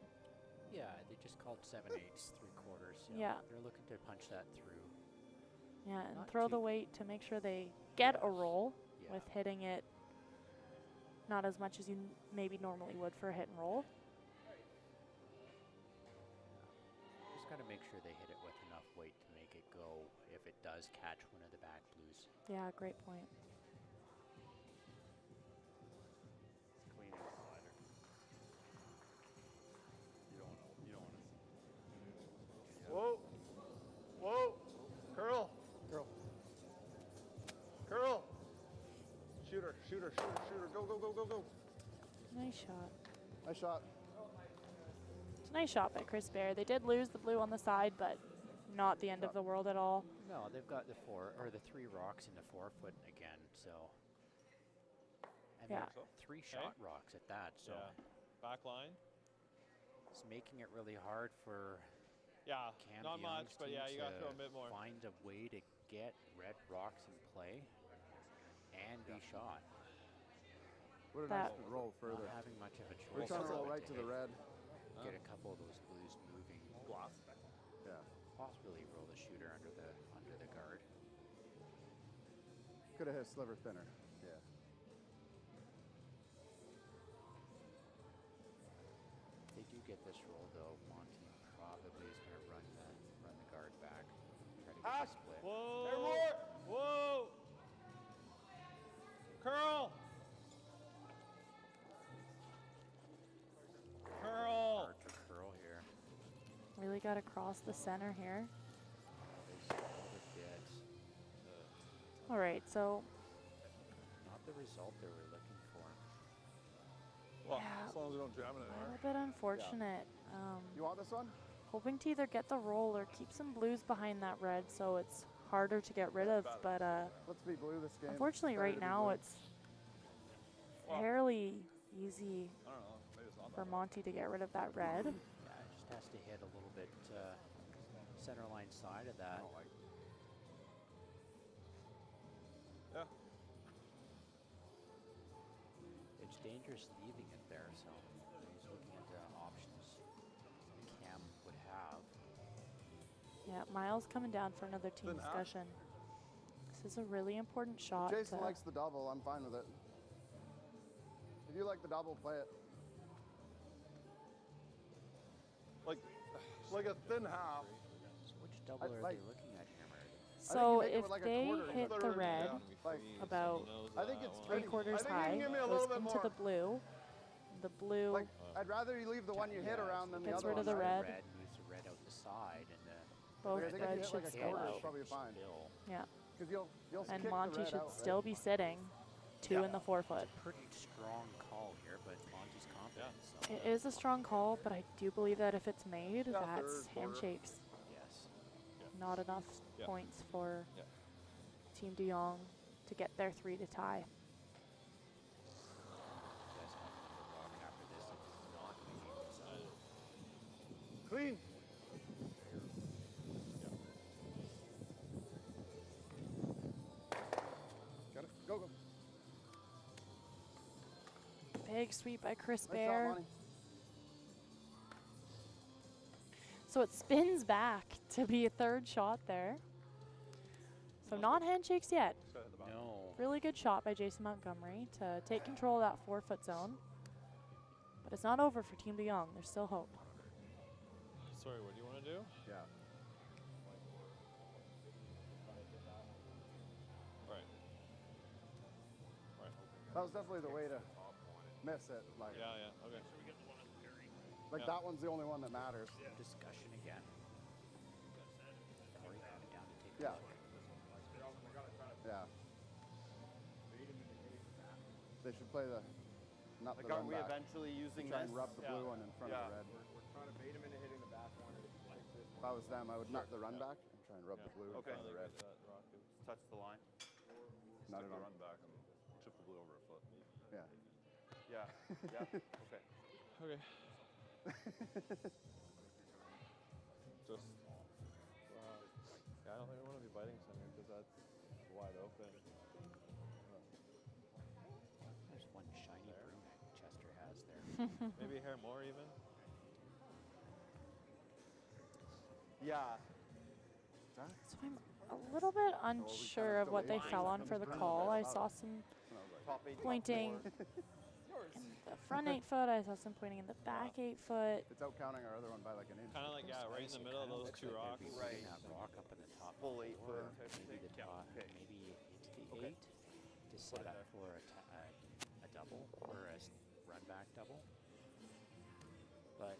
Yeah, they just called 7/8, 3/4. Yeah. They're looking to punch that through. yeah, and Not throw the too- weight to make sure they get a roll Yeah. with hitting it not as much as you maybe normally would for a hit and roll. Just got to make sure they hit it with enough weight to make it go if it does catch one of the back blues. Yeah, great point. It's clean. Shooter, shooter, shooter. Go, go, go, go, go. Nice shot. Nice shot. It's a nice shot by Chris Bear. They did lose the blue on the side, but not the end of the world at all. No, they've got the 3 rocks in the 4-foot again, so. And Yeah. they're 3 shot rocks at that, so. Yeah. Back line. It's making it really hard for Yeah, Cam not much, DeYoung's but team yeah, you got to to throw a bit more. find a way to get red rocks in play and be shot. Would have That- nice to roll Not further. having much of a choice. We're trying to but roll right to the red. Get a couple of those blues moving. Yeah. Possibly roll the shooter under the guard. Could have hit sliver thinner. Yeah. If they do get this roll though, Monty probably is going to run the guard back. Try to get the split. Whoa! Whoa! Curl! Curl! Hard to curl here. Really got to cross the center here. They stalled a bit. All right, so Not the result they were looking for. Well, Yeah. as long as we don't jam it a anywhere. little bit unfortunate. You want this one? Hoping to either get the roll or keep some blues behind that red, so it's harder to get rid of. But Let's be blue this game. unfortunately, Better right to be now blue. it's fairly easy I don't know. Maybe it's not for that Monty to get rid of that red. Yeah, it just has to hit a little bit center line side of that. Yeah. It's dangerous leaving it there, so he's looking at the options Cam would have. Yeah, Miles coming down for another team Then half. discussion. This is a really important shot. Jason to- likes the double. I'm fine with it. If you like the double, play it. Like a thin half. So which double are like- they looking at here, Meredith? So make it if with like a they quarter hit the third, red yeah. Like, about I think it's 3/4 I think you high, can give me a goes little bit into more. the blue. The blue like, I'd rather you leave the one you hit around than the Gets other rid one. of the right? red. Moves the red out the side, and the both I think if you reds hit should like a still quarter, out. it's probably fine. still Yeah, Because you'll and kick Monty the red should out, still be sitting 2 in the 4-foot. pretty strong call here, but Monty's confident. So It is a strong call, but I do believe that if it's made, Yeah, that's third, quarter. handshakes. yes, Not enough Yeah. points for Yeah. Team de Jong to get their 3 to tie. you guys have another rock after this if it's not making this up. Clean. Got it. Go, go. Big sweep by Chris Nice shot, Bear. Monty. So it spins back to be a third shot there. So not handshakes yet. No. Really good shot by Jason Montgomery to take control of that 4-foot zone. But it's not over for Team de Jong. There's still hope. Sorry, what do you want to do? Yeah. Right. Right. That was definitely the way to miss it. Like, Yeah, yeah, okay. like Yeah. that one's the only one that matters. Discussion again. Corey coming down to take Yeah. a look. Yeah. They should play the, not Like, the aren't run we back. eventually using Try this? and rub the blue one in front of the red. We're trying to bait him into hitting the back one. If I was them, I would nut the run back and try and rub the blue in Okay. front of the red. Touch the line. Not Stick at the all. run back and chip the blue over a foot. Yeah. Yeah. Yeah. Okay. Okay. Just Yeah, I don't think we want to be biting center because that's wide open. There's one shiny broom Chester has there. Maybe a hair more even. Yeah. So I'm a little bit unsure of what they fell on for the call. I saw some Top 8. pointing in the front 8-foot. I saw some pointing in the back 8-foot. It's out counting our other one by like an inch. Kind of like, yeah, right in the middle of those two rocks. Right. That rock up in the top Full 8 foot. corner, maybe the top, maybe into the 8 to set up for a double or a run back double. But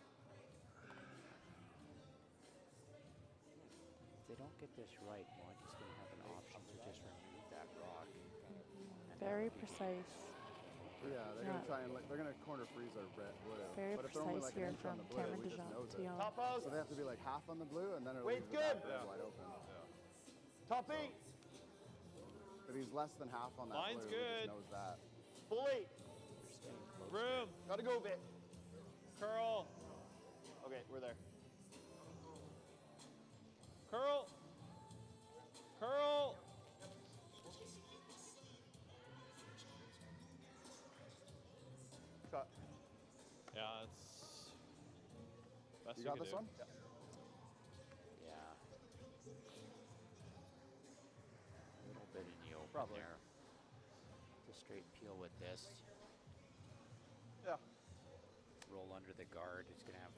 if they don't get this right, Monty's going to have an option to just remove that rock. And Very maybe precise. Yeah, they're gonna try and they're gonna corner freeze our blue. Very but if they're only precise like an here inch on from the blue, Cameron we just knows it. Jong. Top post. So they have to be like half on the blue, and then it'll Weight's leave the back good. red wide open. Top 8. If he's less than half on that Line's blue, he good. just knows that. Full 8. Room. Gotta go a bit. Curl. Okay, we're there. Curl. Curl. Shot. Yeah, it's best You got can this do. one? Yeah. A little bit in the open Probably. there. The straight peel with this. Yeah. Roll under the guard. It's going to have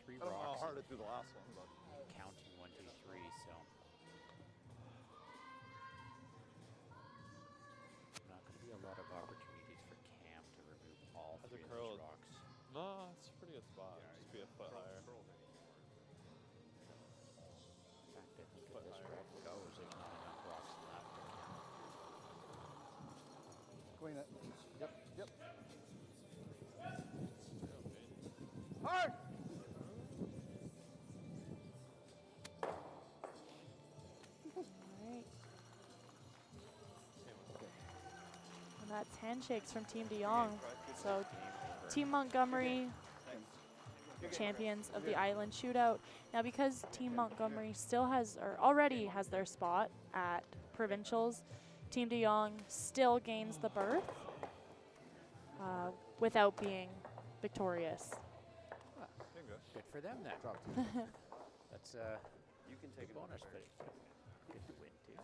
three I don't know how rocks. hard it threw the last one, but Counting 1, 2, 3. So not going to be a lot of opportunities for Cam to remove all How's three it of those curled? rocks. No, it's a pretty good spot. Just be a foot higher. In fact, I think if Foot this higher. red goes, there's not enough rocks left. Queen it. Yep, yep. Hard. Alright. And that's handshakes from Team De Jong. So Team Montgomery, champions of the island shootout. Now because Team Montgomery still has, or already has their spot at provincials, Team De Jong still gains the berth without being victorious. Good for them then. Drop two. That's You can take a it bonus, but good to win too.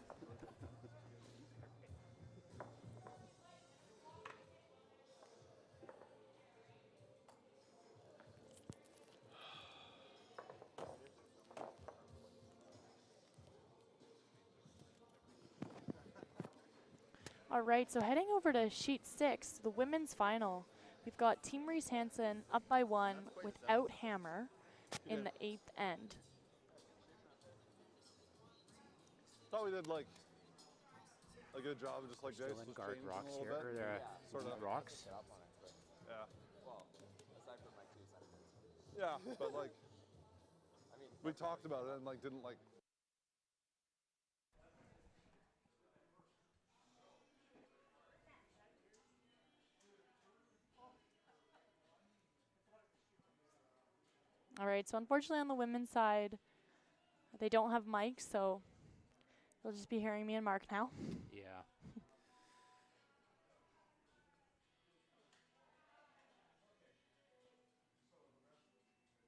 All right, so heading over to sheet 6, the women's final. We've got Team Reese Hansen up by 1 without hammer in the 8th end. thought we did like a good job of just like Still Jace in was guard changing rocks a little here, bit. or Sort of. rocks. Get up on it quick. Yeah. Well, aside from my 2 sentences. Yeah, but like I mean, we talked about it and like didn't like. All right, so unfortunately on the women's side, they don't have mics, so you'll just be hearing me and Mark now. Yeah.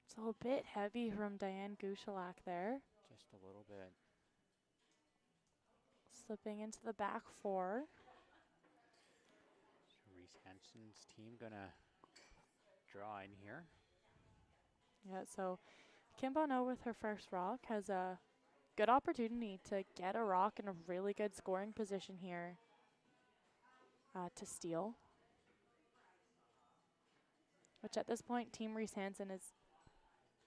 So a bit heavy from Diane Gushalak there. Just a little bit. Slipping into the back 4. So Reese Hansen's team gonna draw in here. Yeah, so Kim Bono with her first rock has a good opportunity to get a rock in a really good scoring position here to steal. Which at this point, Team Reese Hansen is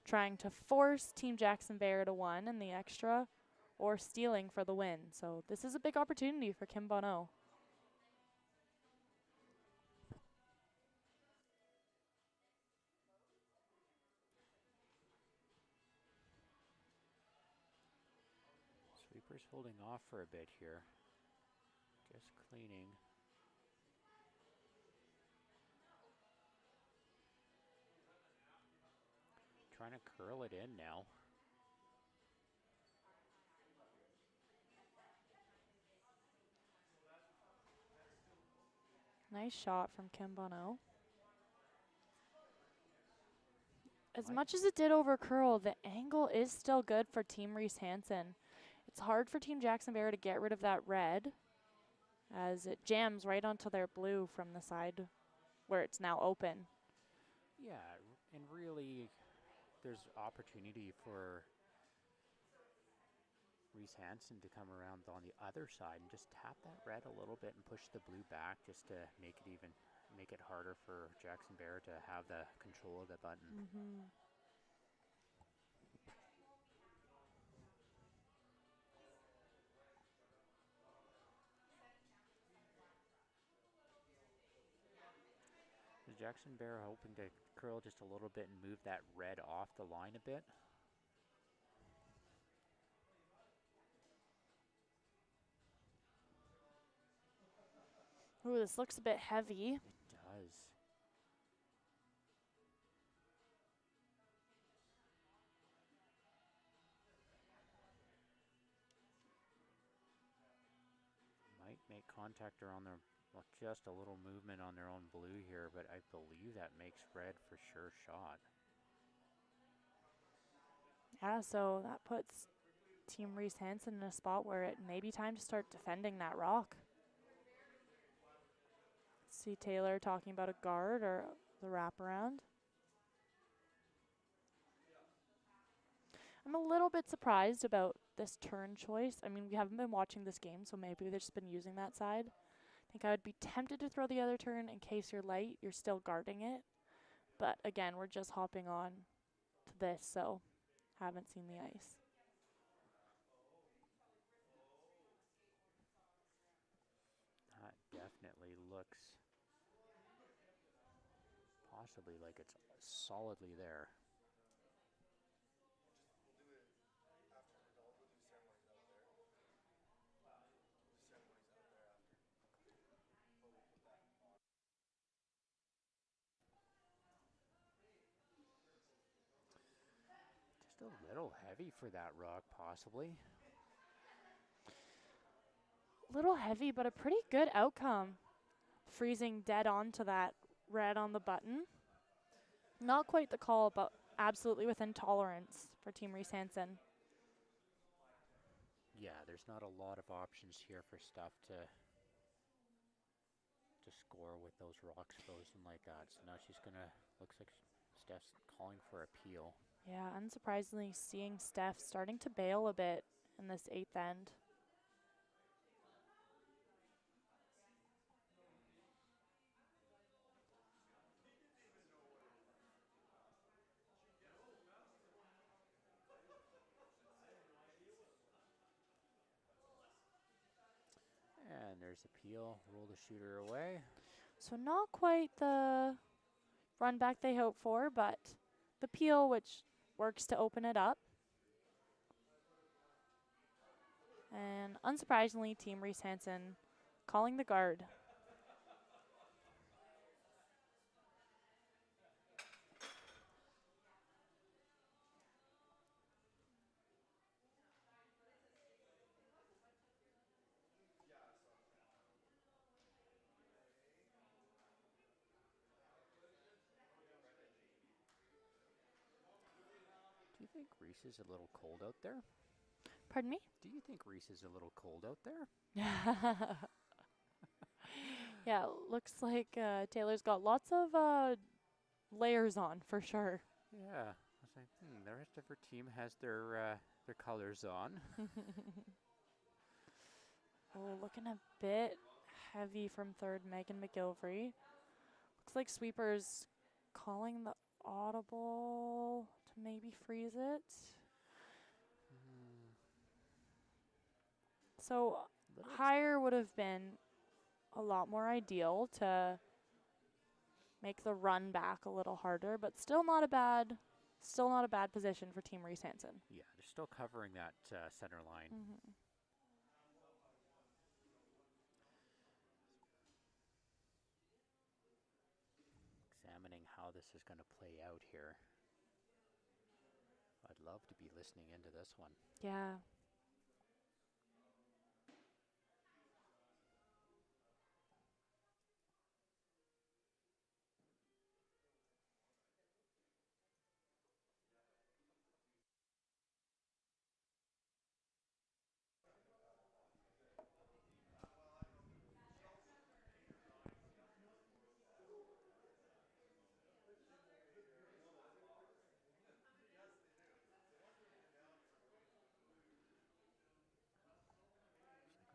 trying to force Team Jackson-Baier to 1 in the extra or stealing for the win. So this is a big opportunity for Kim Bono. Sweeper's holding off for a bit here. Just cleaning. Trying to curl it in now. Nice shot from Kim Bono. As much as it did over curl, the angle is still good for Team Reese Hansen. It's hard for Team Jackson-Baier to get rid of that red as it jams right onto their blue from the side where it's now open. Yeah, and really there's opportunity for Reese Hansen to come around on the other side and just tap that red a little bit and push the blue back just to make it harder for Jackson-Baier to have the control of the button. Mm-hmm. Jackson-Baier hoping to curl just a little bit and move that red off the line a bit. Ooh, this looks a bit heavy. It does. Might make contact around their, well, just a little movement on their own blue here, but I believe that makes red for sure shot. Yeah, so that puts Team Reese Hansen in a spot where it may be time to start defending that rock. See Taylor talking about a guard or the wraparound. I'm a little bit surprised about this turn choice. I mean, we haven't been watching this game, so maybe they've just been using that side. I think I would be tempted to throw the other turn in case you're light, you're still guarding it. But again, we're just hopping on to this, so haven't seen the ice. That definitely looks possibly like it's solidly there. Just a little heavy for that rock, possibly. Little heavy, but a pretty good outcome. Freezing dead onto that red on the button. Not quite the call, but absolutely within tolerance for Team Reese Hansen. Yeah, there's not a lot of options here for Steph to score with those rocks frozen like that. So now she's gonna, looks like Steph's calling for a peel. Yeah, unsurprisingly, seeing Steph starting to bail a bit in this eighth end. And there's a peel, roll the shooter away. So not quite the run back they hoped for, but the peel, which works to open it up. And unsurprisingly, Team Reese Hansen calling the guard. Do you think Reese is a little cold out there? Pardon me? Do you think Reese is a little cold out there? Yeah, looks like Taylor's got lots of layers on for sure. Yeah, I was like, the rest of her team has their colors on. Oh, looking a bit heavy from third, Megan McGilvery. Looks like Sweeper's calling the audible to maybe freeze it. So higher would have been a lot more ideal to make the run back a little harder, but still not a bad position for Team Reese Hansen. Yeah, they're still covering that center line. Examining how this is going to play out here. I'd love to be listening into this one. Yeah.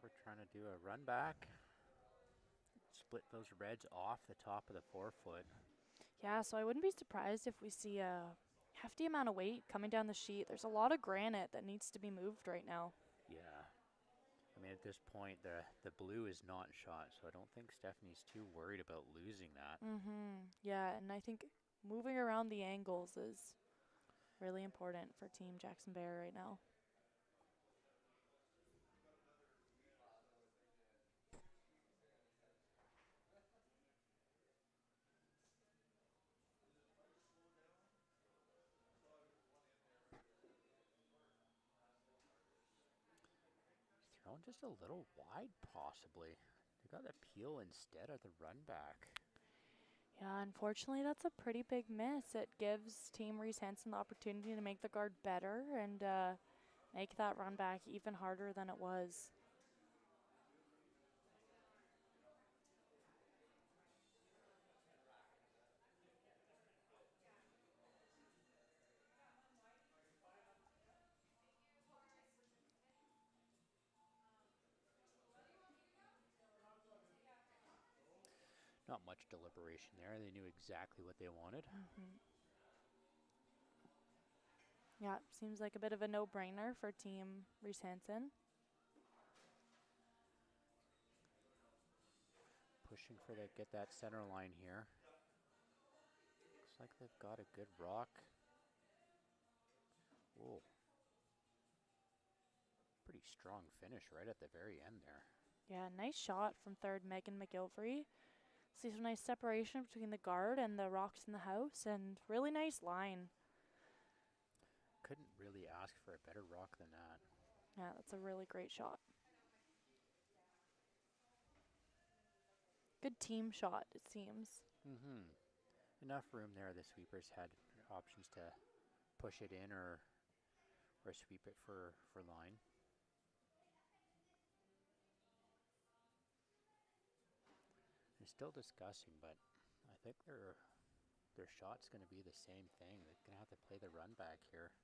We're trying to do a run back. Split those reds off the top of the 4-foot. Yeah, so I wouldn't be surprised if we see a hefty amount of weight coming down the sheet. There's a lot of granite that needs to be moved right now. Yeah. I mean, at this point, the blue is not shot, so I don't think Stephanie's too worried about losing that. Yeah, and I think moving around the angles is really important for Team Jackson-Baier right now. Thrown just a little wide, possibly. They got a peel instead of the run back. Yeah, unfortunately, that's a pretty big miss. It gives Team Reese Hansen the opportunity to make the guard better and make that run back even harder than it was. Not much deliberation there. They knew exactly what they wanted. Yeah, seems like a bit of a no-brainer for Team Reese Hansen. Pushing for get that center line here. Looks like they've got a good rock. Whoa. Pretty strong finish right at the very end there. Yeah, nice shot from third Megan McGilvery. See some nice separation between the guard and the rocks in the house, and really nice line. Couldn't really ask for a better rock than that. Yeah, that's a really great shot. Good team shot, it seems. Enough room there. The sweepers had options to push it in or sweep it for line. They're still discussing, but I think their shot's going to be the same thing. They're going to have to play the run back here.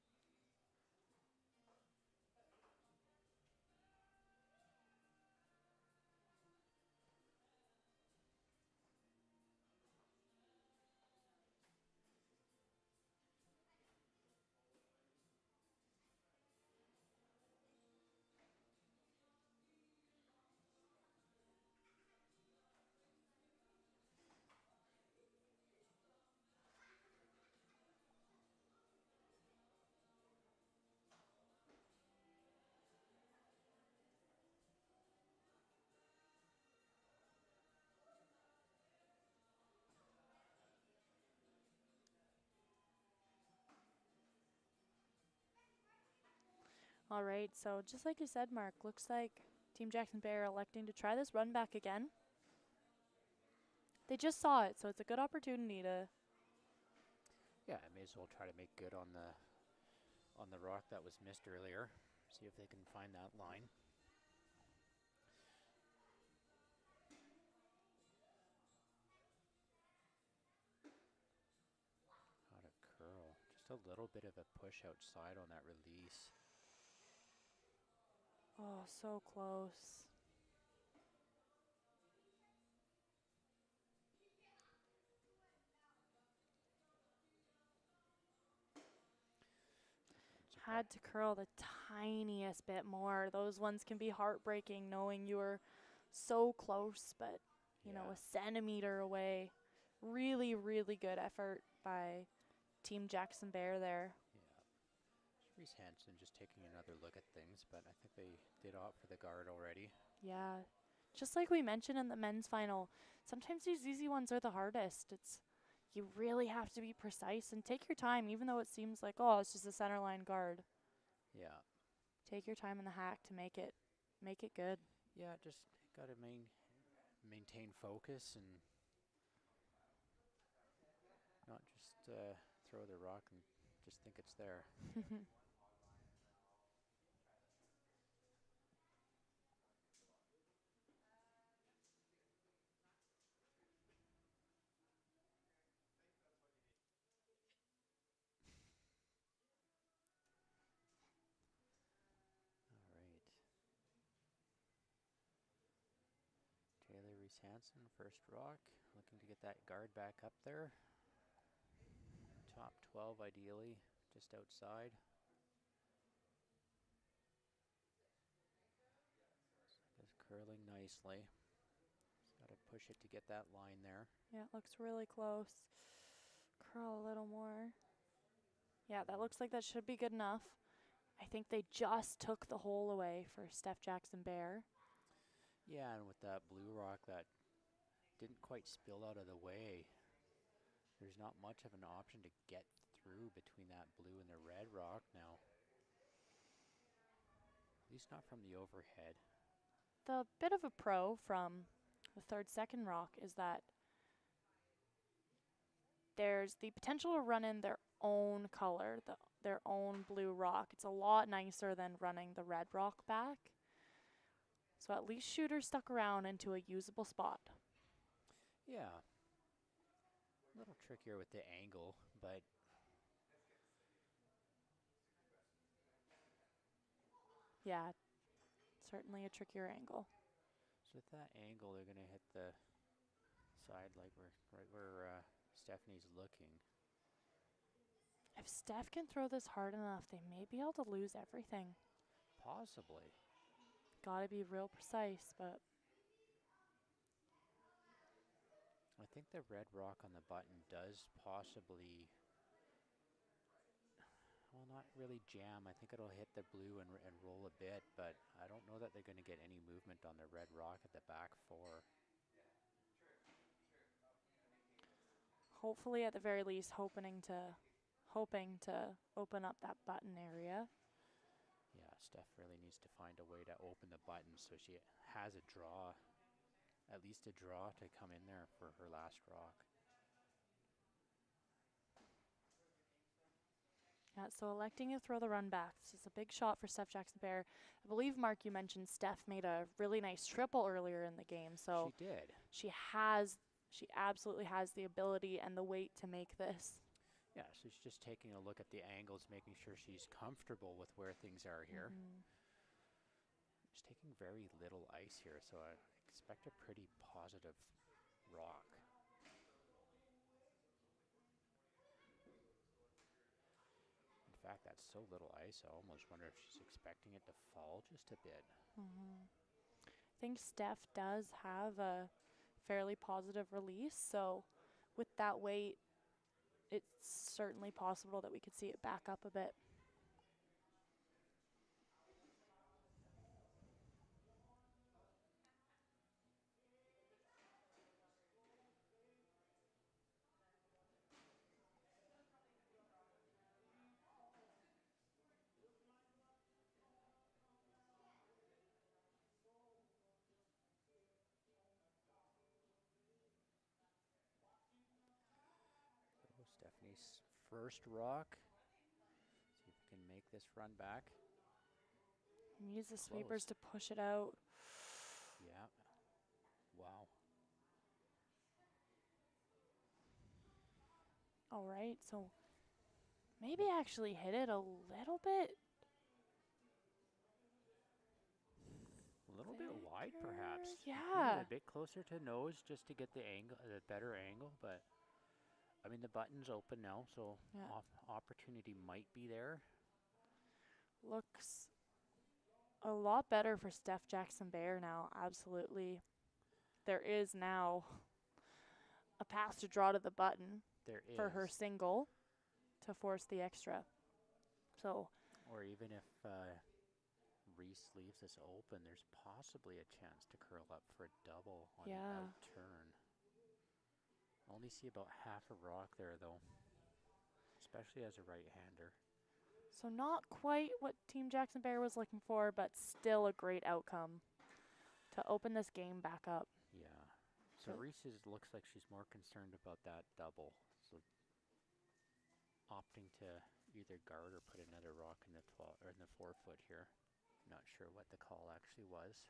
All right, so just like you said, Mark, looks like Team Jackson-Baier electing to try this run back again. They just saw it, so it's a good opportunity to... Yeah, I may as well try to make good on the rock that was missed earlier. See if they can find that line. How to curl. Just a little bit of a push outside on that release. Oh, so close. Had to curl the tiniest bit more. Those ones can be heartbreaking knowing you were so close, but, you know, a centimeter away. Really, really good effort by Team Jackson-Baier there. Yeah. Reese Hansen just taking another look at things, but I think they did opt for the guard already. Yeah. Just like we mentioned in the men's final, sometimes these easy ones are the hardest. You really have to be precise and take your time, even though it seems like, oh, it's just a center line guard. Yeah. Take your time in the hack to make it good. Yeah, just got to maintain focus and not just throw the rock and just think it's there. Taylor Reese Hansen, first rock, looking to get that guard back up there. Top 12 ideally, just outside. curling nicely. Got to push it to get that line there. Yeah, it looks really close. Curl a little more. Yeah, that looks like that should be good enough. I think they just took the hole away for Steph Jackson-Baier. Yeah, and with that blue rock that didn't quite spill out of the way, there's not much of an option to get through between that blue and the red rock now. At least not from the overhead. The bit of a pro from the third second rock is that there's the potential to run in their own color, their own blue rock. It's a lot nicer than running the red rock back. So at least Shooter stuck around into a usable spot. Yeah. A little trickier with the angle, but Yeah, certainly a trickier angle. so with that angle, they're going to hit the side like right where Stephanie's looking. If Steph can throw this hard enough, they may be able to lose everything. Possibly. Gotta be real precise, but I think the red rock on the button does possibly, well, not really jam. I think it'll hit the blue and roll a bit, but I don't know that they're going to get any movement on the red rock at the back four. hopefully at the very least hoping to open up that button area. Yeah, Steph really needs to find a way to open the button so she has a draw, at least a draw to come in there for her last rock. Yeah, so electing to throw the run back. This is a big shot for Steph Jackson-Baier. I believe, Mark, you mentioned Steph made a really nice triple earlier in the game. So She did. she absolutely has the ability and the weight to make this. Yeah, so she's just taking a look at the angles, making sure she's comfortable with where things are here. Just taking very little ice here, so I expect a pretty positive rock. In fact, that's so little ice, I almost wonder if she's expecting it to fall just a bit. I think Steph does have a fairly positive release, so with that weight, it's certainly possible that we could see it back up a bit. Oh, Stephanie's first rock. See if we can make this run back. Use the sweepers to push it out. Yeah. Wow. All right, so maybe actually hit it a little bit. A little bit wide, perhaps. Yeah. Maybe a bit closer to nose just to get the angle, the better angle. But I mean, the button's open now, so Yeah. Opportunity might be there. Looks a lot better for Steph Jackson-Baier now, absolutely. There is now a path to draw to the button There is. for her single to force the extra. So, Or even if Reese leaves this open, there's possibly a chance to curl up for a double on the out turn. Only see about half a rock there, though, especially as a right-hander. so not quite what Team Jackson-Baier was looking for, but still a great outcome to open this game back up. Yeah. So Reese looks like she's more concerned about that double. So opting to either guard or put another rock in the 12 or in the 4-foot here. Not sure what the call actually was.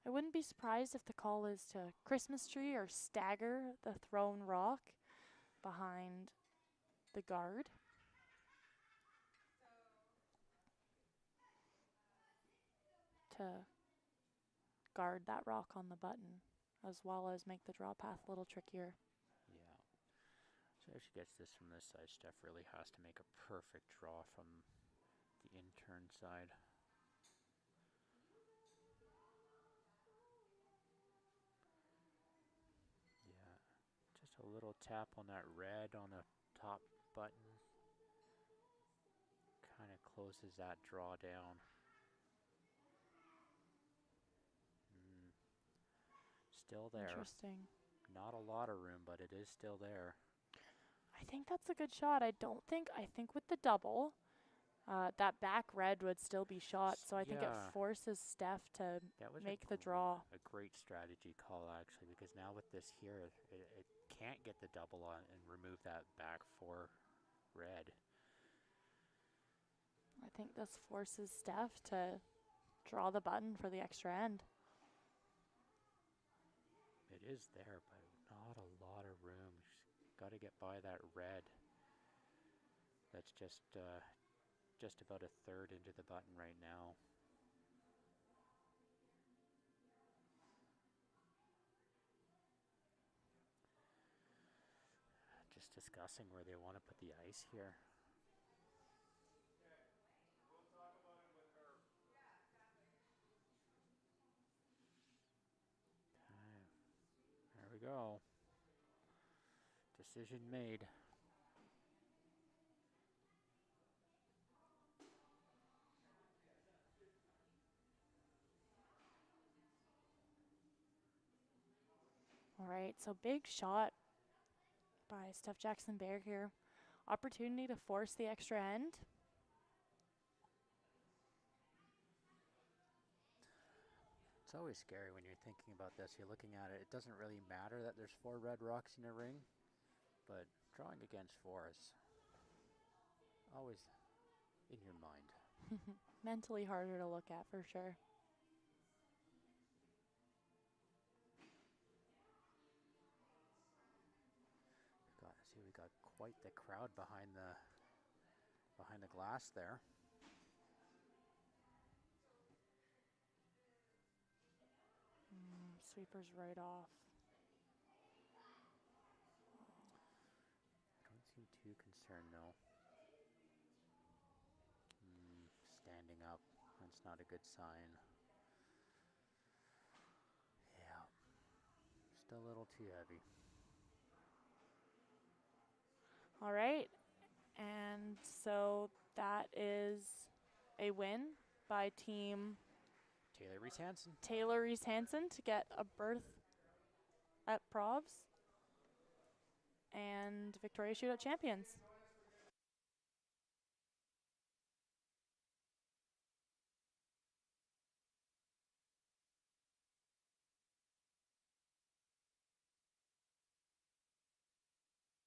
I wouldn't be surprised if the call is to Christmas tree or stagger the thrown rock behind the guard. To guard that rock on the button, as well as make the draw path a little trickier. Yeah. So if she gets this from this side, Steph really has to make a perfect draw from the in-turn side. Little tap on that red on the top button. Kind of closes that draw down. Still there. Interesting. Not a lot of room, but it is still there. I think that's a good shot. I think with the double, that back red would still be shot, so I think it Yeah. forces Steph to That was make the draw. a great strategy call, actually, because now with this here, it can't get the double on and remove that back 4 red. I think this forces Steph to draw the button for the extra end. It is there, but not a lot of room. Got to get by that red. That's just about a third into the button right now. Just discussing where they want to put the ice here. Okay. There we go. Decision made. All right, so big shot by Steph Jackson-Baier here. Opportunity to force the extra end. It's always scary when you're thinking about this. You're looking at it. It doesn't really matter that there's 4 red rocks in a ring, but drawing against 4 is always in your mind. Mentally harder to look at for sure. We got quite the crowd behind the glass there. Sweeper's right off. Don't seem too concerned though. Standing up, that's not a good sign. Yeah, still a little too heavy. All right, and so that is a win by team Taylor Reese Hansen to get a berth at Provs and Victoria Shootout champions.